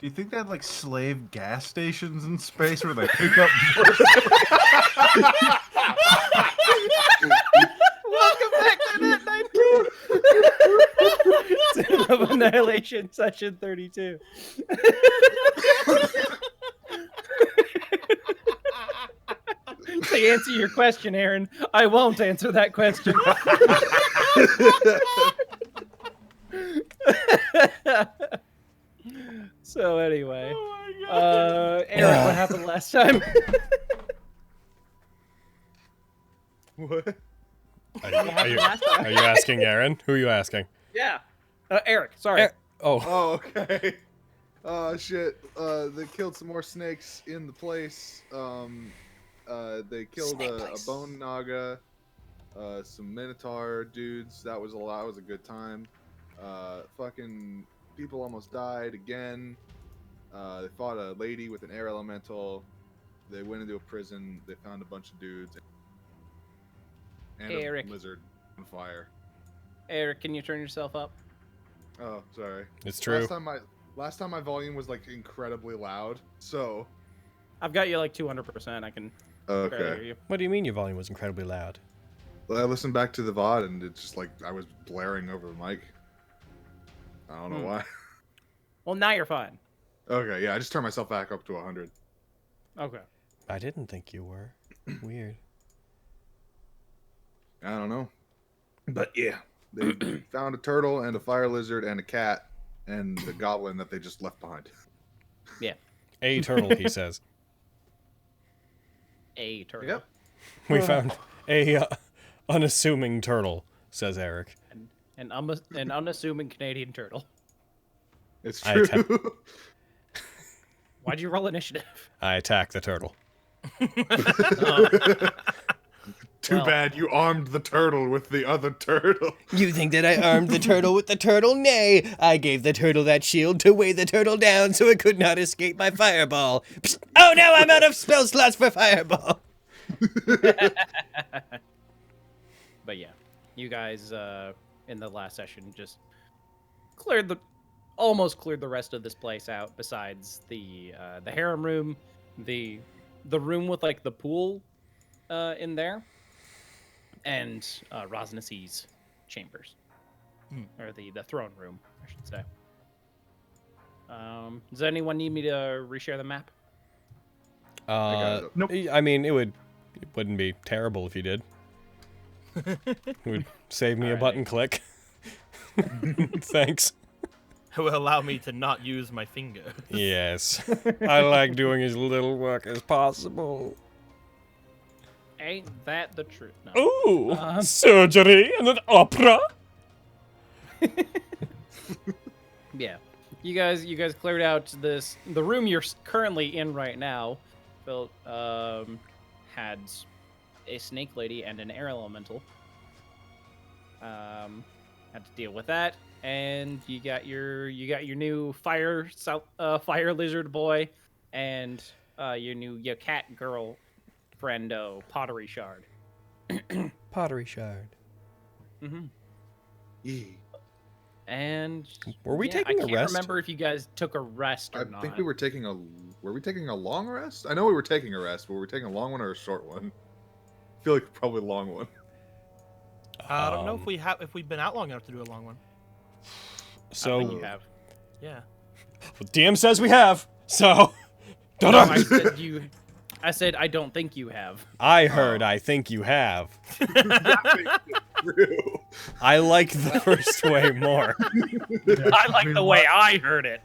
Do you think they have like slave gas stations in space where they pick up? Welcome back to Nat19 of Annihilation Session 32. To answer your question, Aaron, I won't answer that question. So anyway, Eric, what happened last time? What? Are you asking Aaron? Who are you asking? Yeah, Eric. Sorry. Oh, okay. Shit. They killed some more snakes in the place. They killed a bone naga, some minotaur dudes. That was a good time. Fucking people almost died again. They fought a lady with an air elemental. They went into a prison. They found a bunch of dudes. And Eric. a lizard on fire. Eric, can you turn yourself up? Oh, sorry. It's true. Last time my volume was like incredibly loud. So. I've got you like 200%. I can barely hear Okay. you. What do you mean your volume was incredibly loud? Well, I listened back to the VOD and it's just like I was blaring over the mic. I don't know why. Well, now you're fine. Okay, yeah, I just turned myself back up to 100. Okay. I didn't think you were. Weird. I don't know. But yeah, they found a turtle and a fire lizard and a cat and the goblin that they just left behind. Yeah. A turtle, he says. A turtle. Yep. We found a unassuming turtle, says Eric. An unassuming Canadian turtle. It's I true. Why'd you roll initiative? I attack the turtle. Too bad you armed the turtle with the other turtle. You think that I armed the turtle with the turtle? Nay, I gave the turtle that shield to weigh the turtle down so it could not escape my fireball. Psst. Oh no, I'm out of spell slots for fireball. But yeah, you guys in the last session just almost cleared the rest of this place out. Besides the harem room, the room with like the pool in there, and Rosnasi's chambers, or the throne room, I should say. Does anyone need me to reshare the map? Nope. I mean, it wouldn't be terrible if you did. It would save me a button click. Thanks. It will allow me to not use my finger. Yes. I like doing as little work as possible. Ain't that the truth? No. Ooh, surgery and an opera. Yeah, you guys cleared out the room you're currently in right now. Built had a snake lady and an air elemental. Had to deal with that, and you got your new fire lizard boy, and your cat girl friendo pottery shard. Pottery shard. Mm-hmm. Yeah. And Were we taking a I can't rest? remember if you guys took a rest or I not. think we were taking a long rest? I know we were taking a rest, but were we taking a long one or a short one? I feel like probably a long one. I don't know if we've been out long enough to do a long one. So I think you have. Yeah. well, DM says we have. So No, I said I don't think you have. I heard I think you have. I like the first way more. I like the way I heard it.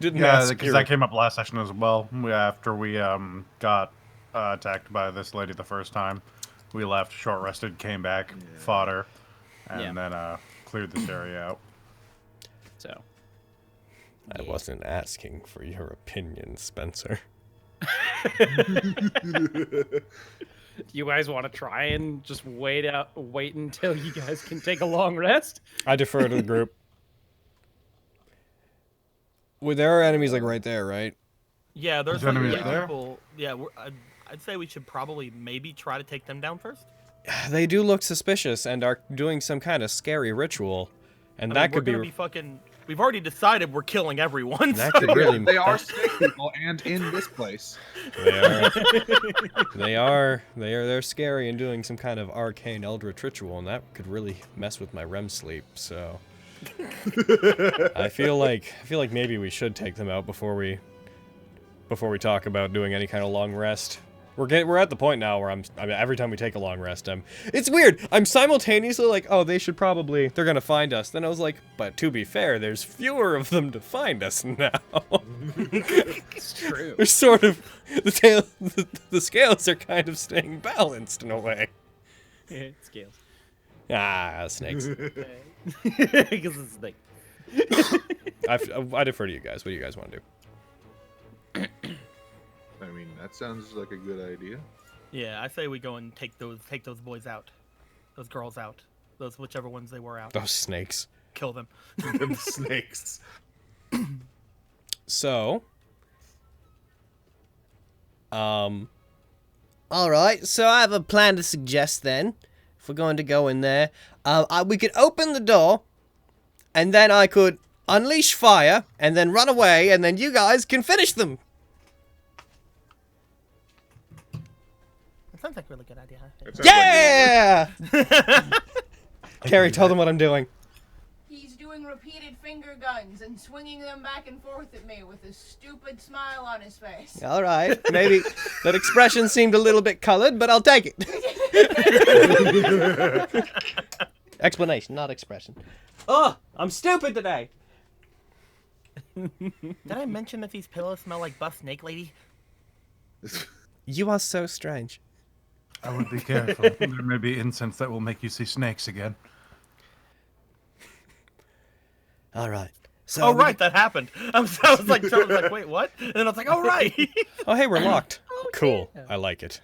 Didn't Yeah, ask because your- that came up last session as well. After we got attacked by this lady the first time, we left, short rested, came back, fought her, and then cleared this area out. So. I wasn't asking for your opinion, Spencer. You guys want to try and just wait until you guys can take a long rest? I defer to the group. Well, there are enemies like right there, right? Yeah, there's There's like enemies eight there? people. Yeah, I'd say we should probably maybe try to take them down first. They do look suspicious and are doing some kind of scary ritual. And I that mean, could we're gonna be fucking. We've already decided we're killing everyone. That so- could really. They are snake people, and in this place. They are. They're scary and doing some kind of arcane eldritch ritual, and that could really mess with my REM sleep. So I feel like maybe we should take them out before we talk about doing any kind of long rest. We're at the point now where I mean, every time we take a long rest, it's weird. I'm simultaneously like, oh, they're gonna find us. Then I was like, but to be fair, there's fewer of them to find us now. It's true. There's sort of the scales are kind of staying balanced in a way. Scales. Ah, snakes. Because it's like. I defer to you guys. What do you guys want to do? I mean, that sounds like a good idea. Yeah, I say we go and take those boys out, those girls out, those whichever ones they were out. Those snakes. Kill them. Them snakes. So, all right. So I have a plan to suggest then. If we're going to go in there, we could open the door, and then I could unleash fire, and then run away, and then you guys can finish them. That sounds like a really good idea. That sounds like Yeah! Carrie, tell them what I'm doing. He's doing repeated finger guns and swinging them back and forth at me with a stupid smile on his face. All right. Maybe that expression seemed a little bit colored, but I'll take it. Explanation, not expression. Oh, I'm stupid today. Did I mention that these pillows smell like buff snake lady? You are so strange. I would be careful. There may be incense that will make you see snakes again. All right. So Oh right, that happened. I was like, wait, what? And then I was like, oh right. Oh, hey, we're locked. Cool. I like it.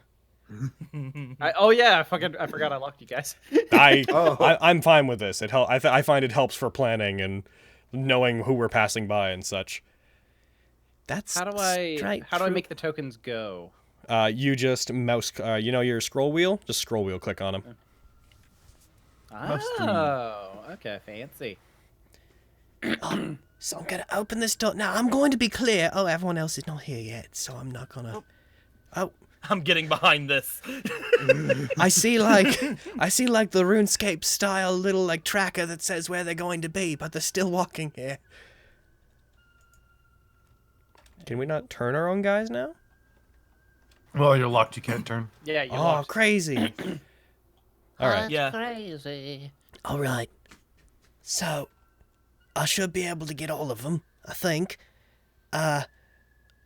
Oh yeah, I forgot I locked you guys. I'm fine with this. I find it helps for planning and knowing who we're passing by and such. That's How do I make the tokens go? You just mouse. You know your scroll wheel. Just scroll wheel. Click on them. Oh, okay, fancy. So I'm gonna open this door now. I'm going to be clear. Oh, everyone else is not here yet, so I'm not gonna. Oh. I'm getting behind this. I see like the RuneScape style little like tracker that says where they're going to be, but they're still walking here. Can we not turn our own guys now? Well, you're locked. You can't turn. Yeah, you Oh, locked. crazy. All right. Yeah. Crazy. All right. So, I should be able to get all of them, I think.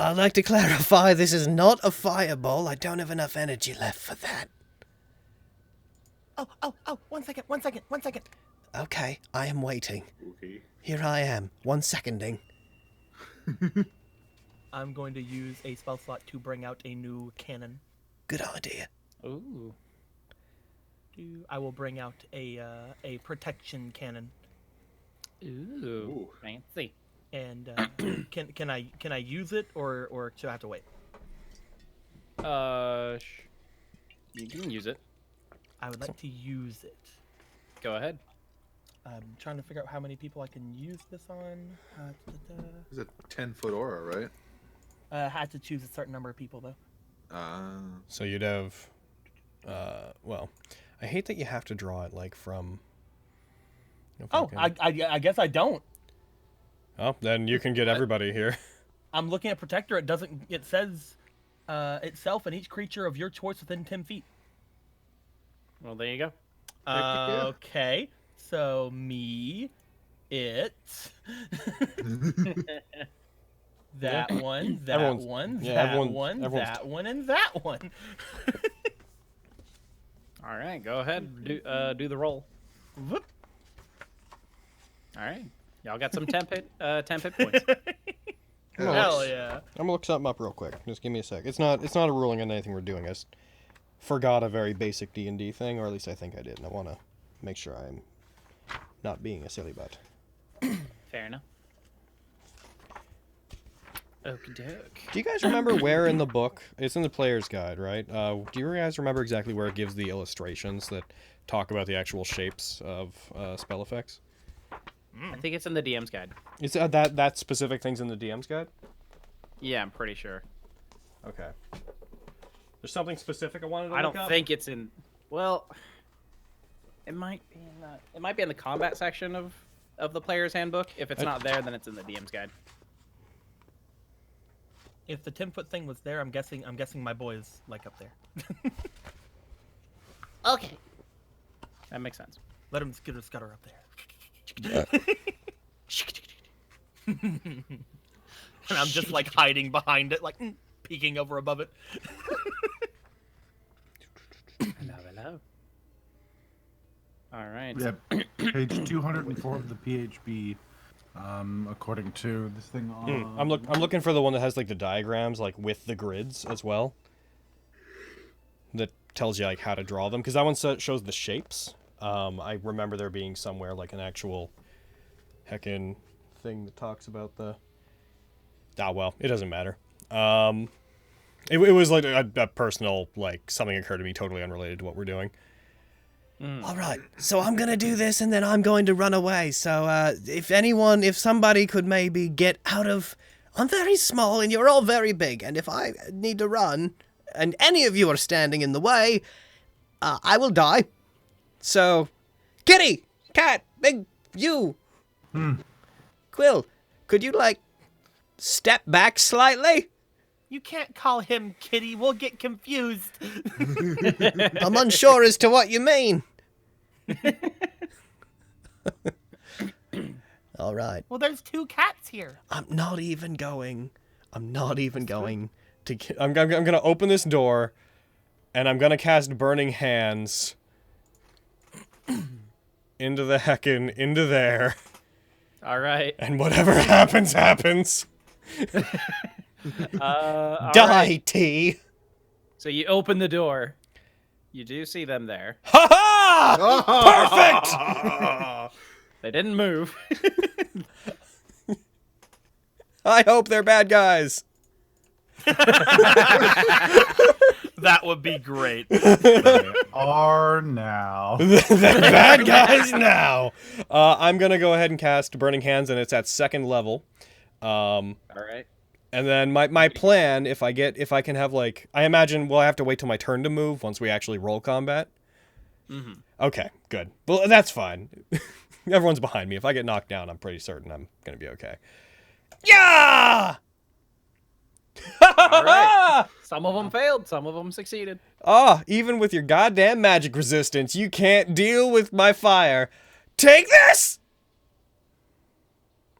I'd like to clarify this is not a fireball. I don't have enough energy left for that. Oh, 1 second. Okay, I am waiting. Okay. Here I am, 1 seconding. I'm going to use a spell slot to bring out a new cannon. Good idea. Ooh. I will bring out a protection cannon. Ooh. Fancy. And can I use it or should I have to wait? You can use it. I would like to use it. Go ahead. I'm trying to figure out how many people I can use this on. It's a 10-foot aura, right? I had to choose a certain number of people though. So you'd have, well, I hate that you have to draw it like from. I guess I don't. Oh, then you can get everybody here. I'm looking at protector. It doesn't. It says itself and each creature of your choice within 10 feet. Well, there you go. Okay. So me, it, that one, that Everyone's- one, yeah, that everyone- one, everyone's- that one, and that one. All right, go ahead. Do the roll. Whoop. All right. Y'all got some temp hit points. Hell yeah. I'm gonna look something up real quick. Just give me a sec. It's not a ruling on anything we're doing. I just forgot a very basic D&D thing, or at least I think I did, and I want to make sure I'm not being a silly butt. Fair enough. Okie doke. Do you guys remember where in the book? It's in the player's guide, right? Do you guys remember exactly where it gives the illustrations that talk about the actual shapes of spell effects? I think it's in the DM's guide. Is that specific thing's in the DM's guide? Yeah, I'm pretty sure. Okay. There's something specific I wanted to I look don't up? think it's in. Well, it might be in the. It might be in the combat section of the player's handbook. If it's not there, then it's in the DM's guide. If the 10-foot thing was there, I'm guessing my boy is like up there. Okay. That makes sense. Let him skitter scutter up there. And I'm just like hiding behind it, like peeking over above it. Hello. All right. Yep. Page 204 of the PHB. According to this thing on... I'm looking for the one that has like the diagrams like with the grids as well. That tells you like how to draw them, because that one shows the shapes. I remember there being somewhere like an actual heckin' thing that talks about the... Ah, well, it doesn't matter. It was like a personal, like, something occurred to me totally unrelated to what we're doing. All right, so I'm going to do this and then I'm going to run away. So if somebody could maybe get out of... I'm very small and you're all very big. And if I need to run and any of you are standing in the way, I will die. So, Kitty, Cat, Big, you. Quill, could you, like, step back slightly? You can't call him Kitty. We'll get confused. I'm unsure as to what you mean. All right. Well, there's 2 cats here. I'm not even going to... I'm gonna open this door, and I'm gonna cast Burning Hands into the heckin' into there. All right. And whatever happens, happens. All Die, right. T. So you open the door. You do see them there. Ha ha! Perfect! They didn't move. I hope they're bad guys. That would be great. They are now. They're bad guys now. I'm gonna go ahead and cast Burning Hands, and it's at 2nd level. All right. And then my plan, if I can have, like, I imagine we'll have to wait till my turn to move once we actually roll combat. Mm-hmm. Okay, good. Well, that's fine. Everyone's behind me. If I get knocked down, I'm pretty certain I'm gonna be okay. Yeah! All right. Some of them failed. Some of them succeeded. Oh, even with your goddamn magic resistance, you can't deal with my fire. Take this!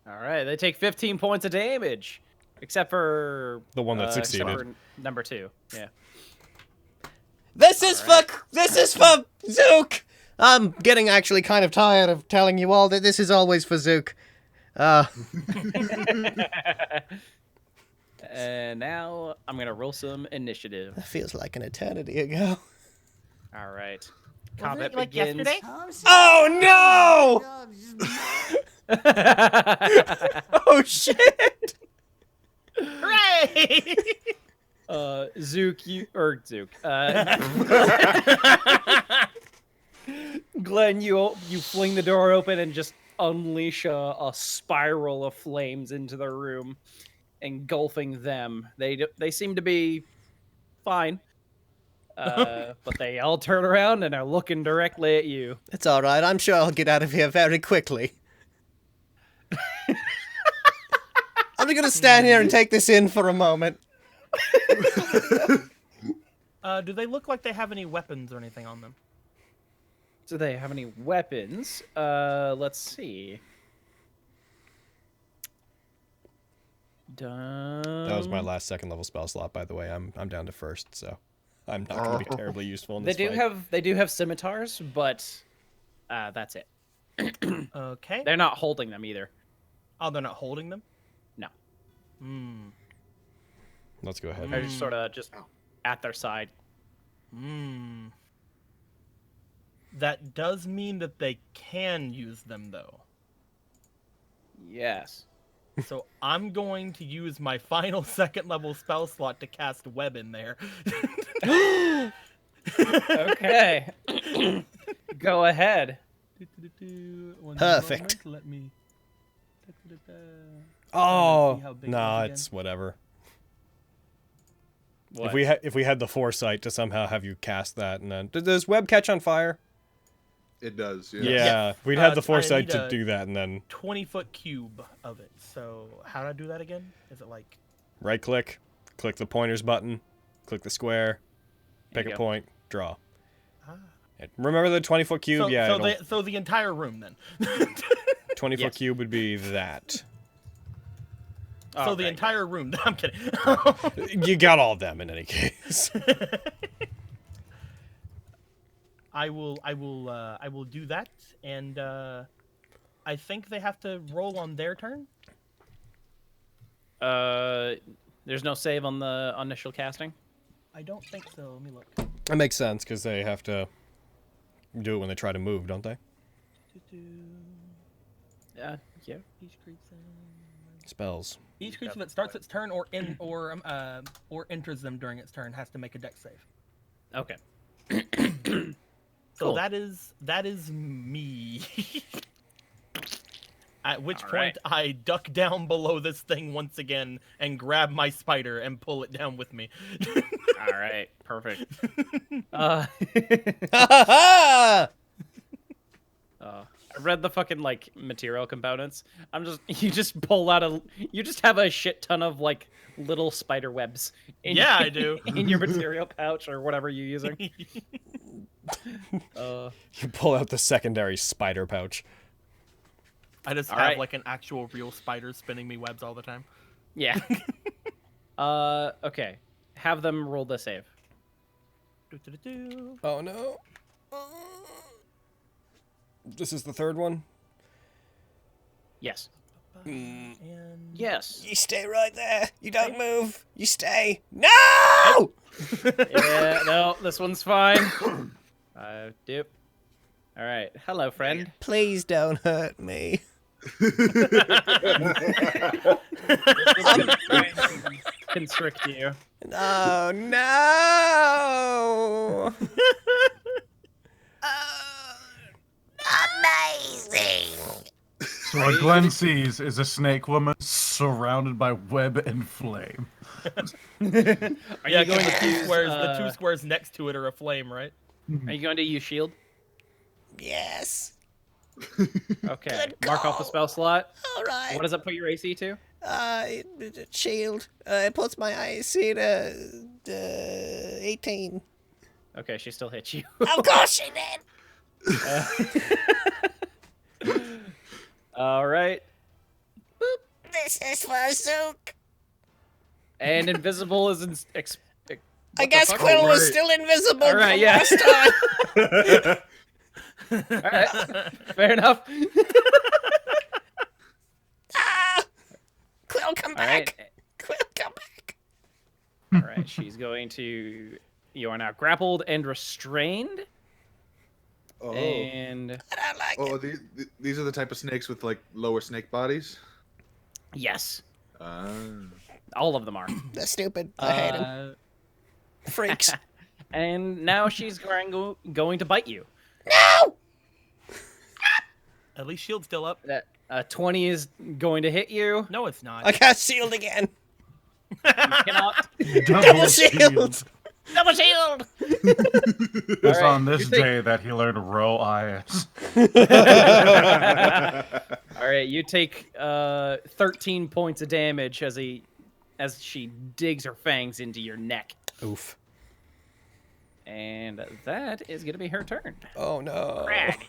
All right. They take 15 points of damage. Except for... The one that except succeeded. for number 2. Yeah. This is for Zook. I'm getting actually kind of tired of telling you all that this is always for Zook. And now I'm going to roll some initiative. That feels like an eternity ago. All right. Wasn't Combat it like begins. yesterday? Oh no! Oh shit! Hooray! Zook, Glenn, you fling the door open and just unleash a spiral of flames into the room, engulfing them. They seem to be fine, but they all turn around and are looking directly at you. It's all right. I'm sure I'll get out of here very quickly. I'm going to stand here and take this in for a moment. Do they look like they have any weapons or anything on them? Do they have any weapons? Let's see. That was my last 2nd level spell slot, by the way. I'm down to 1st, so I'm not going to be terribly useful in this fight. They do have scimitars, but that's it. Okay. They're not holding them either. Oh, they're not holding them? No. Hmm. Let's go ahead. They're just sort of just at their side. Hmm. That does mean that they can use them, though. Yes. So I'm going to use my final 2nd level spell slot to cast Web in there. Okay. Go ahead. One Perfect. moment, let me Oh, how big it nah, is again. it's whatever. What? If we had the foresight to somehow have you cast that, and then does web catch on fire? It does. Yeah, Yeah. we'd have the I foresight need to a- do that, and then 20-foot cube of it. So how do I do that again? Is it like right click the pointers button, click the square, There pick you a go. point, draw. Ah. Remember the 20-foot cube? so, Yeah, so the entire room then? 20-foot Yes. cube would be that. So the Okay. entire room. I'm kidding. You got all of them in any case. I will do that, and I think they have to roll on their turn. There's no save on the initial casting. I don't think so. Let me look. That makes sense because they have to do it when they try to move, don't they? Yeah. Each creature Spells. that starts its turn or enters them during its turn has to make a dex save. Okay. So Cool. that is me. At which All point right. I duck down below this thing once again and grab my spider and pull it down with me. All right. Perfect. I read the fucking like material components. You just have a shit ton of like little spider webs. Yeah, I do. In your material pouch or whatever you're using. You pull out the secondary spider pouch. I just All have right. like an actual real spider spinning me webs all the time. Yeah. Okay. Have them roll the save. Do-do-do-do. Oh no. This is the third one? Yes. And Yes. You stay right there. You don't move. You stay. No! Yeah, no, this one's fine. Dip. All right. Hello, friend. Please don't hurt me. Constrict you. Oh, no! Amazing! So what Glenn sees is a snake woman surrounded by web and flame. Are yeah, you going the to two use, squares, the two squares next to it are aflame, right? Are you going to use shield? Yes. Okay. Good Mark off the call. spell slot. All right. What does that put your AC to? Shield. It puts my IC to 18. Okay, she still hits you. Of course she did. All right. This is for Zook. And invisible is I guess Quill was still invisible All right, from yeah. last time. All right. Fair enough. Quill, come All back. right. Quill, come back. All right. She's going to. You are now grappled and restrained. Oh, And I don't like oh it. these are the type of snakes with like lower snake bodies. yes, Ah. all of them are. They're stupid. I hate them. Freaks. And now she's going to bite you. No! At least shield's still up. That 20 is going to hit you. No, it's not. I got shield again. You cannot. Double shield. Double shield. It's All right, on this you take- day that he learned roll IS. All right, you take 13 points of damage as she digs her fangs into your neck, Oof. and that is going to be her turn. Oh no. Crag.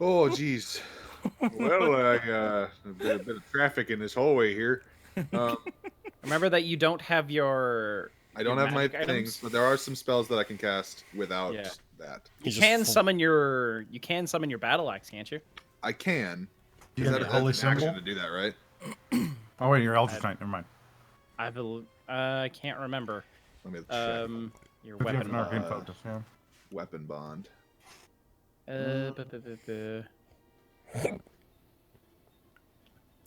Oh, jeez. Well, a bit of traffic in this hallway here. Remember that you don't have your. I don't your have my magic items? things, but there are some spells that I can cast without Yeah. that. You can summon your battle axe, can't you? I can. You Is got that the holy that's an action symbol? to do that, right? Oh wait, you're Eldritch Knight. Never mind. I can't remember. Let me check. Your If you have weapon. an arcane focus, yeah. Weapon bond.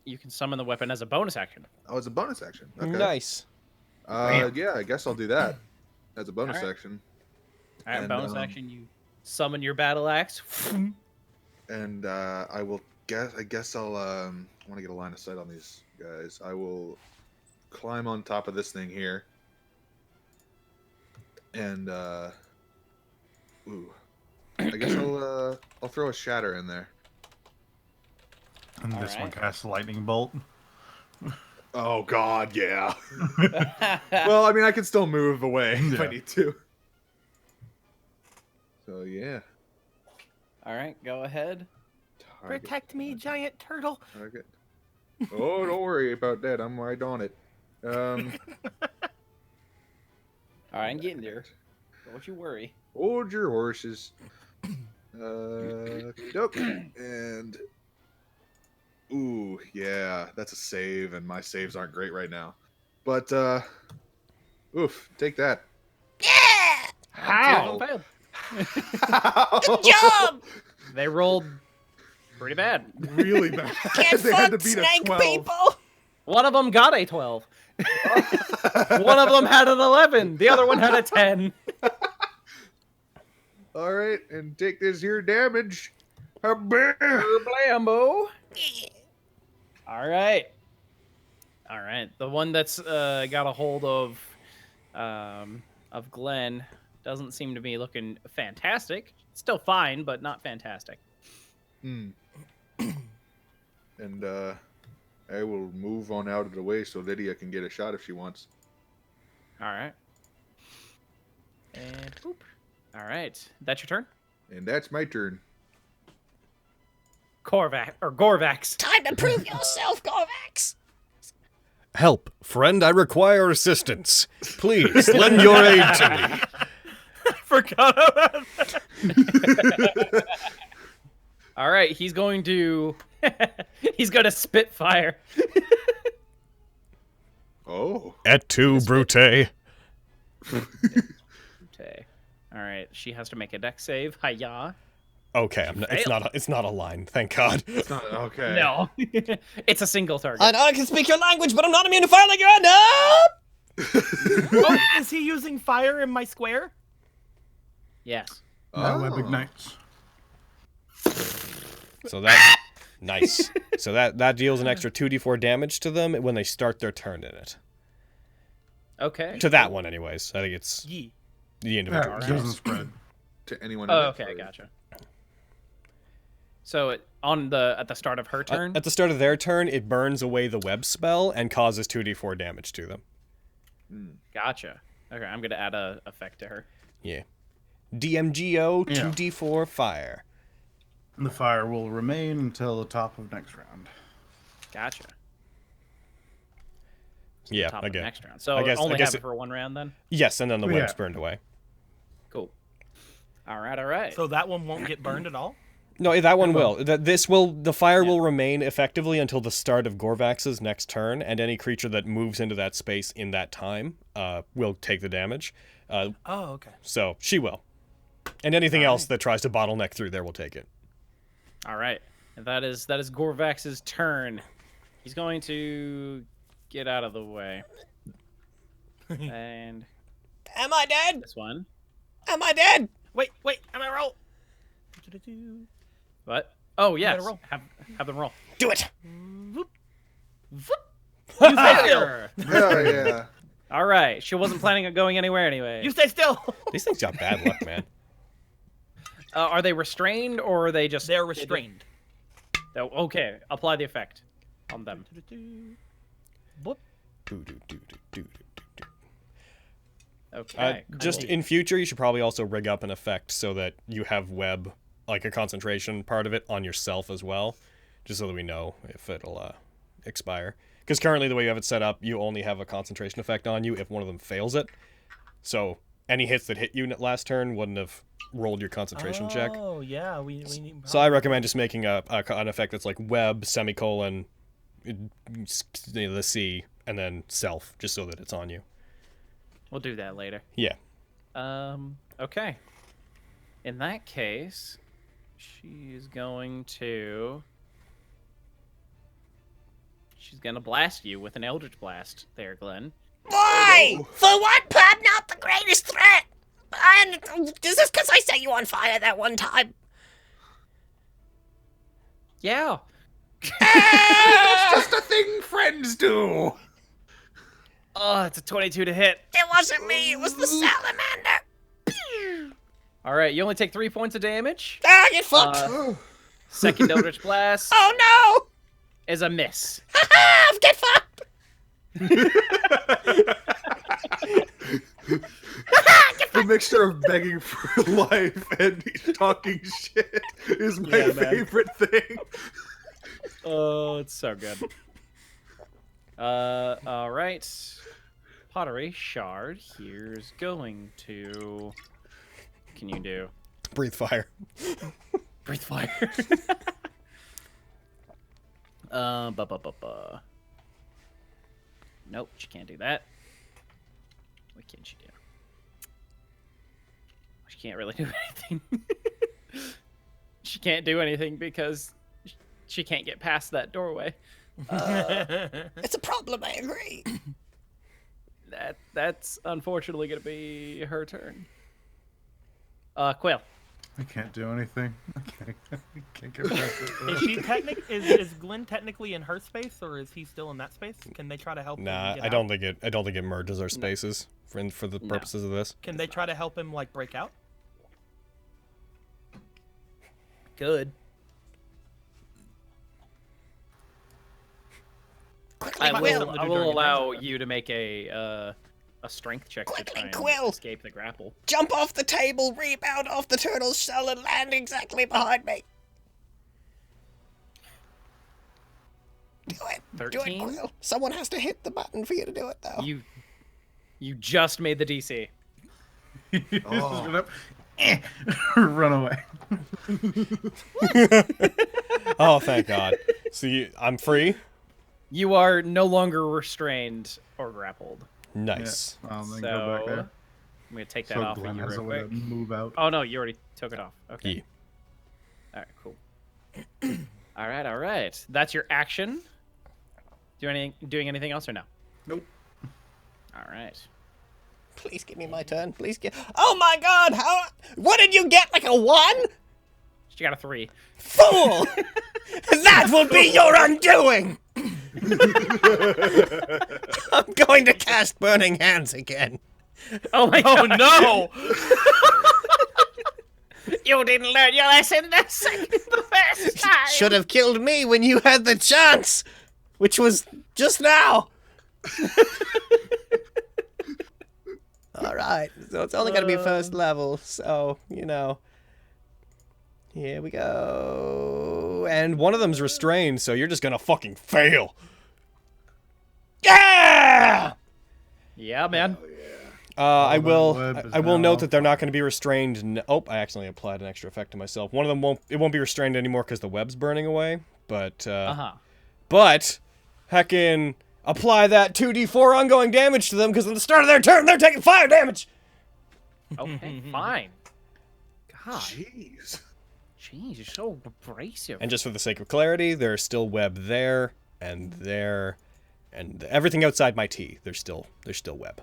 You can summon the weapon as a bonus action. Oh, it's a bonus action. Okay. Nice. Yeah, I guess I'll do that as a bonus Alright. action. All right, And, bonus action. You summon your battle axe. And I will guess I'll I want to get a line of sight on these guys. I will climb on top of this thing here. And ooh. I guess I'll throw a shatter in there. And All this one right. casts lightning bolt. Oh god, yeah. Well, I mean I can still move away if I Yeah. need to. So yeah. All right, go ahead. Target, Protect me, giant turtle. target. Oh, don't worry about that. I'm right on it. All right, I'm getting there. Don't you worry. Hold your horses. Nope. And ooh, yeah, that's a save, and my saves aren't great right now. But oof, take that. Yeah! How? Good job! They rolled pretty bad. Really bad. Can't They had to fuck beat a snake 12. people! One of them got a 12. One of them had an 11. The other one had a 10. All right, and take this here damage. Blammo. Blambo. All right. All right. The one that's got a hold of Glenn doesn't seem to be looking fantastic. Still fine, but not fantastic. Hmm. And I will move on out of the way so Lydia can get a shot if she wants. All right. And boop. All right. That's your turn? And that's my turn. Gorvax. Time to prove yourself, Gorvax! Help, friend, I require assistance. Please, lend your aid to me. Forgot about that. All right, he's going to spit fire. Oh. Et tu, Brute. Okay. All right, she has to make a dex save. Hiya. Okay, it's not a line, thank God. It's not okay. No. It's a single target. I know I can speak your language, but I'm not immune to fire like you are. No! Oh, is he using fire in my square? Yes. No web Oh. ignites. So that nice. So that deals an extra 2d4 damage to them when they start their turn in it. Okay. To that one, anyways. I think it's Yee. the individual. Yeah, it Alright. doesn't spread. To anyone. Oh, in okay, that gotcha. So at the start of her turn. At the start of their turn, it burns away the web spell and causes 2d4 damage to them. Gotcha. Okay, I'm gonna add a effect to her. Yeah. DMGO Yeah. 2d4 fire. The fire will remain until the top of next round. Gotcha. Yeah, Top of again. next round. So I guess only have it- it for one round then. Yes, and then the Yeah. web's burned away. Cool. All right. So that one won't get burned at all? No, that one will. The fire will remain effectively until the start of Gorvax's next turn, and any creature that moves into that space in that time will take the damage. Oh, okay. So she will. And anything else that tries to bottleneck through there will take it. All right. And that is Gorvax's turn. He's going to get out of the way. And Am I dead? this one. Am I dead? Wait, I'm gonna roll. What? Oh yes. roll. Have them roll. Do it! Fire! Hell yeah. All right. She wasn't planning on going anywhere anyway. You stay still. These things got bad luck, man. Are they restrained or are they just? They're restrained. Oh, okay. Apply the effect on them. Boop. Okay. Just cool. in future, you should probably also rig up an effect so that you have web, like a concentration part of it, on yourself as well, just so that we know if it'll expire. Because currently, the way you have it set up, you only have a concentration effect on you if one of them fails it. So any hits that hit you last turn wouldn't have rolled your concentration check. Oh, yeah. We need. So I recommend just making an effect that's like web, semicolon, the C, and then self, just so that it's on you. We'll do that later. Yeah. Okay. In that case, she's going to blast you with an Eldritch Blast there, Glenn. Why? For what, Pop? Not the greatest threat! Is this because I set you on fire that one time? Yeah. It's just a thing friends do. Oh, it's a 22 to hit. It wasn't me, it was the salamander. All right, you only take 3 points of damage. Ah, get fucked. Second Eldritch Blast Oh no! is a miss. Ah, get fucked. The mixture of begging for life and talking shit is my Yeah, man. favorite thing. Oh, it's so good. All right. Pottery shard. Here's going to. What can you do? Breathe fire. Breathe fire. Nope, she can't do that. What can she do? She can't really do anything. She can't do anything because she can't get past that doorway. It's a problem, I agree. That's unfortunately gonna be her turn. Quill. I can't do anything. I can't get past it. Is she is Glenn technically in her space, or is he still in that space? Can they try to help him Nah, get I out? don't think it merges our spaces for the purposes of this. Can they try to help him like break out? Good. Quickly, I Quill. will allow you to make a strength check to Quickly, try and Quill. escape the grapple. Jump off the table, rebound off the turtle's shell, and land exactly behind me. Do it. Do it, 13? Quill. Someone has to hit the button for you to do it, though. You just made the DC. Oh. Run away. Oh, thank God. So I'm free? You are no longer restrained or grappled. Nice. Yeah. Then So go back there. I'm gonna take that So off of Glenn you has a real way to quick. move out. Oh no, you already took it off. Okay. Yeah. All right, cool. all right. That's your action. Doing anything else or no? Nope. All right. Please give me my turn. Please give. Oh my God! How? What did you get? Like a 1? She got a 3. Fool! That will be your undoing. I'm going to cast Burning Hands again. Oh my Oh god! no! You didn't learn your lesson the first time. Should have killed me when you had the chance, which was just now. All right, so it's only gonna be first level, so you know. Here we go. And one of them's restrained, so you're just gonna fucking fail. Yeah! Yeah, man. I will. web is I will now note that they're not going to be restrained. Oh, I accidentally applied an extra effect to myself. One of them won't. It won't be restrained anymore because the web's burning away. But but heckin' apply that 2d4 ongoing damage to them because at the start of their turn they're taking fire damage. Okay, fine. God, Jeez. jeez, you're so abrasive. And just for the sake of clarity, there's still web there and there, and everything outside my T. There's still web.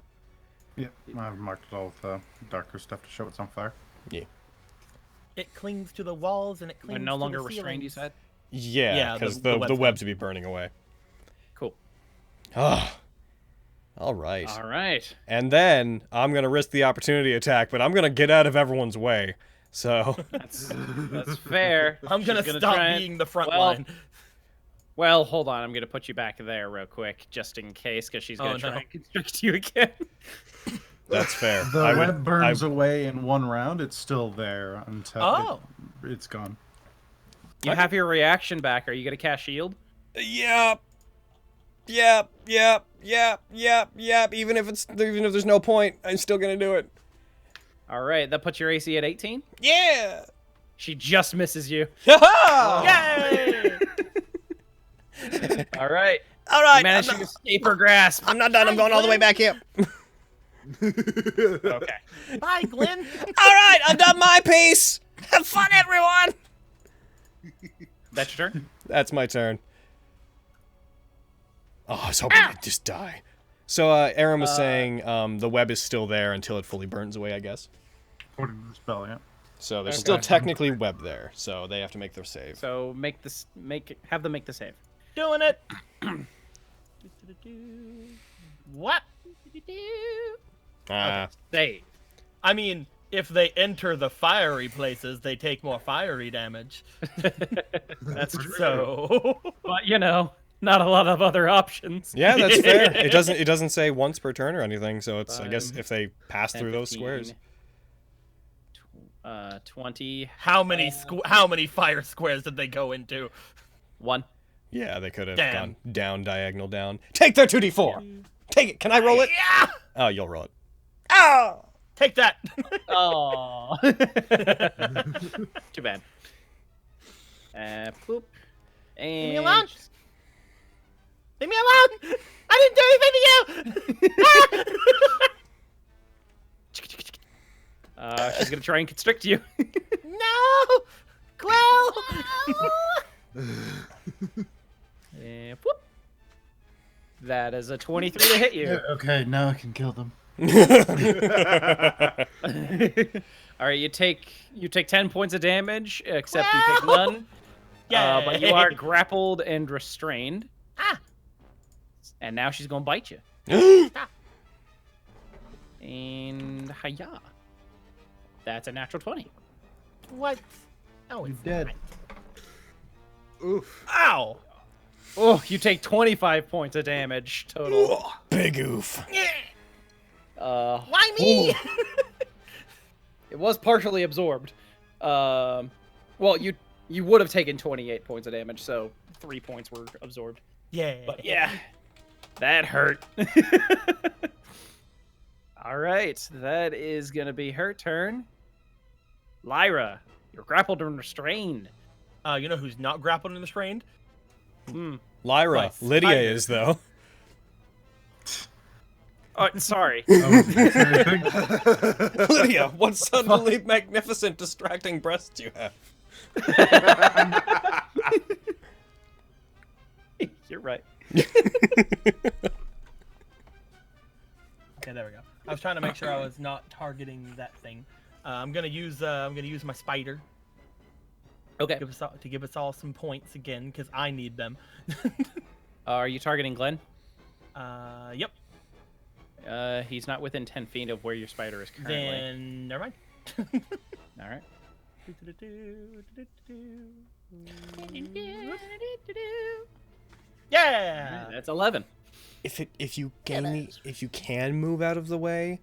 Yeah, I've marked it all with darker stuff to show it's on fire. Yeah. It clings to the walls and it clings We're no to longer the restrained, you ceilings. said? Yeah, Yeah, because the the web's web to be burning away. Cool. Ah. All right. All right. And then I'm gonna risk the opportunity attack, but I'm gonna get out of everyone's way. So That's fair. I'm gonna She's stop try and- being the front well, line. Well, hold on. I'm gonna put you back there real quick, just in case, because she's gonna Oh, try no. and constrict you again. that's fair. The I would- web burns away in one round. It's still there until it's gone. You have your reaction back. Are you gonna cast shield? Yep. Even if there's no point, I'm still gonna do it. All right. That puts your AC at 18. Yeah. She just misses you. Ha Yay! All right. All You right, managed to escape her grasp. I'm not done. I'm going all the way back here. Okay. Bye, Glenn. All right, I've done my piece. Have fun, everyone. That's your turn. That's my turn. Oh, I was hoping I'd just die. So, Aaron was saying the web is still there until it fully burns away, I guess. According to the spell, yeah. So there's Okay. still technically web there, so they have to make their save. So have them make the save. Doing it. What? Save. I mean, if they enter the fiery places, they take more fiery damage. That's true. So, But not a lot of other options. Yeah, that's fair. It doesn't say once per turn or anything, so it's I guess if they pass 10, through those 15, squares. 20. how many fire squares did they go into? 1. Yeah, they could have Damn. gone down, diagonal down. Take their 2d4. Take it. Can I roll it? Yeah. Oh, you'll roll it. Oh, take that. Oh. Too bad. Poop. And Leave me alone. Leave me alone. I didn't do anything to you. She's gonna try and constrict you. No, Quill. And whoop. That is a 23 to hit you. Okay, now I can kill them. All right, you take 10 points of damage, except you take none. Yeah, But you are grappled and restrained. Ah. And now she's gonna bite you. And hiya. That's a natural 20. What? Oh, it's dead. not. Oof. Ow. Oh, you take 25 points of damage total. Big oof. Why me? It was partially absorbed. Well, you would have taken 28 points of damage, so 3 points were absorbed. Yeah. But yeah, that hurt. All right, that is gonna be her turn. Lyra, you're grappled and restrained. You know who's not grappled and restrained? Lyra. Nice. Lydia I- is, though. Oh, sorry. Lydia, what suddenly magnificent, distracting breasts you have. You're right. Okay, there we go. I was trying to make sure I was not targeting that thing. I'm gonna use my spider. Okay. To give us all some points again, because I need them. Are you targeting Glenn? Yep. He's not within 10 feet of where your spider is currently. Then never mind. All right. Yeah. That's 11. If you can move out of the way,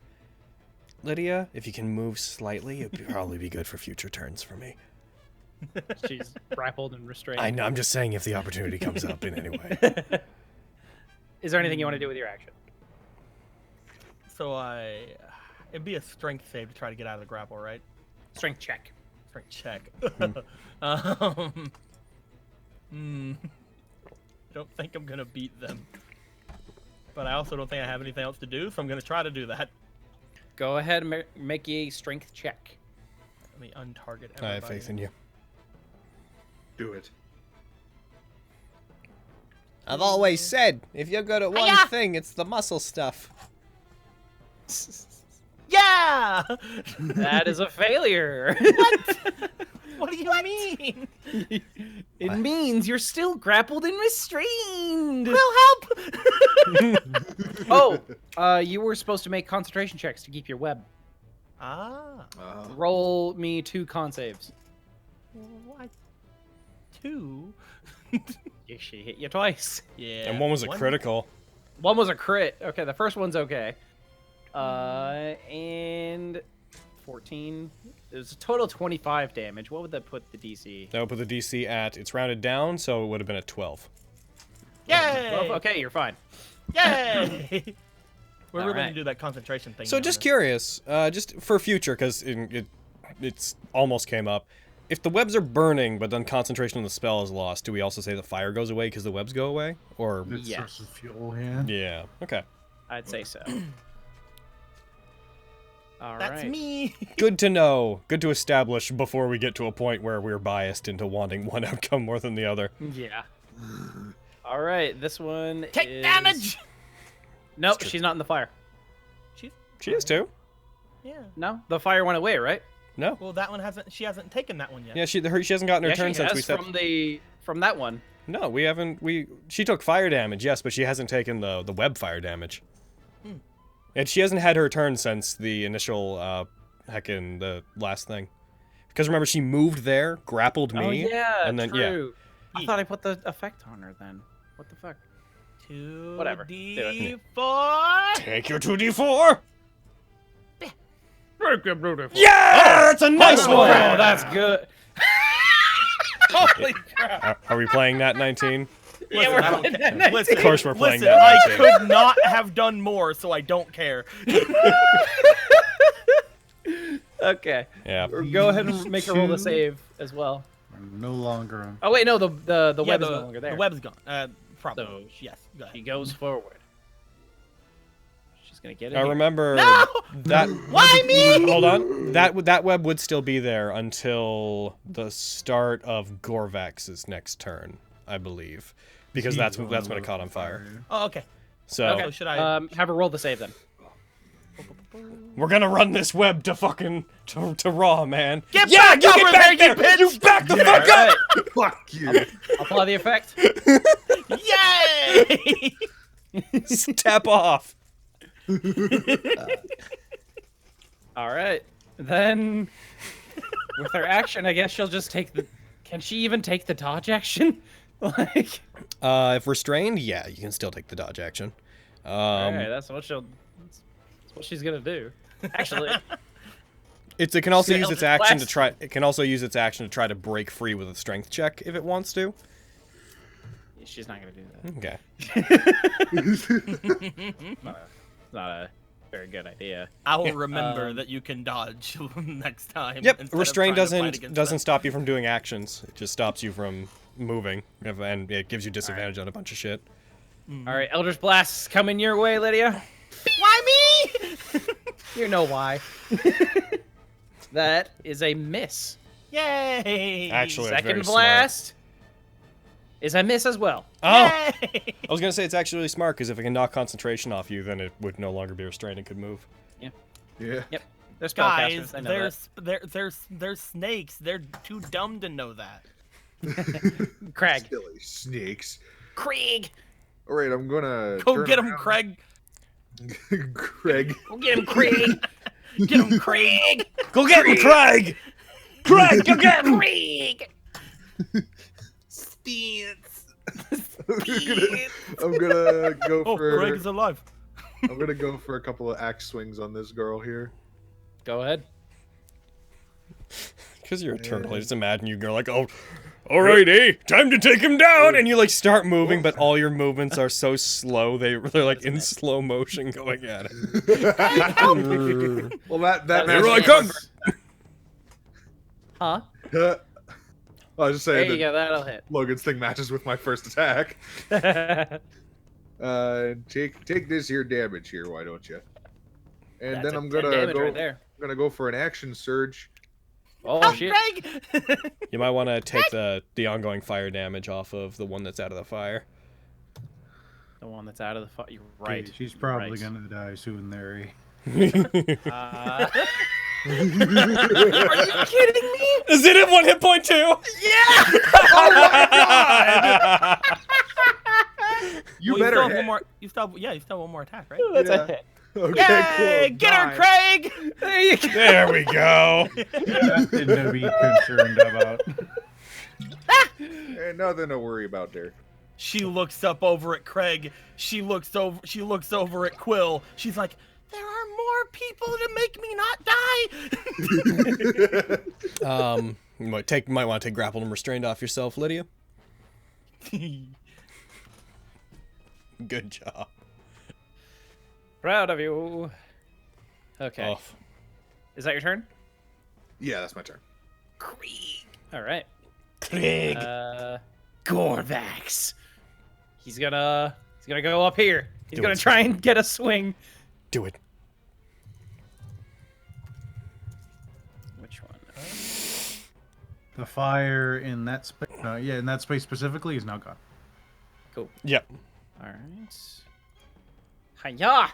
Lydia, if you can move slightly, it'd probably be good for future turns for me. She's grappled and restrained. I know. I'm just saying if the opportunity comes up in any way. Is there anything you want to do with your action? So it'd be a strength save to try to get out of the grapple, right? Strength check. Strength check. Don't think I'm gonna beat them, but I also don't think I have anything else to do, so I'm gonna try to do that. Go ahead and make a strength check. Let me untarget everybody. I have faith in you. Do it. I've always said, if you're good at one Hiya! thing, it's the muscle stuff. Yeah. That is a failure. What do you mean? It means you're still grappled and restrained. Will help. Oh, you were supposed to make concentration checks to keep your web. Ah. Roll me 2 con saves. What? 2? She hit you twice. Yeah. And one was a critical. One was a crit. Okay, the first one's okay. And 14. It was a total 25 damage. What would that put the DC? That would put the DC at, it's rounded down, so it would have been a 12. Yay! 12? Okay, you're fine. Yay! We're really Alright. gonna do that concentration thing. So now, just then. curious, just for future, because it's almost came up. If the webs are burning, but then concentration on the spell is lost, do we also say the fire goes away because the webs go away? Or It's Yeah. source of fuel, yeah. yeah, okay. I'd say so. All right. That's me. Good to know. Good to establish before we get to a point where we're biased into wanting one outcome more than the other. Yeah. All right, this one Take is... damage. Nope, she's not in the fire. She is too. Yeah. No, the fire went away, right? No. Well, that one hasn't. She hasn't taken that one yet. Yeah, she hasn't gotten her Yeah, turn she since has we said. from that one. No, we haven't. She took fire damage, yes, but she hasn't taken the web fire damage. And she hasn't had her turn since the initial heckin' the last thing. Because remember, she moved there, grappled me, Oh yeah, and then true. I thought I put the effect on her then. What the fuck? 2D4. Whatever. take your 2d4. Yeah, Yeah, that's a nice Oh, one. that's good. Holy crap! Are we playing Nat19? Yeah, we're playing that night. Listen, Of course we're playing listen, that I night. could not have done more, so I don't care. Okay. Yeah. Or go ahead and make her roll the save as well. We're no longer on. Oh wait, no, the Yeah, web is no longer there. The web's gone. Probably. So, Yes. Go ahead. She goes forward. She's gonna get it. I remember No! that. Why me? Hold on. That web would still be there until the start of Gorvax's next turn, I believe, because that's when it caught on fire. Oh, okay. So Okay. Should I? have her roll the save then. we're gonna run this web to fucking to raw, man. Get yeah, back you over get there, back you there. bitch! You back the Yeah. fuck up. Fuck you. Apply the effect. Yay! Step off. All right. Then, with her action, I guess she'll just take the. Can she even take the dodge action? Like. If restrained, yeah, you can still take the dodge action. All right, that's what she's gonna do. Actually. It can also use Eldritch its action to Blast. try. It can also use its action to try to break free with a strength check if it wants to. She's not gonna do that. Okay. Not a very good idea. I will remember that you can dodge next time. Yep. instead of Restraint trying to fight doesn't against doesn't them. stop you from doing actions. It just stops you from moving, and it gives you disadvantage on a bunch of shit. All right, Eldritch Blast's coming your way, Lydia. Why me? You know why. That is a miss. Yay! Actually, that's very Second smart. blast is a miss as well. Oh, Yay! I was gonna say it's actually really smart because if it can knock concentration off you, then it would no longer be restrained and could move. Yeah. Yep. They're Guys, spellcasters. I know there's snakes. They're too dumb to know that. that. Craig. Silly snakes. Craig. All right, I'm gonna Go turn get him, around. Craig. Craig. Go get him, Craig. Get him, Craig. Go get him, Craig! Craig, go get him, Craig. I'm gonna go Oh, for. Craig is alive. I'm gonna go for a couple of axe swings on this girl here. Go ahead. Because you're a turtle, I just imagine you go like, oh, alrighty, time to take him down, and you like start moving, but all your movements are so slow they're like in slow motion going at it. Well, that Here I matches. come! Huh? I was just There saying you that go. That'll hit. Logan's thing matches with my first attack. Take this here damage here, why don't you? And That's then a I'm 10 gonna damage go. right there. I'm gonna go for an action surge. Oh shit. Craig. You might want to take the ongoing fire damage off of the one that's out of the fire. The one that's out of the fire. You're right. She's probably Right. gonna die soon, there. Are you kidding me? Is it at 1 hit point too? Yeah. You Well, better still have hit. one more. You still have one more attack, right? That's Yeah. a hit. Okay, Yay! cool. Get her, Nine. Craig. There you go. There we go. Nothing to be concerned about. Ain't nothing to worry about there. She looks up over at Craig. She looks over at Quill. She's like, "There are more people to make me not die." You might want to take grappled and restrained off yourself, Lydia. Good job. Proud of you. Okay. Oh, Is that your turn? Yeah, that's my turn. Krieg. All right. Craig. Gorvax. He's gonna go up here. He's Do gonna it. try and get a swing. Do it. Which one? The fire in that space, in that space specifically, is now gone. Cool. Yep. All right. Hiya!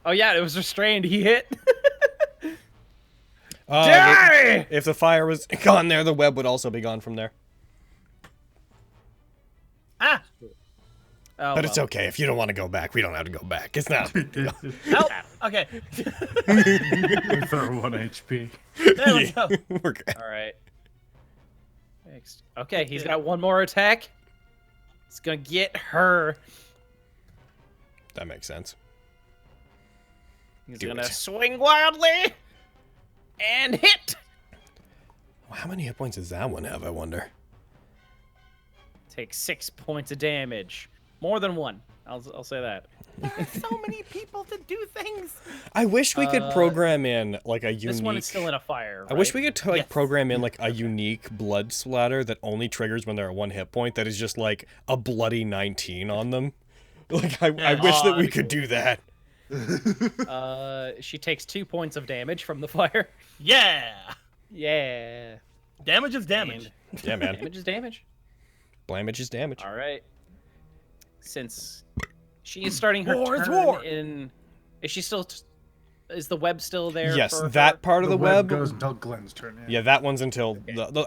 Oh yeah, it was restrained. He hit. Die! If the fire was gone there, the web would also be gone from there. Ah! Oh, But it's okay. If you don't want to go back, we don't have to go back. It's not. Nope. Okay. For 1 HP. There we go. We're good. All right. Next. Okay, he's got one more attack. He's gonna get her. That makes sense. He's Do gonna it. swing wildly and hit. How many hit points does that one have, I wonder? Take 6 points of damage. More than one. I'll say that. There's so many people to do things. I wish we could program in like a unique. This one is still in a fire. I wish we right? could like Yes. program in like a unique blood splatter that only triggers when they're at 1 hit point. That is just like a bloody 19 on them. Like I wish that we could do that. She takes 2 points of damage from the fire. Yeah. Yeah. Damage is damage. And Yeah, man. damage is damage. Blamage is damage. All right. Since she is starting her War is turn war. in, is she still? Is the web still there? Yes, for that her? part of the web. goes until Glenn's turn. Yeah, that one's until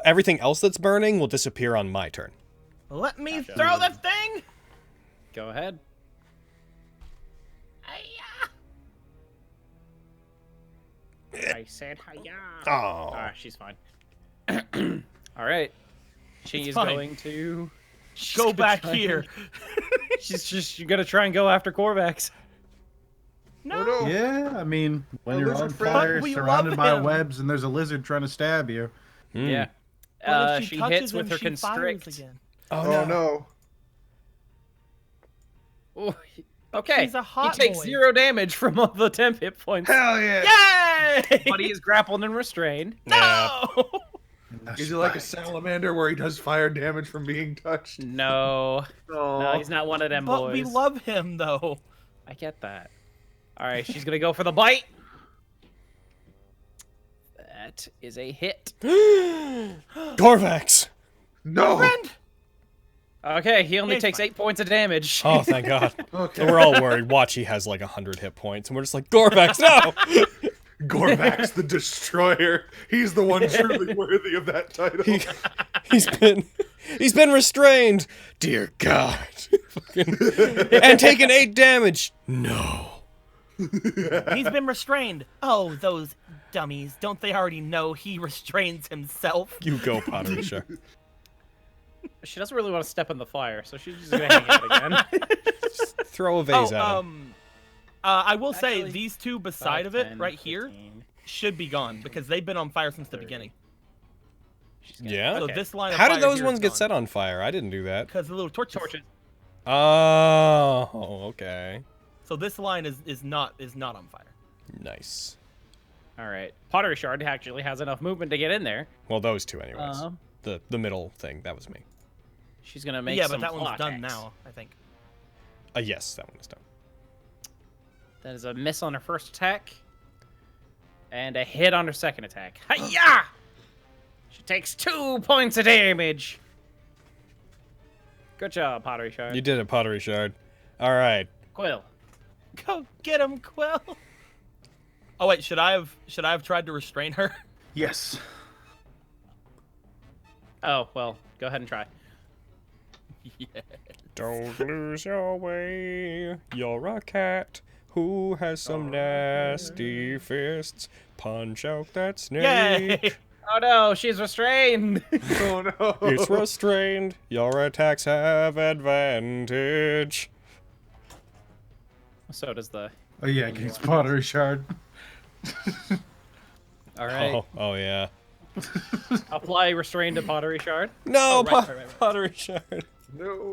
everything else that's burning will disappear on my turn. Let me Gotcha. throw the thing. Go ahead. I said hiya. Oh. Ah, she's fine. All right. She It's is fine. going to Go gonna back try and- here. She's gonna try and go after Corvax. No. Oh no! Yeah, I mean, when A you're lizard on friend. fire, But we surrounded love by him. webs, and there's a lizard trying to stab you. Hmm. Yeah. But if She touches hits with him, her she fires constrict. again. Oh no! Ooh, okay. He's a hot he takes boy. 0 damage from all the temp hit points. Hell yeah! Yay! But he is grappled and restrained. Yeah. No. Is he like a salamander where he does fire damage from being touched? No. No, he's not one of them But boys. we love him though. I get that. All right, she's gonna go for the bite. That is a hit. Corvax. No! Friend. Okay, he only He's takes fine. 8 points of damage. Oh, thank God. Okay. So we're all worried. Watch, he has like 100 hit points, and we're just like, Corvax, no! Gorvax the Destroyer. He's the one truly worthy of that title. He's been restrained. Dear God. Fucking- and taken 8 damage. No. He's been restrained. Oh, those dummies. Don't they already know he restrains himself? You go, Pottery Shark. She doesn't really want to step in the fire, so she's just gonna hang out again. Throw a vase at him. I will say Actually, these two beside 5, of it 10, right here 15. should be gone because they've been on fire since the 30. beginning. She's gonna- Yeah? So Okay. this line of How fire did those here ones is get gone. set on fire? I didn't do that. Because the little torches. Torches. Oh, okay. So this line is not on fire. Nice. All right. Pottery Shard actually has enough movement to get in there. Well, those two anyways. Uh-huh. The middle thing, that was me. She's gonna make Yeah, some but that one's claw done attacks. now, I think. Yes, that one is done. That is a miss on her first attack, and a hit on her second attack. Hiya! She takes 2 points of damage. Good job, Pottery Shard. You did it, Pottery Shard. All right. Quill. Go get him, Quill. Oh wait, should I have tried to restrain her? Yes. Oh, well, go ahead and try. Yeah. Don't lose your way. You're a cat who has some nasty fists. Punch out that snake. Yay! Oh no, she's restrained. Oh no! It's restrained. Your attacks have advantage. So does the. Oh yeah, against Pottery Shard. All right. Oh yeah. Apply restrained to Pottery Shard. No, Oh, right. Pottery Shard. No!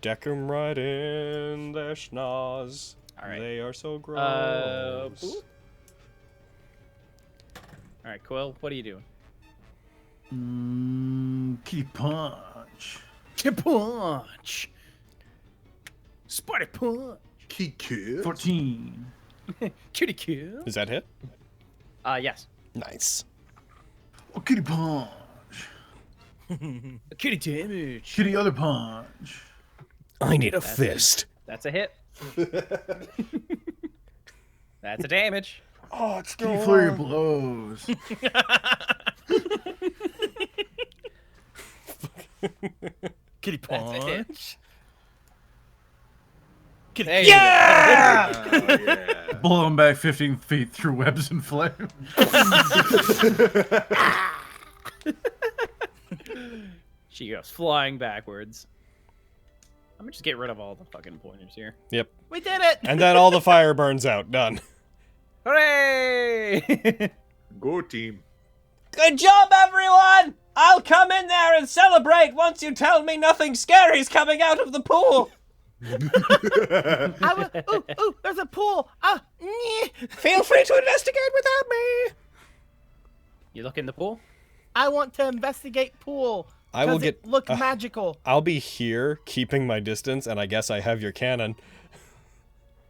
Deck 'em right in their schnoz. All right. They are so gross. Boop. All right, Quill, what are you doing? Key punch. Punch. Spider punch. Key kid. 14. Kitty kill. Is that hit? Yes. Nice. Oh, kitty punch. Kitty damage. Kitty other punch. I need a That's fist. That's a hit. That's a damage. Oh, it's Key flurry blows. Kitty That's a hit. punch. Kitty There you go. Yeah. Blow him back 15 feet through webs and flame. She goes flying backwards. I'm gonna just get rid of all the fucking pointers here. Yep. We did it! And then all the fire burns out. Done. Hooray! Go team. Good job, everyone! I'll come in there and celebrate once you tell me nothing scary's coming out of the pool. Ooh, there's a pool. Feel free to investigate without me. You look in the pool? I want to investigate pool. I will 'cause get. it look magical. I'll be here, keeping my distance, and I guess I have your cannon.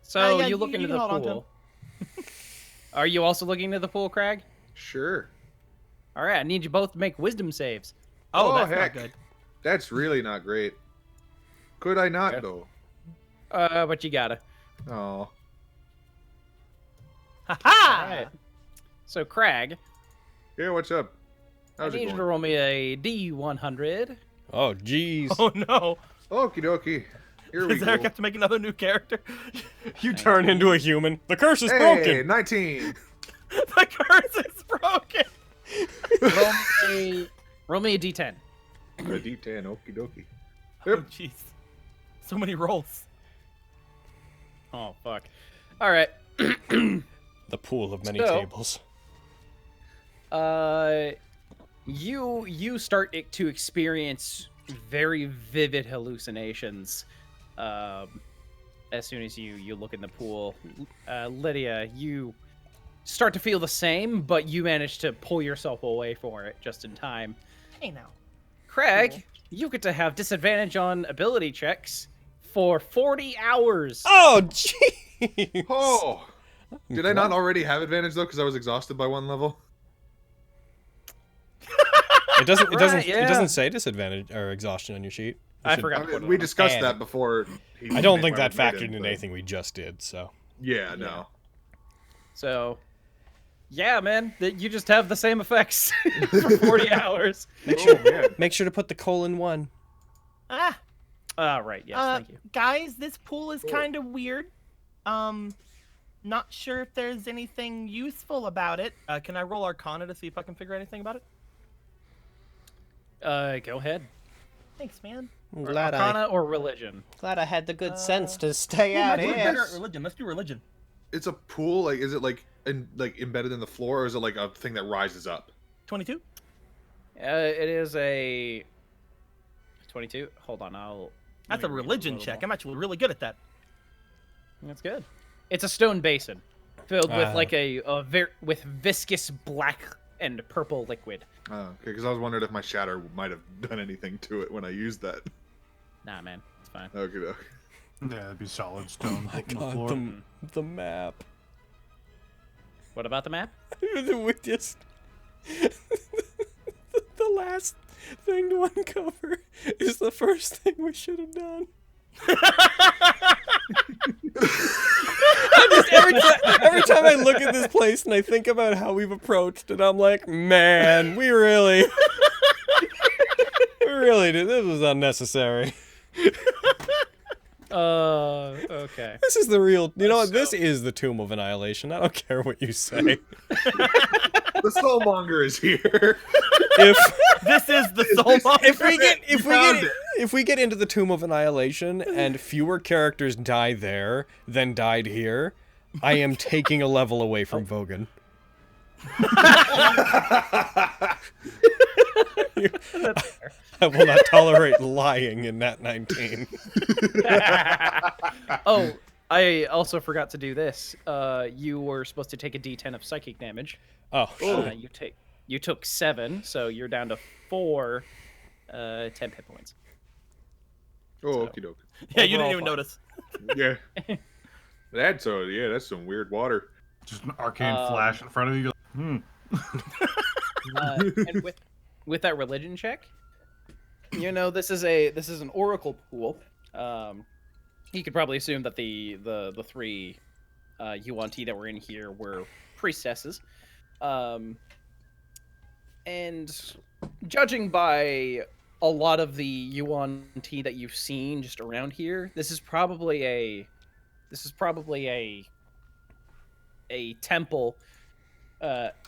So yeah, you look you into can the hold on to pool. Are you also looking into the pool, Craig? Sure. All right, I need you both to make wisdom saves. Oh, Oh, that's heck. not good. That's really not great. Could I not, Yeah. though? But you gotta. Oh. Ha ha! All right. So Craig, Yeah, what's up? How's I it need you to going? roll me a D100. Oh, jeez. Oh no! Okie dokie. Here we Does Eric go. have to make another new character? You turn into a human. The curse is Hey, broken. 19. The curse is broken. Roll me a D10. A D10, okie dokie. Oh Yep. jeez, so many rolls. Oh fuck. All right. The pool of many So- tables. You start to experience very vivid hallucinations. As soon as you look in the pool, Lydia, you start to feel the same, but you manage to pull yourself away for it just in time. Hey now. Craig, you get to have disadvantage on ability checks for 40 hours. Oh, jeez. Oh! Did I not already have advantage, though, because I was exhausted by one level? It doesn't. It doesn't. Right, It yeah. doesn't say disadvantage or exhaustion on your sheet. You I should- forgot I to put mean, it we on. discussed And- that before. I don't think made that my factored maiden, into but- anything we just did. So. Yeah, no. So, yeah, man, you just have the same effects for 40 hours. Oh, man. Make sure to put the :1. Ah, Right, yes, thank you. guys, this pool is kind of weird. Not sure if there's anything useful about it. Can I roll Arcana to see if I can figure anything about it? Go ahead. Thanks, man. I'm glad Arcana or religion? I had the good sense to stay out Let's do here. better at religion. Let's do religion. It's a pool, like, is it, like embedded in the floor, or is it, like, a thing that rises up? 22. It is a 22. Hold on, That's a religion check. I'm actually really good at that. That's good. It's a stone basin filled with Ah. like with viscous black and purple liquid. Oh, okay, because I was wondering if my shatter might have done anything to it when I used that. Nah, man, it's fine. Okay, okay. Yeah, it'd be solid stone My on the God, floor. the map. What about the map? We just the last thing to uncover is the first thing we should have done. Every time I look at this place and I think about how we've approached it, I'm like, man, we really did. This was unnecessary. Okay. This is the real. You know what? This is the Tomb of Annihilation. I don't care what you say. The Soulmonger is here. If This is the soul if we get into the Tomb of Annihilation and fewer characters die there than died here, I am taking a level away from Vogan. I will not tolerate lying in Nat19. Oh, I also forgot to do this. You were supposed to take a D10 of psychic damage. Oh, You took 7, so you're down to 4 10 hit points. Oh, okie doke. Yeah, you didn't Overall even fine. notice. Yeah. That's some weird water. Just an arcane flash in front of you. And with that religion check, you know this is an oracle pool. You could probably assume that the 3 Yuan-ti that were in here were priestesses, and judging by a lot of the Yuan-ti that you've seen just around here, this is probably a temple.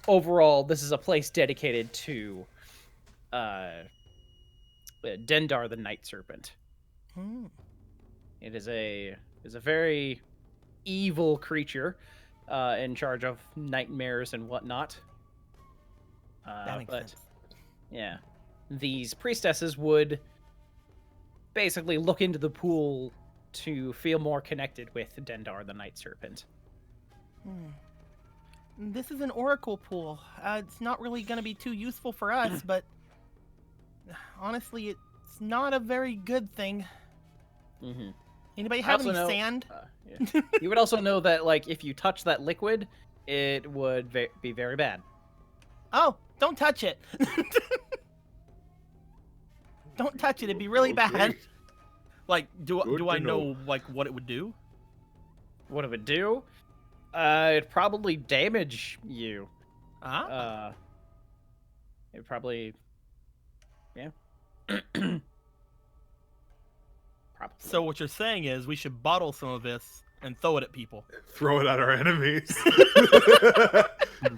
Overall, this is a place dedicated to Dendar the Night Serpent. It is a very evil creature in charge of nightmares and whatnot. That makes sense. Yeah, these priestesses would basically look into the pool to feel more connected with Dendar the Night Serpent. This is an oracle pool. It's not really going to be too useful for us, but honestly, it's not a very good thing. Mm-hmm. Anybody have any sand? Yeah. You would also know that, like, if you touch that liquid, it would be very bad. Oh, don't touch it. Don't touch it. It'd be really bad. Like, do I know like what it would do? What it would do? It'd probably damage you. It'd probably, yeah. Probably. So what you're saying is we should bottle some of this and throw it at people. Throw it at our enemies.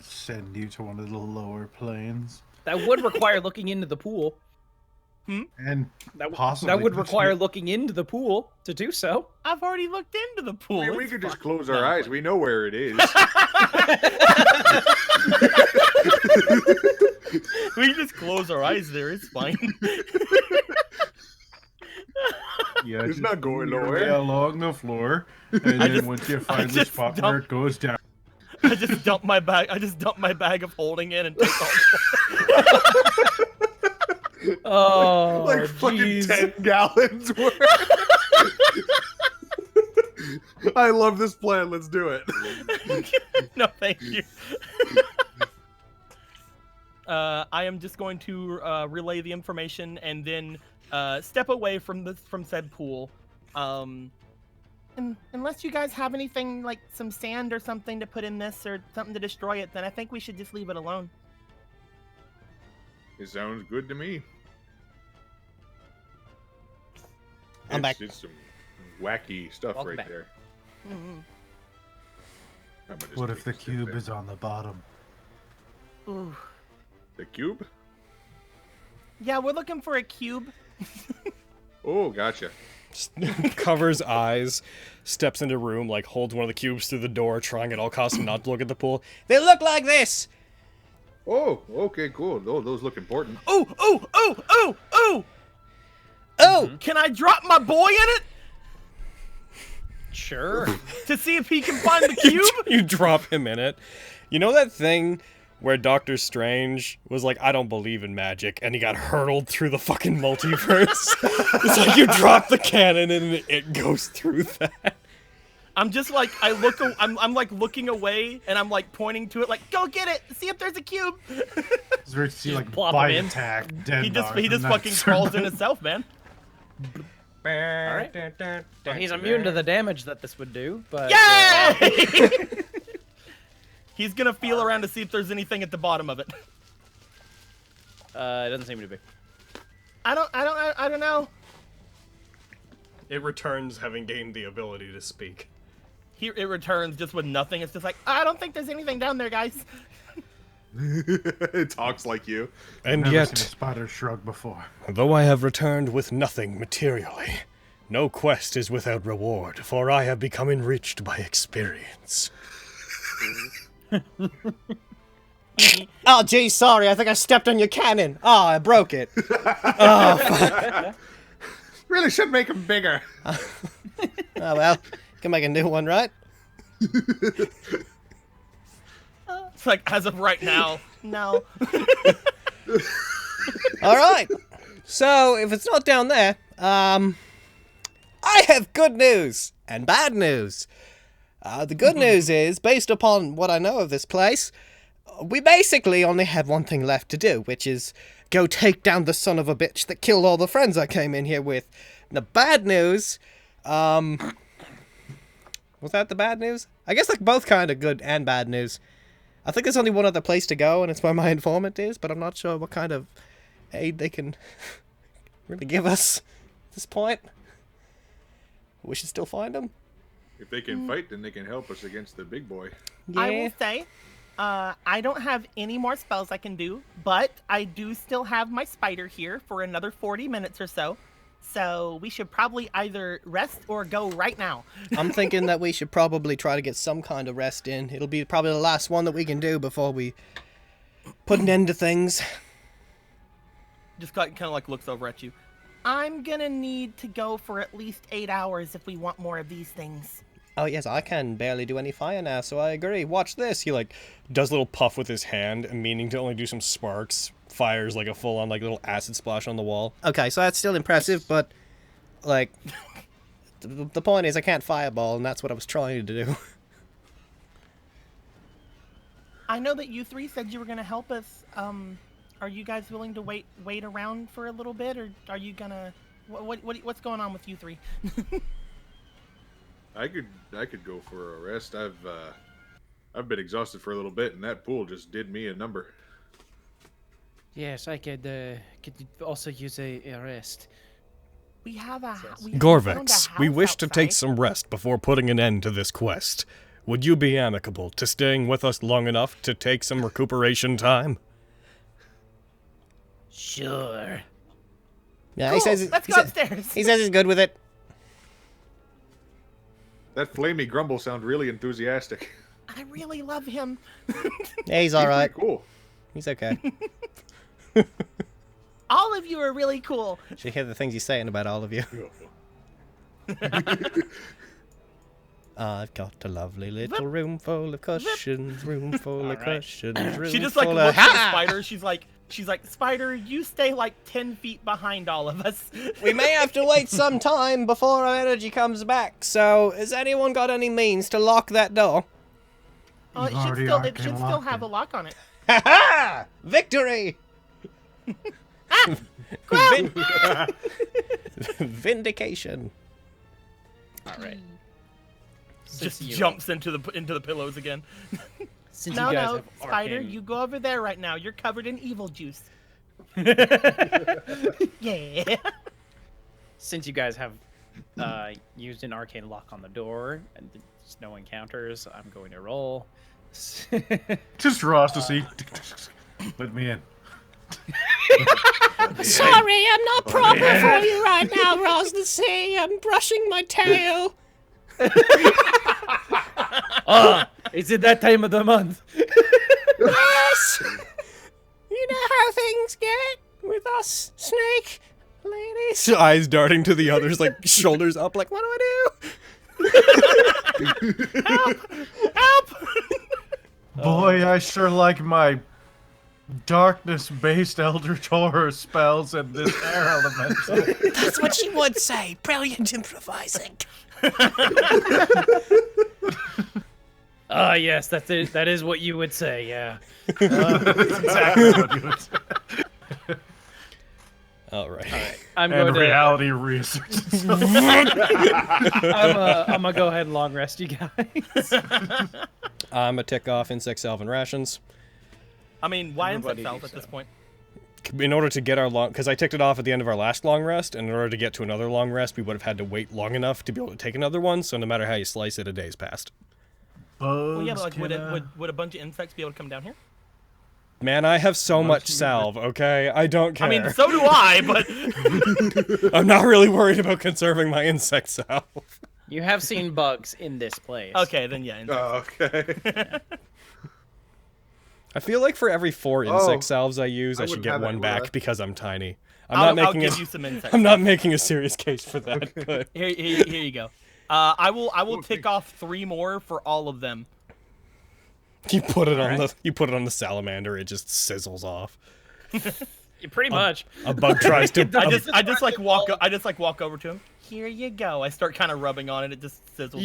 Send you to one of the lower planes. That would require looking into the pool. And that would require looking into the pool to do so. I've already looked into the pool. I mean, we could just close our eyes. We know where it is. We can just close our eyes there. It's fine. Yeah, It's not going your nowhere. way along the floor, and then once you find the spot where it goes down. I just dump my bag. I just dump my bag of holding it and take off. Oh, Like fucking jeez. 10 gallons worth. I love this plan. Let's do it. No, thank you. I am just going to relay the information and then step away from said pool. Unless you guys have anything like some sand or something to put in this or something to destroy it, then I think we should just leave it alone. It sounds good to me. I'm back. It's some wacky stuff Welcome right back. there. Mm-hmm. I'm gonna just What take if the a sip cube there. is on the bottom? Ooh. The cube? Yeah, we're looking for a cube. Oh, gotcha. Covers eyes, steps into room, like holds one of the cubes through the door, trying at all costs not to look at the pool. They look like this. Oh, okay, cool. Oh, those look important. Ooh, ooh, ooh, ooh, ooh! Oh, Can I drop my boy in it Sure. to see if he can find the cube? You drop him in it. You know that thing where Doctor Strange was like, I don't believe in magic, and he got hurtled through the fucking multiverse? It's like you drop the cannon and it goes through that. I'm just like, I'm like looking away and I'm like pointing to it like, go get it, see if there's a cube. Is there see like plop bite him in. attack? He just Dendar, fucking crawls in himself, man. All right. Well, he's immune to the damage that this would do, but Yay! He's gonna feel around to see if there's anything at the bottom of it. it doesn't seem to be. I don't know. It returns having gained the ability to speak. It returns just with nothing. It's just like, I don't think there's anything down there, guys. It talks like you. And Never seen a yet, spider shrug before. though I have returned with nothing materially, no quest is without reward, for I have become enriched by experience. oh, gee, sorry. I think I stepped on your cannon. Oh, I broke it. Oh, fuck. Really should make them bigger. Oh, well. Can make a new one, right? It's like, as of right now, no. All right. So, if it's not down there, I have good news and bad news. The good news is, based upon what I know of this place, we basically only have one thing left to do, which is go take down the son of a bitch that killed all the friends I came in here with. The bad news, was that the bad news? I guess like both kind of good and bad news. I think there's only one other place to go, and it's where my informant is, but I'm not sure what kind of aid they can really give us at this point. We should still find them. If they can fight, then they can help us against the big boy. Yeah. I will say, I don't have any more spells I can do, but I do still have my spider here for another 40 minutes or so. So we should probably either rest or go right now. I'm thinking that we should probably try to get some kind of rest in. It'll be probably the last one that we can do before we put an end to things. Just kind of like looks over at you. I'm gonna need to go for at least 8 hours if we want more of these things. Oh yes, I can barely do any fire now, so I agree. Watch this. He like does a little puff with his hand, meaning to only do some sparks. Fires like a full-on like little acid splash on the wall. Okay, so that's still impressive, but like the point is I can't fireball, and that's what I was trying to do. I know that you three said you were gonna help us. Are you guys willing to wait around for a little bit, or are you gonna what's going on with you three? I could go for a rest. I've been exhausted for a little bit, and that pool just did me a number. Yes, I could also use a rest. We have a Gorvex, we wish to take outside. some rest before putting an end to this quest. Would you be amicable to staying with us long enough to take some recuperation time? Sure. Yeah, Cool, he says let's go upstairs. he says he's good with it. That flamey grumble sounds really enthusiastic. I really love him. Yeah, he's all right. Pretty cool. He's okay. All of you are really cool. Should hear the things he's saying about all of you. I've got a lovely little room full of cushions, room full of cushions, room She just like full looks of... at the spider. She's like, Spider, you stay like 10 feet behind all of us. We may have to wait some time before our energy comes back, so has anyone got any means to lock that door? It You've already should arcane still locked have it. a lock on it. Ha ha! Victory! Vindication. All right. Just jumps into the pillows again. Since No, you guys no, have Spider, arcane- you go over there right now. You're covered in evil juice. Yeah. Since you guys have used an arcane lock on the door and there's no encounters, I'm going to roll. Just Ross to see. Let me in. Sorry, I'm not proper for you right now, Ross the Sea. I'm brushing my tail. Is it that time of the month? Yes! You know how things get with us snake ladies. Eyes darting to the others, like shoulders up, like, what do I do? Help! Boy, I sure like my darkness-based eldritch horror spells and this air elemental. That's what she would say. Brilliant improvising. Ah, yes, that's it. That is what you would say, yeah. That's exactly what you would say. All right. I'm And going to. reality reasserts itself. I'm gonna go ahead and long rest you guys. I'm gonna tick off insect salve and rations. I mean, why insect Everybody salve do at this so. point? In order to get our long, because I ticked it off at the end of our last long rest, and in order to get to another long rest, we would have had to wait long enough to be able to take another one. So no matter how you slice it, a day's passed. Well, yeah, but Bugs like, can, would a bunch of insects be able to come down here? Man, I have so much salve. Okay, I don't care. I mean, so do I, but I'm not really worried about conserving my insect salve. You have seen bugs in this place. okay, then yeah. Insects. Okay. I feel like for every 4 insect Oh, salves I use, I should wouldn't get have one that back left. because I'm tiny. I'll I'm give you some insects. I'm not making a serious case for that. But Here you go. I will tick off 3 more for all of them. you put it on the salamander, it just sizzles off. Pretty much. A bug tries to. I just like walk over to him. Here you go. I start kind of rubbing on it. It just sizzles away.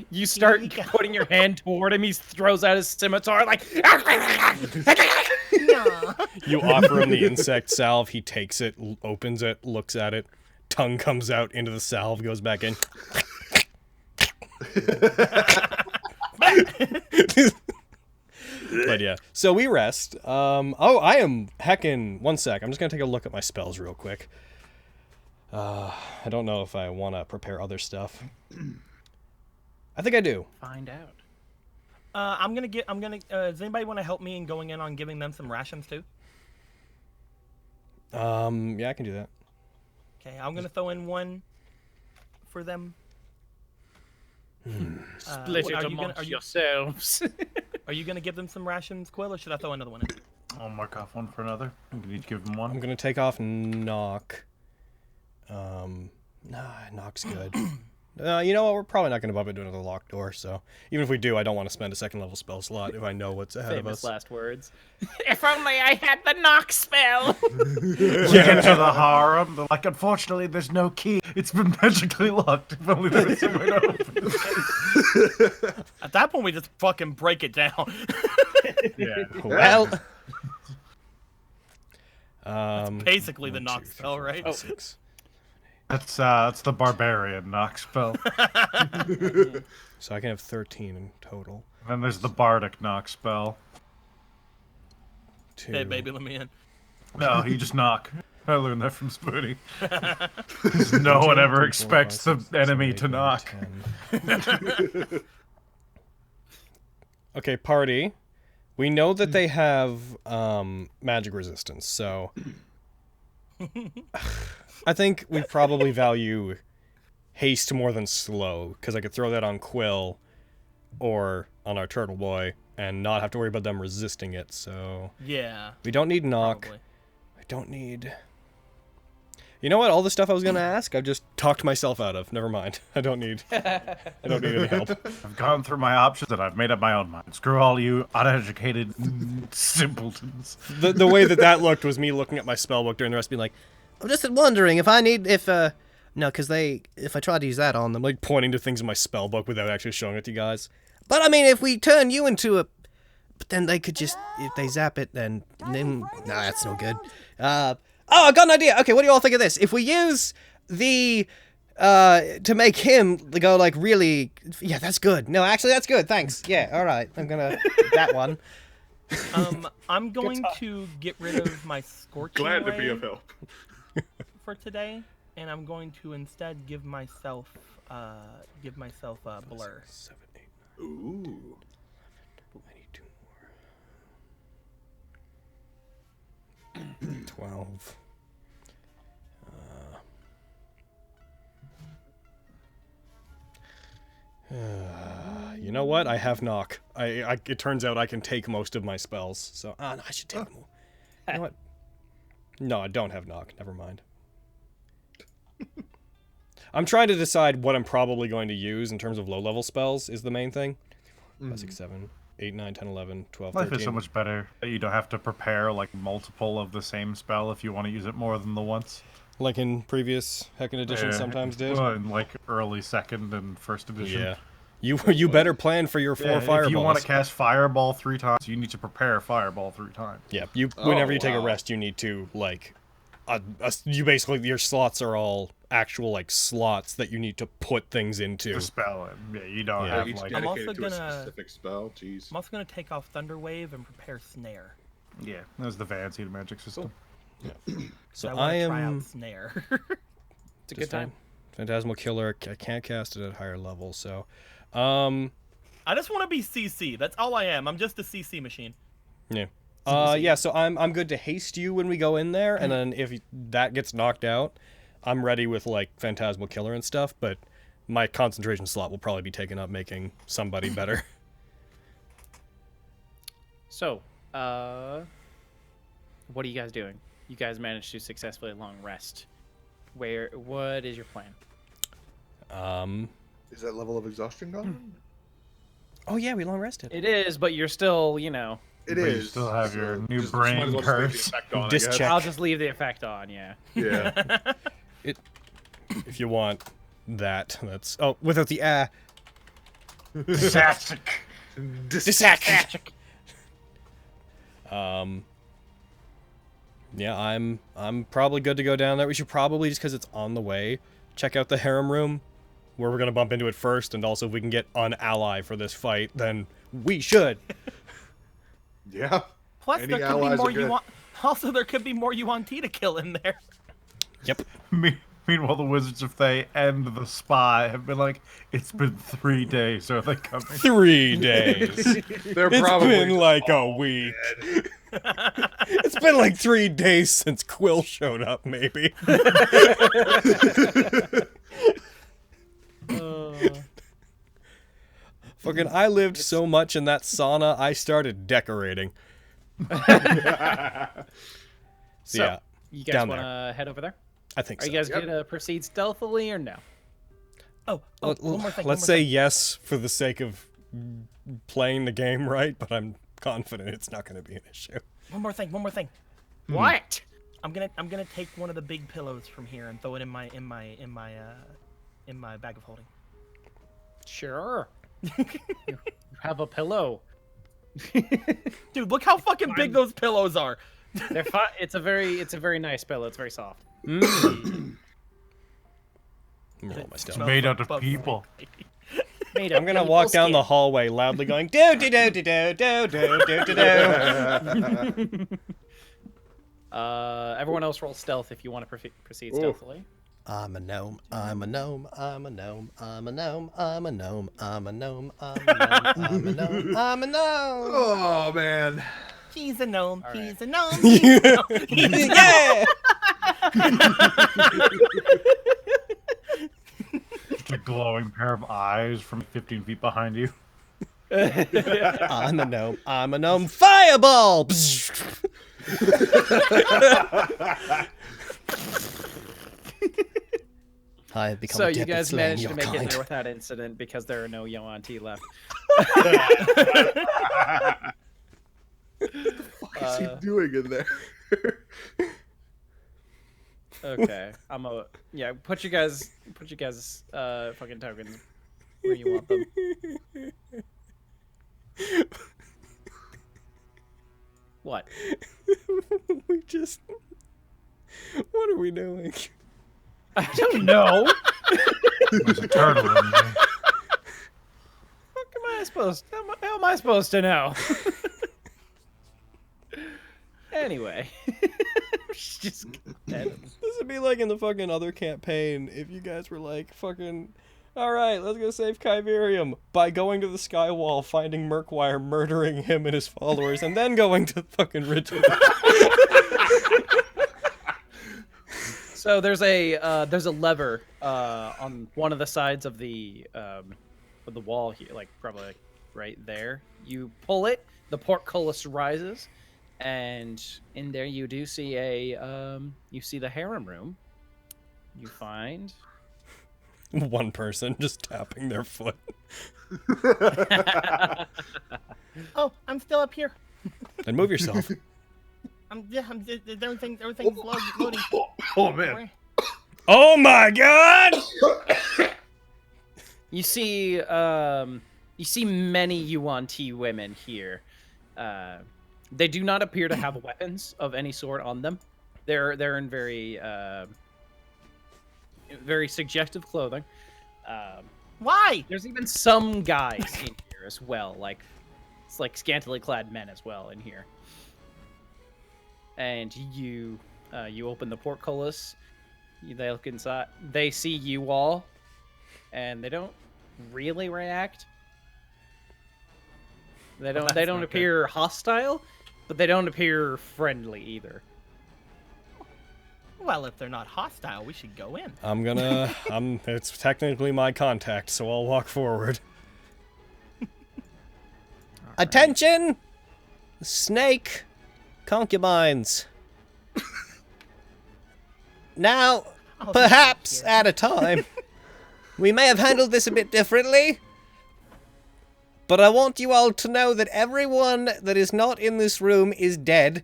You start Here you go. putting your hand toward him. He throws out his scimitar like. Yeah. You offer him the insect salve. He takes it, opens it, looks at it. Tongue comes out into the salve, goes back in. But yeah, so we rest. Oh, I am heckin'. One sec. I'm just gonna take a look at my spells real quick. I don't know if I want to prepare other stuff. I think I do. Find out. Does anybody want to help me in going in on giving them some rations too? Yeah, I can do that. Okay, I'm gonna throw in one for them. Split it amongst yourselves. Are you gonna give them some rations, Quill, or should I throw another one in? I'll mark off one for another. You can each give them one. I'm gonna take off knock. Knock's good. You know what? We're probably not gonna bump into another locked door. So even if we do, I don't want to spend a second level spell slot if I know what's ahead of us. Last words. If only I had the knock spell. We get to the harem. They're like, unfortunately, there's no key. It's been magically locked. If only there was somewhere to open it. At that point, we just fucking break it down. Yeah. Well. Basically the knock spell, right? Oh. 6. That's the barbarian knock spell. So I can have 13 in total. Then there's the bardic knock spell. 2. Hey, baby, let me in. No, you just knock. I learned that from Spoonie. No one ever expects the enemy to knock. Okay, party. We know that they have magic resistance, so I think we probably value haste more than slow, because I could throw that on Quill or on our turtle boy and not have to worry about them resisting it. So Yeah. we don't need knock. Probably. I don't need. You know what? All the stuff I was gonna ask, I've just talked myself out of. Never mind. I don't need any help. I've gone through my options and I've made up my own mind. Screw all you uneducated simpletons. The way that looked was me looking at my spellbook during the rest, being like, I'm just wondering if no, because if I try to use that on them, like pointing to things in my spellbook without actually showing it to you guys. but I mean, if we turn you into a, but then they could just, if they zap it, then nah, that's no good. Oh, I got an idea. Okay, what do you all think of this? If we use the, to make him go like really, yeah, that's good. No, actually, that's good. Thanks. Yeah, all right. I'm gonna that one. I'm going to get rid of my scorching Glad to be ray of help. for today, and I'm going to instead give myself a blur. 7, 8, Ooh. I need 2 more. 12. You know what? I have knock. It turns out I can take most of my spells. So, no, I should take more. You know what? No, I don't have knock. Never mind. I'm trying to decide what I'm probably going to use in terms of low-level spells is the main thing. 5, 6, 7, 8, 9, 10, 11, 12, Life 13. is so much better that you don't have to prepare like multiple of the same spell if you want to use it more than the once. Like in previous Heckin' editions sometimes did. Well, in like early second and first edition. Yeah. You better plan for your 4 fireballs. If you want to cast Fireball 3 times, you need to prepare Fireball 3 times. Yeah, whenever you take a wow. rest, you need to, like, you basically, your slots are all actual, like, slots that you need to put things into. To spell it. Yeah, you don't Yeah. have Each like... I'm dedicated also to a gonna- specific spell. Jeez. I'm also going to take off Thunder Wave and prepare Snare. Yeah, that's the fancy magic system. So I I want to try am... out Snare. It's a good time. Phantasmal Killer, I can't cast it at higher levels, so... I just want to be CC. That's all I am. I'm just a CC machine. Yeah. Yeah, so I'm good to haste you when we go in there, and then if that gets knocked out, I'm ready with, like, Phantasmal Killer and stuff, but my concentration slot will probably be taken up making somebody better. So, what are you guys doing? You guys managed to successfully long rest. What is your plan? Is that level of exhaustion gone? Oh yeah, we long rested. It is, but you're still, you know. It But is. you still have your new just might brain as well curse. just leave the effect on, I Disc guess. check. I'll just leave the effect on, yeah. Yeah. If you want that, that's... Oh, without the Sassic. Yeah, I'm probably good to go down there. We should probably, just because it's on the way, check out the harem room, where we're gonna bump into it first, and also if we can get an ally for this fight, then we should. Yeah. Plus, Any there could be allies more are good. Also, there could be more Yuan-ti to kill in there. Yep. Meanwhile, the Wizards of Thay and the Spy have been like, it's been 3 days. Are they coming? 3 days. They're It's probably been like a week. It's been like 3 days since Quill showed up, maybe. Fucking, I lived so much in that sauna, I started decorating. So, Yeah, you guys down want there. to head over there? I think Are so. you guys gonna proceed stealthily or no? Oh, one more thing. Let's say yes for the sake of playing the game right, but I'm confident it's not going to be an issue. One more thing. What? I'm gonna take one of the big pillows from here and throw it in my bag of holding. Sure. You have a pillow. Dude, look how fucking big those pillows are. They're fine. It's a very nice pillow. It's very soft. I'm gonna roll my stealth. Made out of people. Made I'm gonna walk down the hallway loudly going do do do do do do do do do do. Everyone else roll stealth if you want to proceed stealthily. I'm a gnome, I'm a gnome, I'm a gnome, I'm a gnome, I'm a gnome, I'm a gnome, I'm a gnome, I'm a gnome, I'm a gnome. Oh man. He's a gnome. All He's right. a gnome. He's a gnome. He's a gnome. Yeah. Just a glowing pair of eyes from 15 feet behind you. I'm a gnome, I'm a gnome. Fireball! I have become So a you adept at guys slaying managed to your make it kind. there without incident because there are no Yuan-ti left. What is he doing in there? Okay, put you guys fucking tokens where you want them. What? We just. What are we doing? I don't know. There's a turtle in there. How am I supposed to know? Anyway. Just dead. This would be like in the fucking other campaign if you guys were like, fucking, alright, let's go save Kyverium by going to the Skywall, finding Murkwire, murdering him and his followers, and then going to fucking Ridgewood. So there's a lever on one of the sides of the wall here, like probably like right there. You pull it, the portcullis rises, and in there you do see you see the harem room. You find One person just tapping their foot. Oh, I'm still up here. And move yourself. Everything's loading. Oh man. Oh my god! you see many Yuan-ti women here. They do not appear to have weapons of any sort on them. They're in very suggestive clothing. Why? There's even some guys in here as well, it's like scantily clad men as well in here. And you open the portcullis. They look inside. They see you all, and they don't really react. They don't appear hostile, but they don't appear friendly either. Well, if they're not hostile, we should go in. It's technically my contact, so I'll walk forward. Attention! Snake concubines. Now, Oh, perhaps yeah. at a time, we may have handled this a bit differently, but I want you all to know that everyone that is not in this room is dead,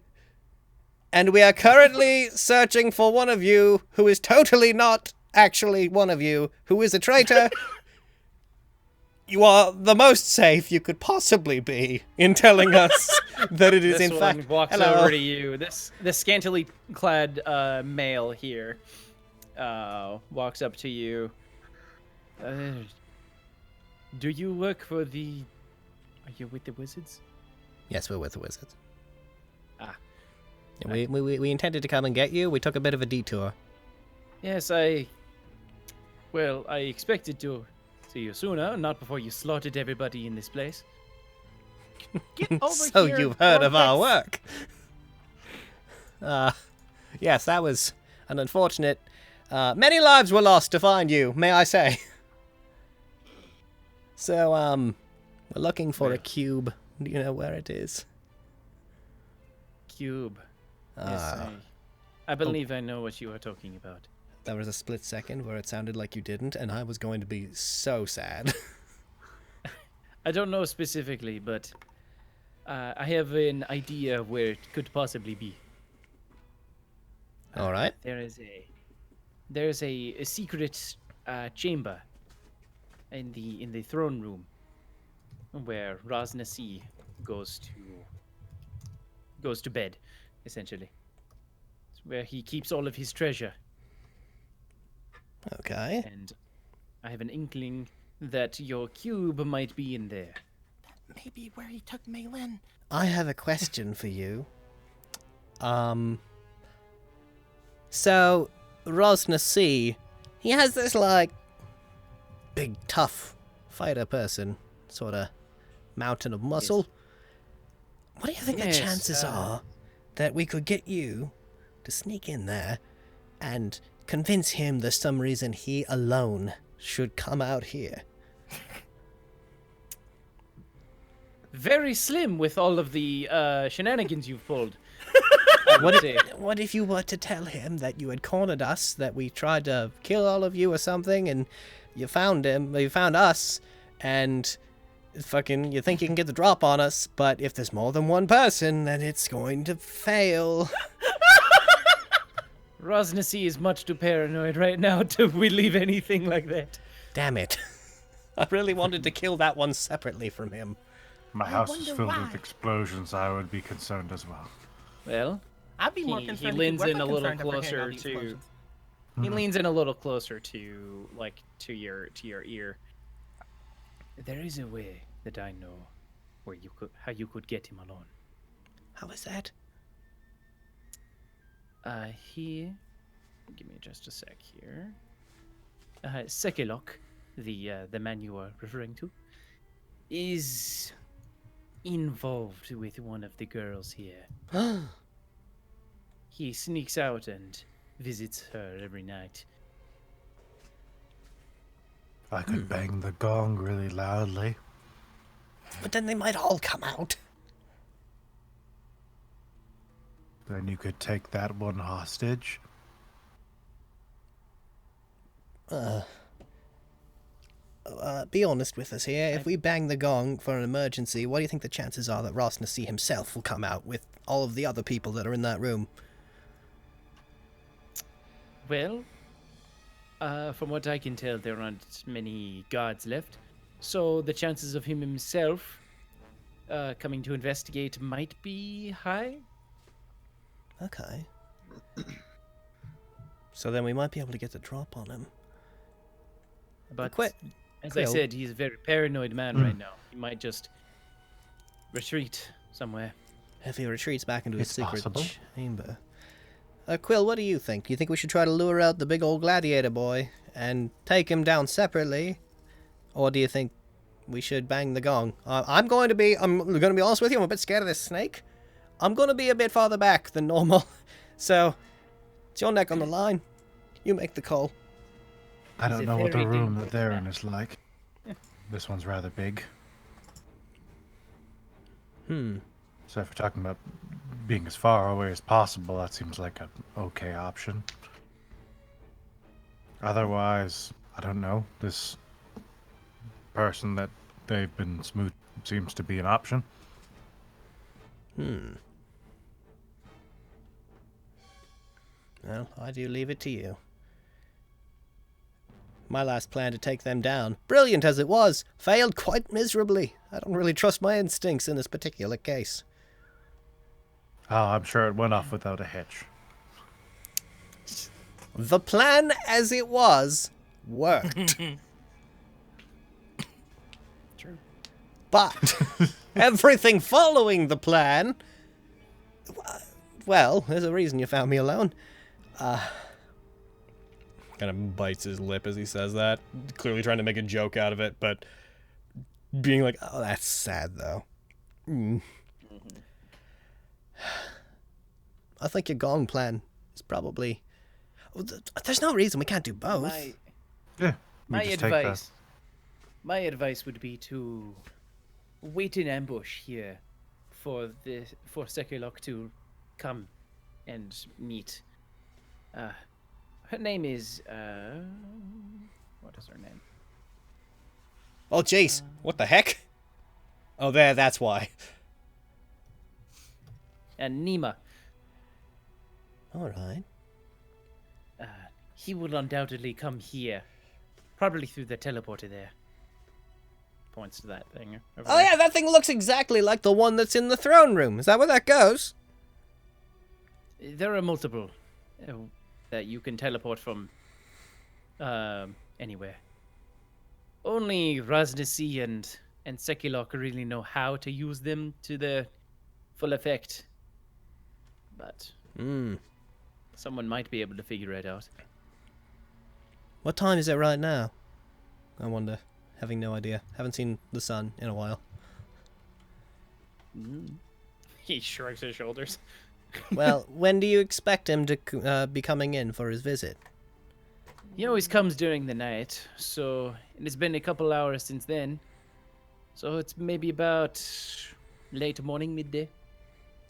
and we are currently searching for one of you who is totally not actually one of you, who is a traitor. You are the most safe you could possibly be in telling us that it is This in one fact. walks Hello. over to you. This scantily clad male here walks up to you. Do you work for the? Are you with the wizards? Yes, we're with the wizards. Ah. Yeah, we intended to come and get you. We took a bit of a detour. Yes, well, I expected to see you sooner, not before you slaughtered everybody in this place. Get over So here. you've heard of our Vortex. work. Yes, that was an unfortunate... many lives were lost to find you, may I say. So, we're looking for a cube. Do you know where it is? Cube. Yes, I believe I know what you are talking about. There was a split second where it sounded like you didn't, and I was going to be so sad. I don't know specifically, but I have an idea of where it could possibly be. All right. There's a secret chamber in the throne room where Raznasi goes to bed, essentially. It's where he keeps all of his treasure. Okay. And I have an inkling that your cube might be in there. Maybe where he took Maylin. I have a question for you. So, Raznasi, he has this, like, big, tough fighter person, sort of mountain of muscle. Yes. What do you think the chances are that we could get you to sneak in there and convince him there's some reason he alone should come out here? Very slim with all of the shenanigans you've pulled. What if you were to tell him that you had cornered us, that we tried to kill all of you or something, and you found us, and fucking you think you can get the drop on us, but if there's more than one person, then it's going to fail. Raznasi is much too paranoid right now to believe anything like that. Damn it. I really wanted to kill that one separately from him. My house is filled with explosions. I would be concerned as well. Well, I'd be more concerned. He leans in a little closer to. He leans in a little closer to, like, to your ear. There is a way that I know where how you could get him alone. How is that? Give me just a sec here. Sekilok, the man you are referring to, is involved with one of the girls here. He sneaks out and visits her every night. I could bang the gong really loudly. But then they might all come out. Then you could take that one hostage. Be honest with us here. If we bang the gong for an emergency, what do you think the chances are that Raznasi himself will come out with all of the other people that are in that room? Well, from what I can tell, there aren't many guards left, so the chances of him himself coming to investigate might be high. Okay. So then we might be able to get the drop on him. But as I said, he's a very paranoid man right now. He might just retreat somewhere. If he retreats back into his secret chamber. Quill, what do you think? Do you think we should try to lure out the big old gladiator boy and take him down separately? Or do you think we should bang the gong? I'm going to be honest with you, I'm a bit scared of this snake. I'm going to be a bit farther back than normal. So, it's your neck on the line. You make the call. I don't know what the room that they're in is like. This one's rather big. So if we're talking about being as far away as possible, that seems like an okay option. Otherwise, I don't know. This person that they've been smooth seems to be an option. Well, I do leave it to you. My last plan to take them down, brilliant as it was, failed quite miserably. I don't really trust my instincts in this particular case. Oh, I'm sure it went off without a hitch. The plan as it was worked. True. But everything following the plan... Well, there's a reason you found me alone. Kind of bites his lip as he says that, clearly trying to make a joke out of it, but being like, Oh, that's sad, though. Mm. I think your gong plan is probably... There's no reason we can't do both. Yeah. My just take that. advice would be to wait in ambush here for Sekilok to come and meet. Her name is what is her name? Oh, jeez. what the heck? Oh, that's why. And Nima. All right. He will undoubtedly come here, probably through the teleporter there. Points to that thing. Over Oh, there. yeah, that thing looks exactly like the one that's in the throne room. Is that where that goes? There are multiple that you can teleport from anywhere. Only Raznasi and Sekilok really know how to use them to their full effect. But someone might be able to figure it out. What time is it right now? I wonder. Having no idea. Haven't seen the sun in a while. He shrugs his shoulders. Well, when do you expect him to be coming in for his visit? He always comes during the night, so it's been a couple hours since then. So it's maybe about late morning, midday.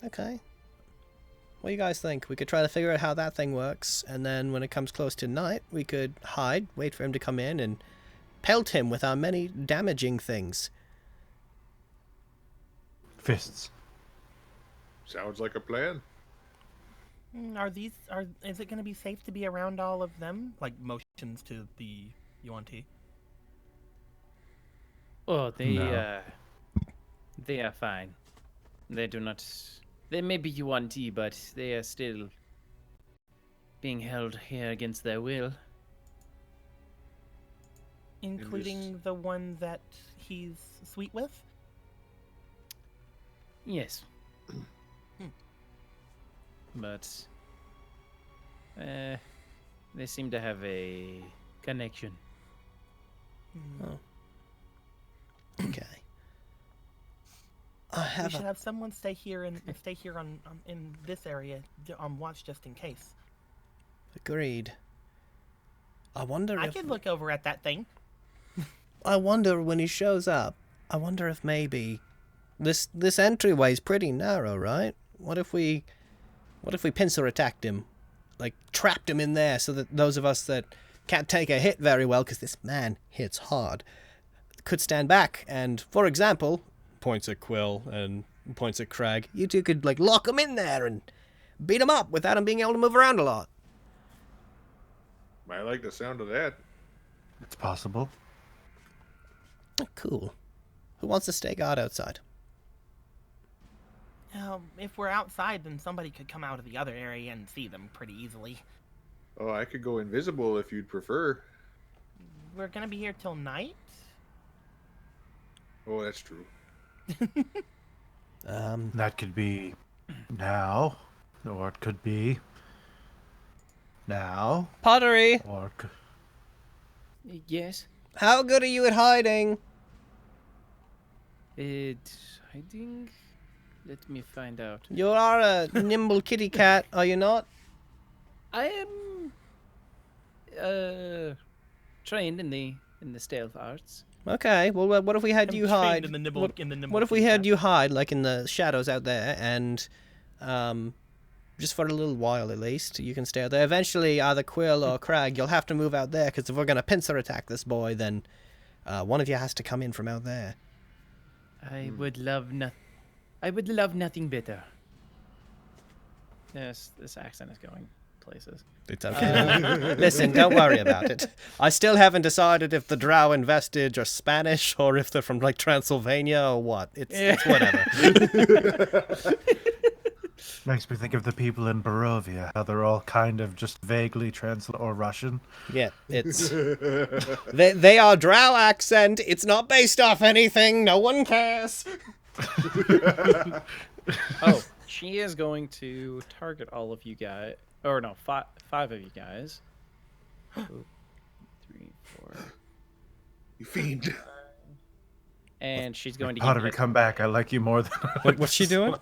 Okay. What do you guys think? We could try to figure out how that thing works, and then when it comes close to night, we could hide, wait for him to come in, and pelt him with our many damaging things. Fists. Sounds like a plan. Is it going to be safe to be around all of them? Like motions to the Yuan-ti. Oh, No. they are fine. They do not. They may be Yuan-ti, but they are still being held here against their will. Including the one that he's sweet with? Yes. But they seem to have a connection. Okay. I We have should a... have someone stay here on in this area on watch just in case. Agreed. I wonder I if... could look over at that thing. I wonder when he shows up, I wonder if maybe... This entryway's pretty narrow, right? What if we pincer attacked him? Like, trapped him in there so that those of us that can't take a hit very well, because this man hits hard, could stand back and, for example... Points at Quill and points at Crag. You two could, like, lock him in there and beat him up without him being able to move around a lot. I like the sound of that. It's possible. Cool. Who wants to stay guard outside? If we're outside, then somebody could come out of the other area and see them pretty easily. Oh, I could go invisible if you'd prefer. We're gonna be here till night? Oh, that's true. That could be now, or it could be now, Pottery, or it could... Yes. how good are you at hiding? Hiding. Let me find out. You are a nimble kitty cat, are you not? I am trained in the stealth arts. Okay, well, what if we had I'm you trained hide? in the nibble- what, in the nibble what if we kitty had cat. you hide, like in the shadows out there, and just for a little while at least, you can stay out there. Eventually, either Quill or Crag, you'll have to move out there, because if we're gonna pincer attack this boy, then one of you has to come in from out there. I would love nothing better. Yes, this accent is going places. It's okay. Listen, don't worry about it. I still haven't decided if the Drow in Vestige are Spanish or if they're from like Transylvania or what. It's whatever. Makes me think of the people in Barovia, how they're all kind of just vaguely or Russian. Yeah, it's they are Drow accent. It's not based off anything. No one cares. Oh, she is going to target all of you guys. Or no, five of you guys. 2, 3, 4. You fiend. And she's going to Potter, give you come back. I like you more than I like What's she doing?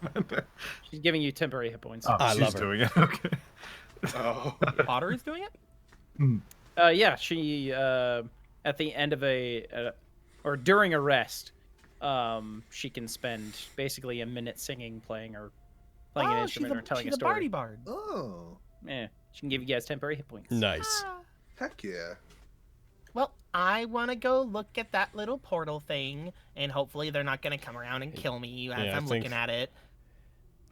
She's giving you temporary hit points. Oh, I she's love her. doing it. Okay. Oh. Potter is doing it? Yeah, she at the end of or during a rest, she can spend basically a minute singing, playing an instrument, or telling she's a story. bardy bard. Oh. Yeah, she can give you guys temporary hit points. Nice. Heck yeah. Well, I want to go look at that little portal thing, and hopefully they're not going to come around and kill me as Yeah, I I'm think- looking at it.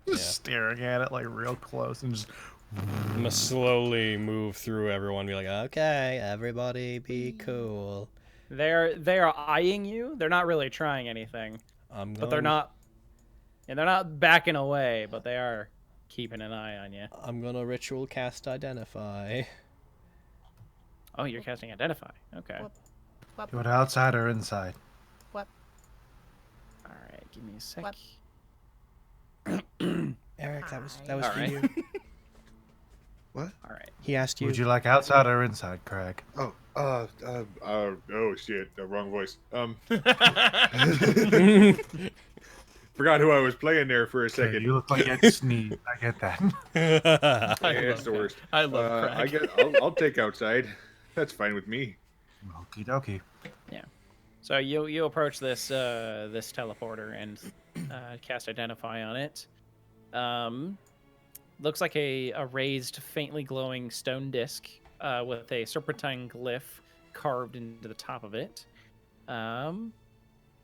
Just staring at it like real close and just. I'm gonna slowly move through everyone. Be like, okay, everybody, be cool. They are eyeing you. They're not really trying anything, but they're not. And they're not backing away, but they are keeping an eye on you. I'm gonna ritual cast identify. Oh, you're casting Identify. Okay. What? You want outside or inside? What? All right, give me a sec. What? Eric, that was All for right. you. What? All right. He asked you. Would you like outside or inside, Craig? Oh, oh shit, wrong voice. Forgot who I was playing there for a Okay, second. you look like you sneeze. I get that. Yeah, it's the worst. I love Craig. I'll take outside. That's fine with me. Okie dokie. So you approach this this teleporter and cast Identify on it. Looks like a raised, faintly glowing stone disc with a serpentine glyph carved into the top of it.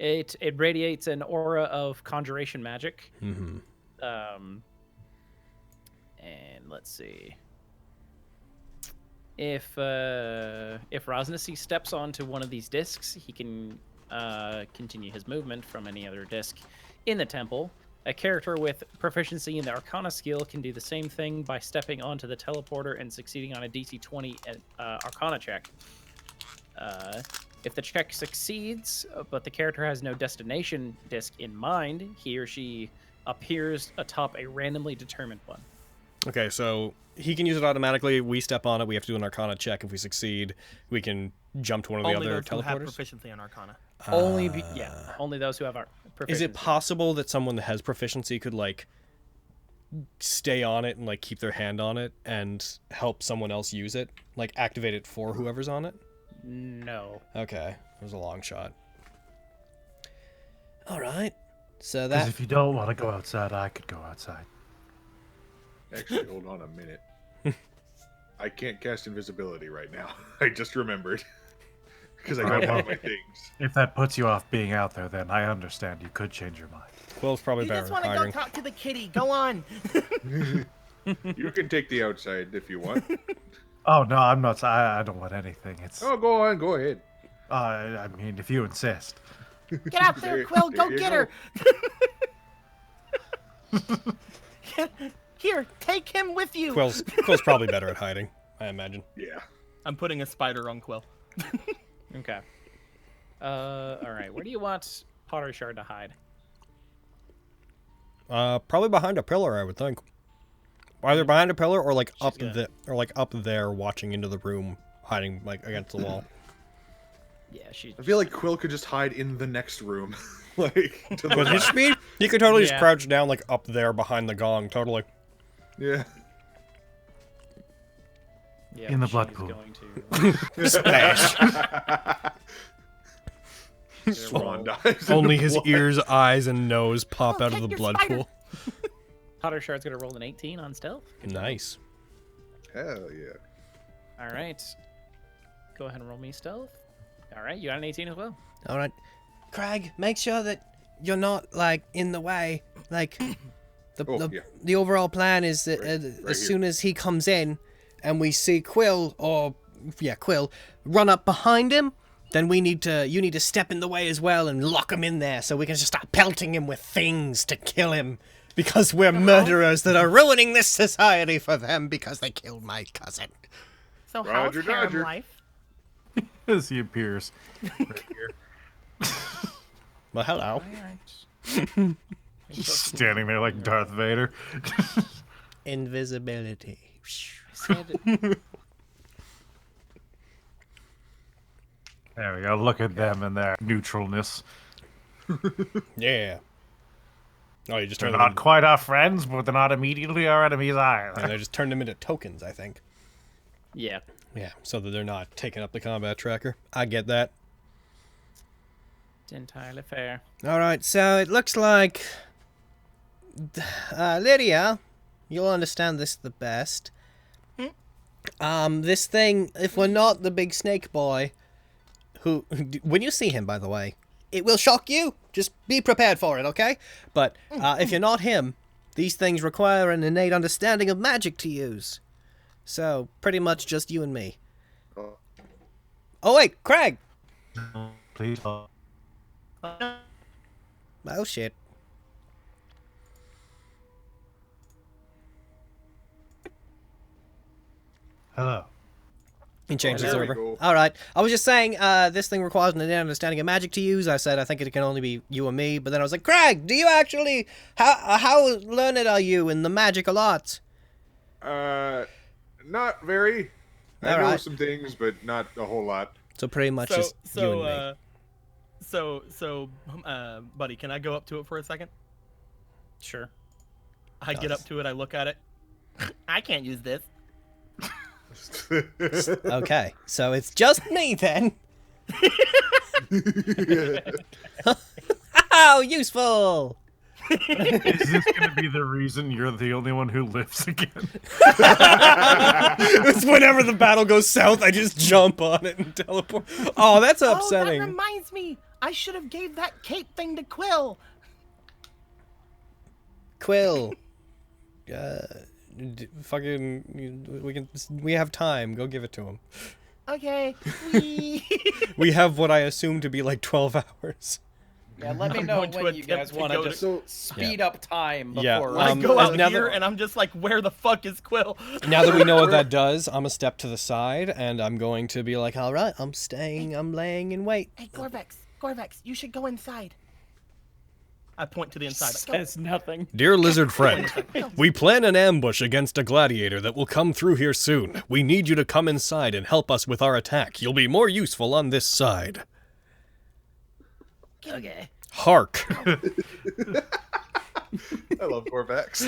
It radiates an aura of conjuration magic. Mm-hmm. And let's see. If Rosnessy steps onto one of these discs, he can continue his movement from any other disc in the temple. A character with proficiency in the Arcana skill can do the same thing by stepping onto the teleporter and succeeding on a DC 20 Arcana check. If the check succeeds, but the character has no destination disc in mind, he or she appears atop a randomly determined one. Okay, so he can use it automatically. We step on it. We have to do an Arcana check. If we succeed, we can jump to one of the Only other those who have teleporters. proficiency in Arcana. Only those who have our proficiency. Is it possible that someone that has proficiency could like stay on it and like keep their hand on it and help someone else use it, like activate it for whoever's on it? No. Okay, it was a long shot. All right. So Because that if you don't want to go outside, I could go outside. Actually, hold on a minute. I can't cast invisibility right now. I just remembered. Because I got one of my things. If that puts you off being out there, then I understand. You could change your mind. Quill's probably You better just at want to go hiding. talk to the kitty. Go on. You can take the outside if you want. Oh no, I'm not. I don't want anything. It's. Oh, go on, go ahead. I mean, if you insist. Get out there, There- Quill. there Go you get her. Here, take him with you. Quill's probably better at hiding, I imagine. Yeah. I'm putting a spider on Quill. Okay. All right. Where do you want Pottery Shard to hide? Probably behind a pillar, I would think. Either behind a pillar or like up gonna- up there, watching into the room, hiding like against the wall. Yeah, she. I feel like Quill could just hide in the next room. Like, to the With his left. speed, he could totally just Yeah. crouch down like up there behind the gong. Totally. Yeah. Yeah, In the she's blood pool. Going to. Splash. Swan dives. in Only the his blood. ears, eyes, and nose pop Oh, out of get the your blood spider. pool. Potter Shard's gonna roll an 18 on stealth. Nice. Hell yeah. All right. Go ahead and roll me stealth. All right, you got an 18 as well. all right. Craig, make sure that you're not like in the way. Like Oh, yeah. the overall plan is that Right as here. soon as he comes in and we see Quill run up behind him, then you need to step in the way as well and lock him in there so we can just start pelting him with things to kill him. Because we're murderers that are ruining this society for them because they killed my cousin. So Roger, how's harem Dodger. life? As he appears right here, Well, hello. just standing there like Darth Vader. Invisibility. There we go. Look at them and their neutralness. Yeah. Oh, you just They're turned them not into, quite our friends, but they're not immediately our enemies either. and they just turned them into tokens, I think. Yeah. Yeah, so that they're not taking up the combat tracker. I get that. It's entirely fair. All right, so it looks like Lydia, you'll understand this the best. This thing, if we're not the big snake boy, who, when you see him, by the way, it will shock you. Just be prepared for it, okay? But if you're not him, these things require an innate understanding of magic to use. So, pretty much just you and me. Oh, wait, Craig! Please. Oh, shit. Hello. He changed the there we server. go. All right. I was just saying, this thing requires an innate understanding of magic to use. I said I think it can only be you and me, but then I was like, Craig, do you actually... How learned are you in the magical arts? Not very. I know Alright. some things, but not a whole lot. So pretty much just you and me. Buddy, can I go up to it for a second? Sure. I get up to it, I look at it. I can't use this. Okay, so it's just me then. Oh, useful! Is this going to be the reason you're the only one who lives again? It's whenever the battle goes south, I just jump on it and teleport. Oh, that's Oh, upsetting. that reminds me. I should have gave that cape thing to Quill. Quill. We have time. Go give it to him. Okay. We have what I assume to be like 12 hours. Yeah, let me I'm know going to when you attempt guys to want to go to- just So speed up time before. Yeah, I go out now here that- and I'm just like, where the fuck is Quill? Now that we know what that does, I'm a step to the side and I'm going to be like, All right, I'm laying in wait. Hey, Gorvex, you should go inside. I point to the inside. Says nothing. Dear lizard friend, we plan an ambush against a gladiator that will come through here soon. We need you to come inside and help us with our attack. You'll be more useful on this side. Okay. Hark. I love Corvax.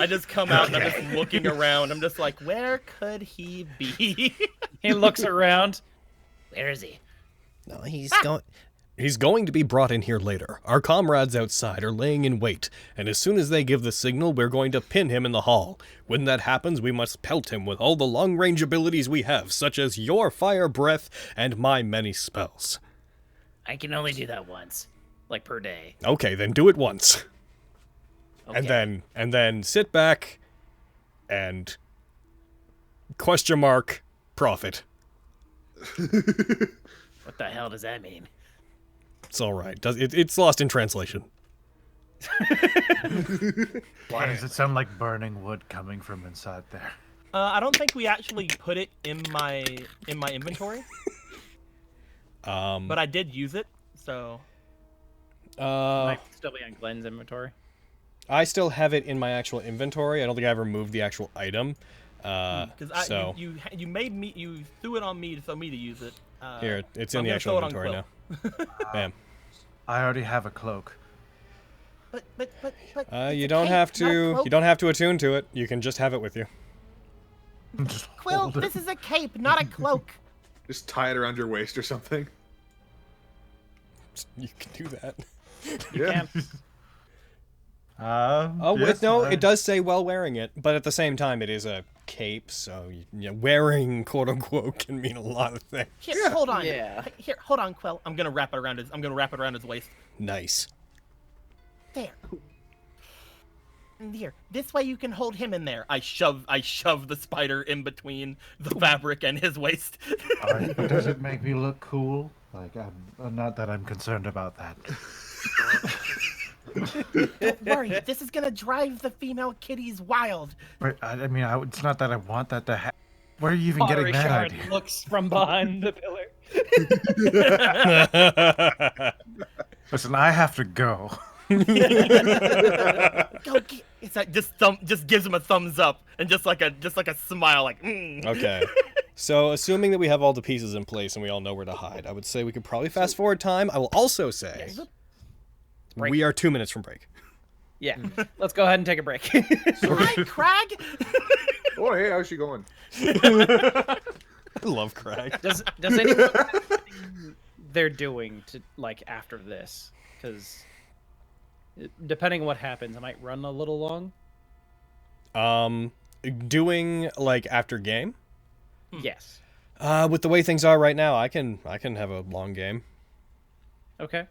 I just come out and I'm just looking around. I'm just like, where could he be? He looks around. Where is he? No, he's going. He's going to be brought in here later. Our comrades outside are laying in wait, and as soon as they give the signal, we're going to pin him in the hall. When that happens, we must pelt him with all the long-range abilities we have, such as your fire breath and my many spells. I can only do that once, like per day. Okay, then do it once. Okay. And then sit back and profit. What the hell does that mean? It's all right. It's lost in translation. Why does it sound like burning wood coming from inside there? I don't think we actually put it in my inventory, but I did use it. So Might still be on Glenn's inventory. I still have it in my actual inventory. I don't think I ever moved the actual item. because So you made me, you threw it on me for me to use it. here, it's so in I'm the gonna actual throw it on inventory now. Bam. I already have a cloak. But You don't have to. You don't have to attune to it. You can just have it with you. Just Quill, hold it. this is a cape, not a cloak. Just tie it around your waist or something. You can do that. Yeah. Oh yes, wait, no, I- it does say while wearing it, but at the same time, it is a cape, so wearing quote unquote can mean a lot of things. Here, hold on. Yeah. Here, hold on, Quill. I'm gonna wrap it around his waist. Nice. There. And here. This way you can hold him in there. I shove the spider in between the fabric and his waist. All right, but does it make me look cool? Like, not that I'm concerned about that. Don't worry, this is gonna drive the female kitties wild. Wait, I mean, it's not that I want that to happen. Where are you even getting that Pottery idea? looks from behind the pillar. Listen, I have to go. Go get. It's like just gives him a thumbs up and just like a smile, like. Okay. So, assuming that we have all the pieces in place and we all know where to hide, I would say we could probably fast forward time. I will also say we are 2 minutes from break. Yeah, let's go ahead and take a break. Hi, Crag. Oh, hey, how's she going? I love Craig. Does anyone know anything they're doing to like after this? Because depending on what happens, I might run a little long. Doing like after game. Yes. With the way things are right now, I can have a long game. Okay.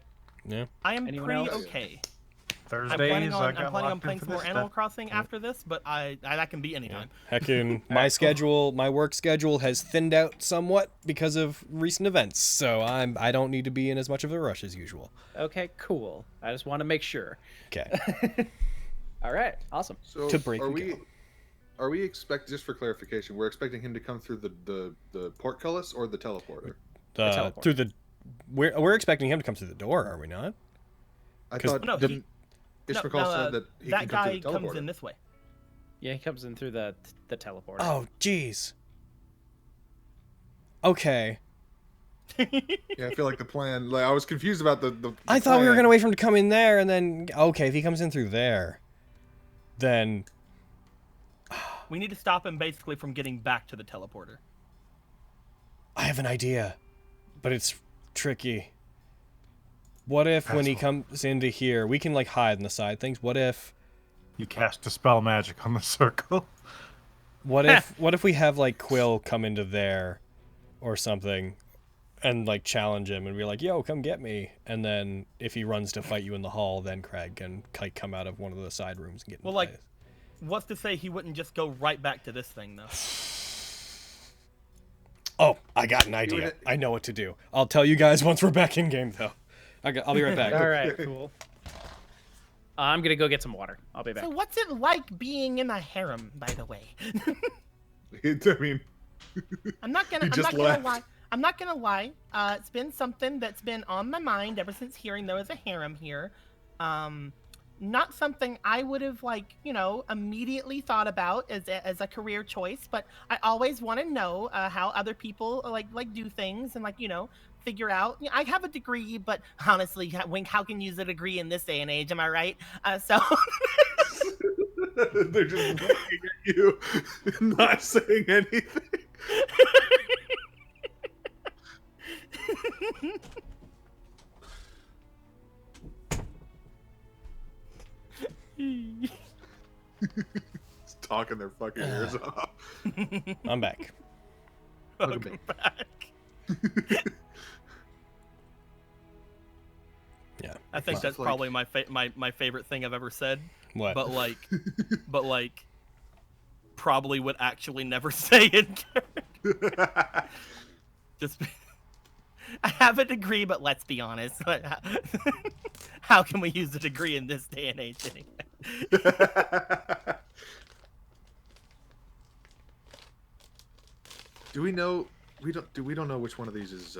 Yeah. I am Anyone pretty else? okay. Thursdays, I'm planning on got playing locked in for some more this Animal stuff. Crossing after this, but that can be anytime. Heck, in my schedule, my work schedule has thinned out somewhat because of recent events, so I don't need to be in as much of a rush as usual. Okay, cool. I just want to make sure. Okay. All right, awesome. So To break are we we just for clarification, we're expecting him to come through the portcullis or the teleporter? teleport. Through the we're expecting him to come through the door, are we not? I 'Cause- thought No, didn't Ishmakal said that he that can come guy through the teleporter. comes in this way. Yeah, he comes in through the teleporter. Oh, jeez. Okay. Yeah, I feel like the plan. Like I was confused about the I thought we were plan. gonna wait for him to come in there and then okay, if he comes in through there, then We need to stop him basically from getting back to the teleporter. I have an idea, but it's tricky. What if when he comes into here, we can like hide in the side things? What if You cast Dispel Magic on the circle. what if we have like Quill come into there or something and like challenge him and be like, "Yo, come get me." And then if he runs to fight you in the hall, then Craig can like come out of one of the side rooms and get in Well, place. like, what's to say he wouldn't just go right back to this thing though? Oh, I got an idea. I know what to do. I'll tell you guys once we're back in game though. I'll be right back. All right, cool. I'm gonna go get some water. I'll be back. So what's it like being in a harem, by the way? I mean, I'm not gonna just lie. left. I'm not gonna lie. It's been something that's been on my mind ever since hearing there was a harem here. Not something I would have immediately thought about as a career choice, but I always want to know how other people like do things and figure out. I have a degree, but honestly, Wink, how can you use a degree in this day and age? Am I right? So. they're just looking at you, not saying anything. Just talking their fucking ears off. I'm back. Welcome back. Yeah. I think that's like- probably my favorite thing I've ever said. What? But probably would actually never say it. Just, I have a degree, but let's be honest. How can we use a degree in this day and age anyway? Do we know? We don't know which one of these is.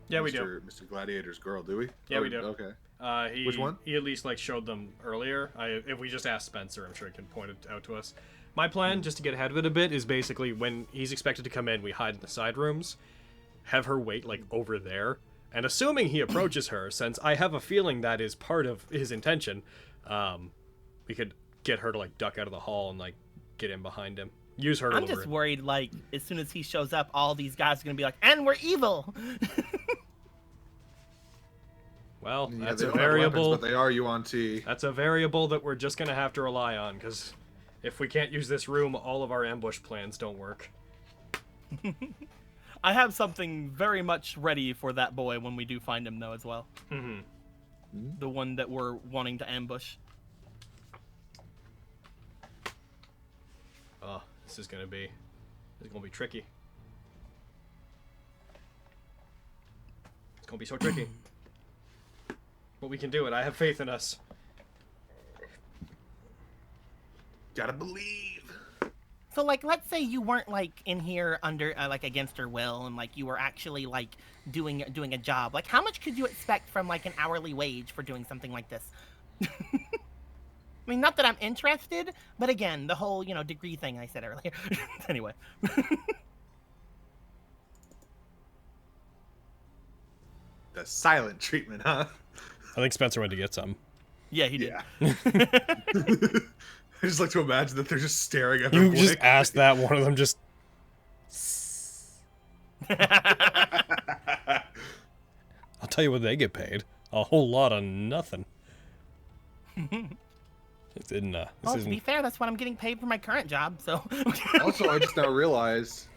Yeah, Mr. we do. Mr. Gladiator's girl, do we? Yeah, Oh, we do. Okay. Which one? He at least like showed them earlier. If we just ask Spencer, I'm sure he can point it out to us. My plan, just to get ahead of it a bit, is basically when he's expected to come in, we hide in the side rooms, have her wait like over there, and assuming he approaches her, since I have a feeling that is part of his intention, we could get her to like duck out of the hall and like get in behind him. Use her to I'm lure just him. worried, as soon as he shows up, all these guys are gonna be like, "And we're evil." Well, Yeah, that's they a don't have weapons, variable. but they are Yuan-ti. That's a variable that we're just gonna have to rely on, because if we can't use this room, all of our ambush plans don't work. I have something very much ready for that boy when we do find him, though, as well. Mm-hmm. The one that we're wanting to ambush. Oh, this is gonna be tricky. It's gonna be so tricky. but we can do it. I have faith in us. Gotta believe. So, like, let's say you weren't, like, in here under, like, against her will, and, like, you were actually, like, doing a job. Like, how much could you expect from, like, an hourly wage for doing something like this? I mean, not that I'm interested, but again, the whole, you know, degree thing I said earlier. Anyway. The silent treatment, huh? I think Spencer went to get some. Yeah, he did. Yeah. I just like to imagine that they're just staring at You her. just asked that, one of them just... I'll tell you what they get paid. A whole lot of nothing. This isn't, Well, to be fair, that's what I'm getting paid for my current job, so... Also, I just now realized,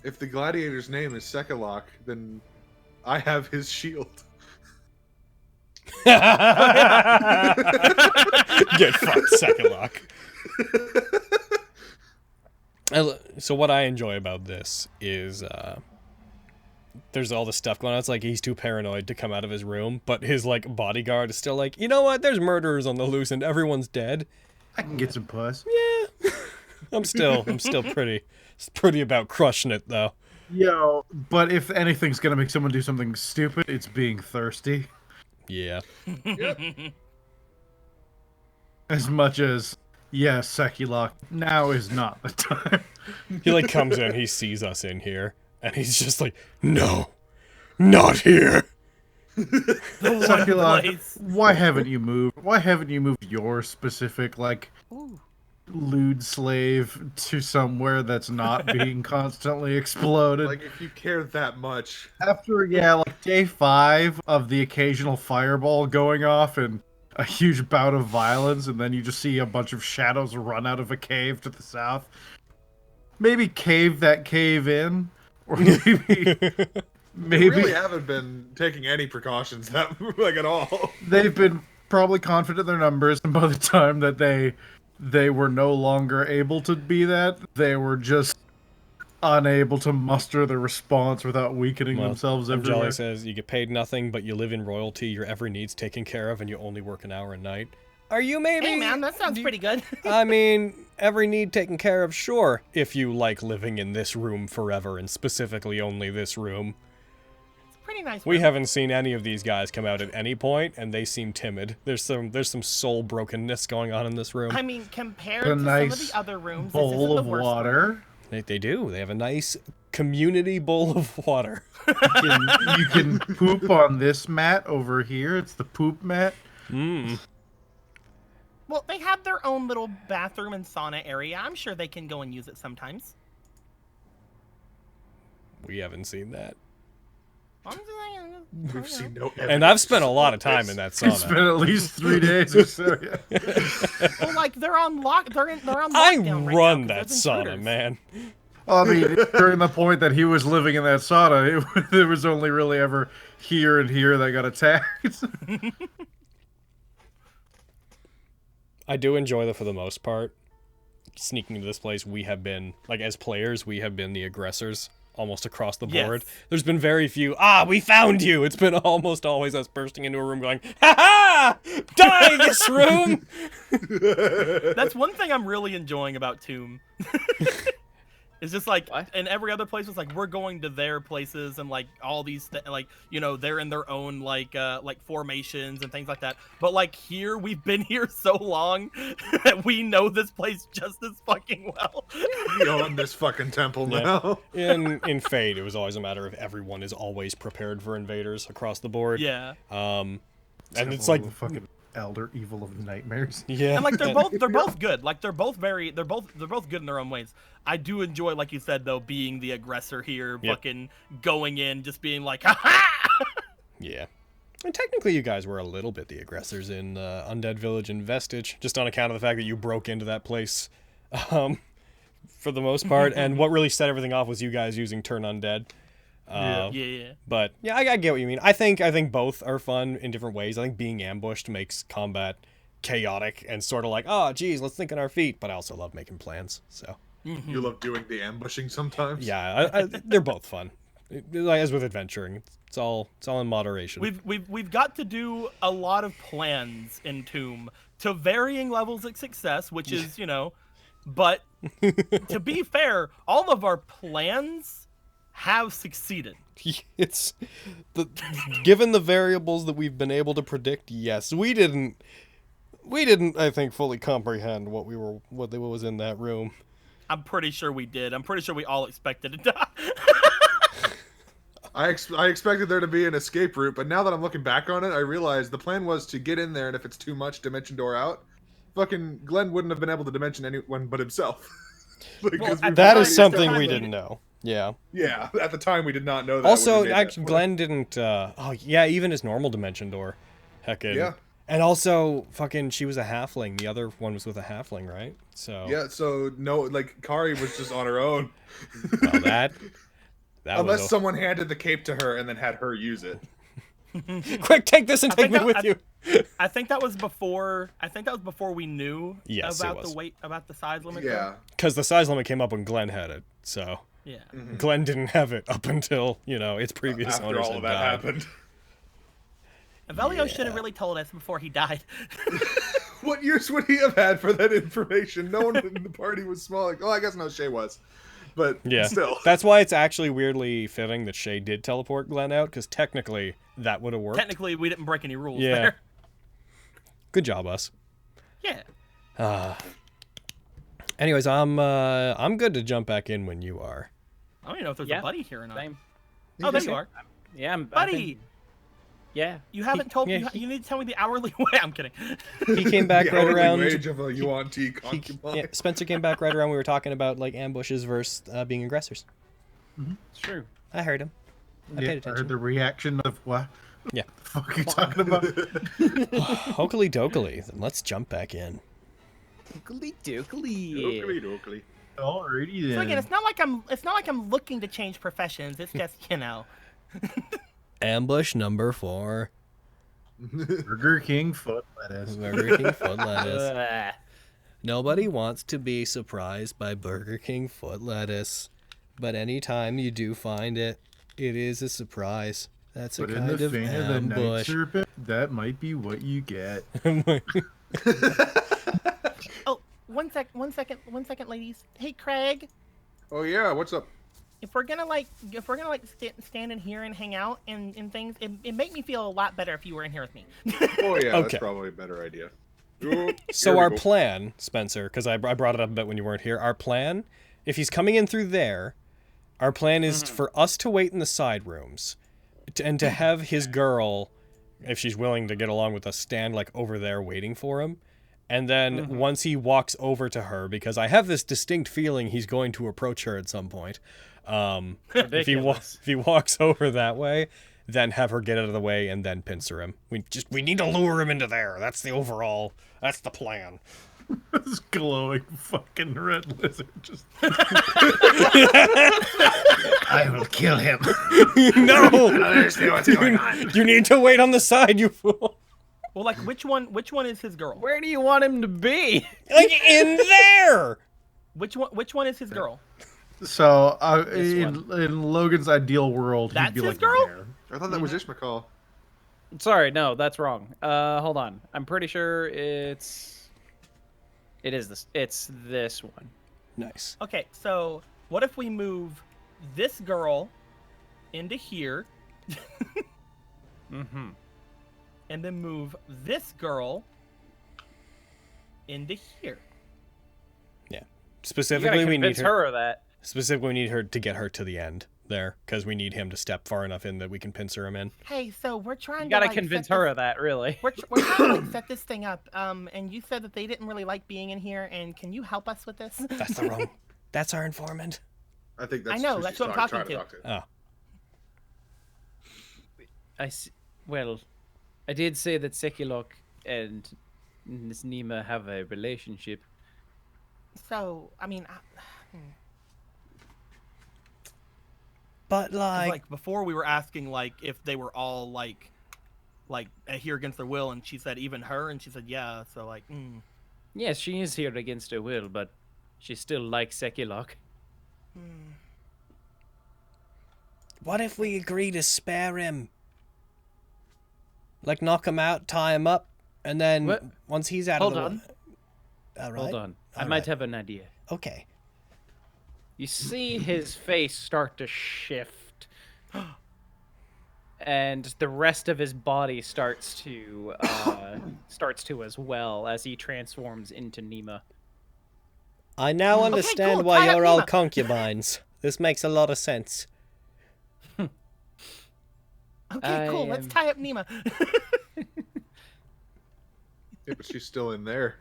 if the gladiator's name is Sekalok, then I have his shield. Get fucked, second lock. So what I enjoy about this is there's all this stuff going on. It's like he's too paranoid to come out of his room, but his like bodyguard is still like, you know what? There's murderers on the loose and everyone's dead. I can get some puss. Yeah. I'm still pretty about crushing it though. Yo, but if anything's gonna make someone do something stupid, it's being thirsty. Yeah. Yep. As much as, yes, Sekilok, now is not the time. He like comes in, he sees us in here, and he's just like, no, not here. Sekilok, why haven't you moved? Why haven't you moved your specific, like, lewd slave to somewhere that's not being constantly exploded? Like, if you care that much. After, yeah, like day 5 of the occasional fireball going off and a huge bout of violence, and then you just see a bunch of shadows run out of a cave to the south. Maybe cave that cave in, or maybe They really haven't been taking any precautions that like at all. they've been probably confident in their numbers, and by the time that they were no longer able to be that, they were just unable to muster the response without weakening themselves everywhere. Jolly says, you get paid nothing, but you live in royalty, your every need's taken care of, and you only work an hour a night. Are you maybe... Hey, man, that sounds pretty good. I mean, every need taken care of, sure, if you like living in this room forever, and specifically only this room. It's a pretty nice We room. haven't seen any of these guys come out at any point, and they seem timid. There's some soul brokenness going on in this room. I mean, compared A to nice some of the other rooms, bowl this isn't of the worst water. They do. They have a nice community bowl of water. You can poop on this mat over here. It's the poop mat. Well, they have their own little bathroom and sauna area. I'm sure they can go and use it sometimes. We haven't seen that. We've seen no And I've spent a lot of time in that It's been sauna. at least 3 days or so. Yeah. Well, like they're on lock. They're on I lockdown right run now 'cause that there's sauna, intruders. man. I mean, during the point that he was living in that sauna, there was only really ever here and here that got attacked. I do enjoy that for the most part. Sneaking into this place, we have been, like, as players, we have been the aggressors almost across the board. Yes. There's been very few, we found you! It's been almost always us bursting into a room going, ha-ha! Die, this room! That's one thing I'm really enjoying about Tomb. It's just like, and every other place was like, we're going to their places and like all these, like, you know, they're in their own like formations and things like that. But like here, we've been here so long that we know this place just as fucking well. We own this fucking temple now. In Fate, it was always a matter of everyone is always prepared for invaders across the board. Yeah. And it's like the fucking elder evil of nightmares. yeah, And like they're both good. Like they're both good in their own ways. I do enjoy, like you said though, being the aggressor here, Yep. fucking going in, just being like, ha ha. Yeah. And technically you guys were a little bit the aggressors in Undead Village and Vestige, just on account of the fact that you broke into that place for the most part. And what really set everything off was you guys using Turn Undead. Yeah. But yeah, I get what you mean. I think both are fun in different ways. I think being ambushed makes combat chaotic and sort of like, oh, geez, let's think on our feet. But I also love making plans. So You love doing the ambushing sometimes. yeah, they're both fun. As with adventuring, it's all in moderation. We've got to do a lot of plans in Tomb to varying levels of success, which is, but to be fair, all of our plans have succeeded. It's given the variables that we've been able to predict. Yes, we didn't. I think fully comprehend what was in that room. I'm pretty sure we did. I'm pretty sure we all expected to die. I expected there to be an escape route, but now that I'm looking back on it, I realize the plan was to get in there, and if it's too much, dimension door out. Fucking Glenn wouldn't have been able to dimension anyone but himself. That is something we didn't know. Yeah. Yeah, at the time we did not know that. Also, actually, Glenn didn't. Even his normal dimension door. Heckin'. Yeah. And also, fucking, she was a halfling. The other one was with a halfling, right? So. Yeah. So no, Kari was just on her own. Well, that Unless someone handed the cape to her and then had her use it. Quick, take this and take me with you. I think that was before. We knew about the size limit. Yeah. Because the size limit came up when Glenn had it. So. Yeah. Mm-hmm. Glenn didn't have it up until its previous After owners all had of that died. happened. Velio should have really told us before he died. What use would he have had for that information? No one in the party was small. I guess no, Shay was. But still. That's why it's actually weirdly fitting that Shay did teleport Glenn out, because technically that would have worked. Technically, we didn't break any rules there. Good job, us. Yeah. Anyways, I'm good to jump back in when you are. I don't even know if there's a buddy here or not. Same. Oh, there you are. Yeah, buddy. Yeah. You haven't told me. You need to tell me the hourly wage. I'm kidding. He came back the right hourly around. Wage of a Yuan-ti concubine. Spencer came back right around. We were talking about ambushes versus being aggressors. Mm-hmm. It's true. I heard him. I paid attention. I heard the reaction of what? Yeah. What the fuck are you talking about? Hokely dokely. Then let's jump back in. Dokely dokely. Dokely. Alrighty then. So again, it's not like I'm looking to change professions. It's just Ambush number 4. Burger King foot lettuce. Burger King foot lettuce. Nobody wants to be surprised by Burger King foot lettuce, but anytime you do find it, it is a surprise. That's a kind of vein of the night ambush. serpent, that might be what you get. Oh, one second, ladies. Hey, Craig. Oh yeah, what's up? If we're gonna stand in here and hang out and things, it make me feel a lot better if you were in here with me. Oh yeah, Okay. That's probably a better idea. So our plan, Spencer, because I brought it up a bit when you weren't here. Our plan, if he's coming in through there, our plan is for us to wait in the side rooms, and to have his girl, if she's willing to get along with us, stand over there waiting for him. And then once he walks over to her, because I have this distinct feeling he's going to approach her at some point. If he walks over that way, then have her get out of the way and then pincer him. We need to lure him into there. That's the plan. This glowing fucking red lizard just. I will kill him. No! I don't understand what's going on. You need to wait on the side, you fool. Well, which one is his girl? Where do you want him to be? In there! Which one is his girl? So, in Logan's ideal world, That's he'd be his like girl? there. I thought that was Ishmael. Sorry, no, that's wrong. Hold on. I'm pretty sure it's this one. Nice. Okay, so what if we move this girl into here, Mm-hmm. and then move this girl into here? Yeah. You Specifically, gotta we need convince her of that. Specifically, we need her to get her to the end there, because we need him to step far enough in that we can pincer him in. Hey, so we're trying You to gotta convince her of that, really. We're trying to set this thing up. And you said that they didn't really like being in here. And can you help us with this? That's our informant. I think that's. I know, who that's she's what I'm trying talking to. Oh. Well, I did say that Sekilok and Miss Nima have a relationship. So, I mean, But like before we were asking if they were all like here against their will, and she said even her, and she said yeah. So Yes, she is here against her will, but she still likes Sekilok. What if we agree to spare him? Like, knock him out, tie him up, and then What? once he's out Hold of the on. All right. Hold on. I All might right. have an idea. Okay. You see his face start to shift, and the rest of his body starts to as well as he transforms into Nima. I now understand cool. why Tie up you're all Nima. concubines. This makes a lot of sense. Okay, cool. Let's tie up Nima. Yeah, but she's still in there.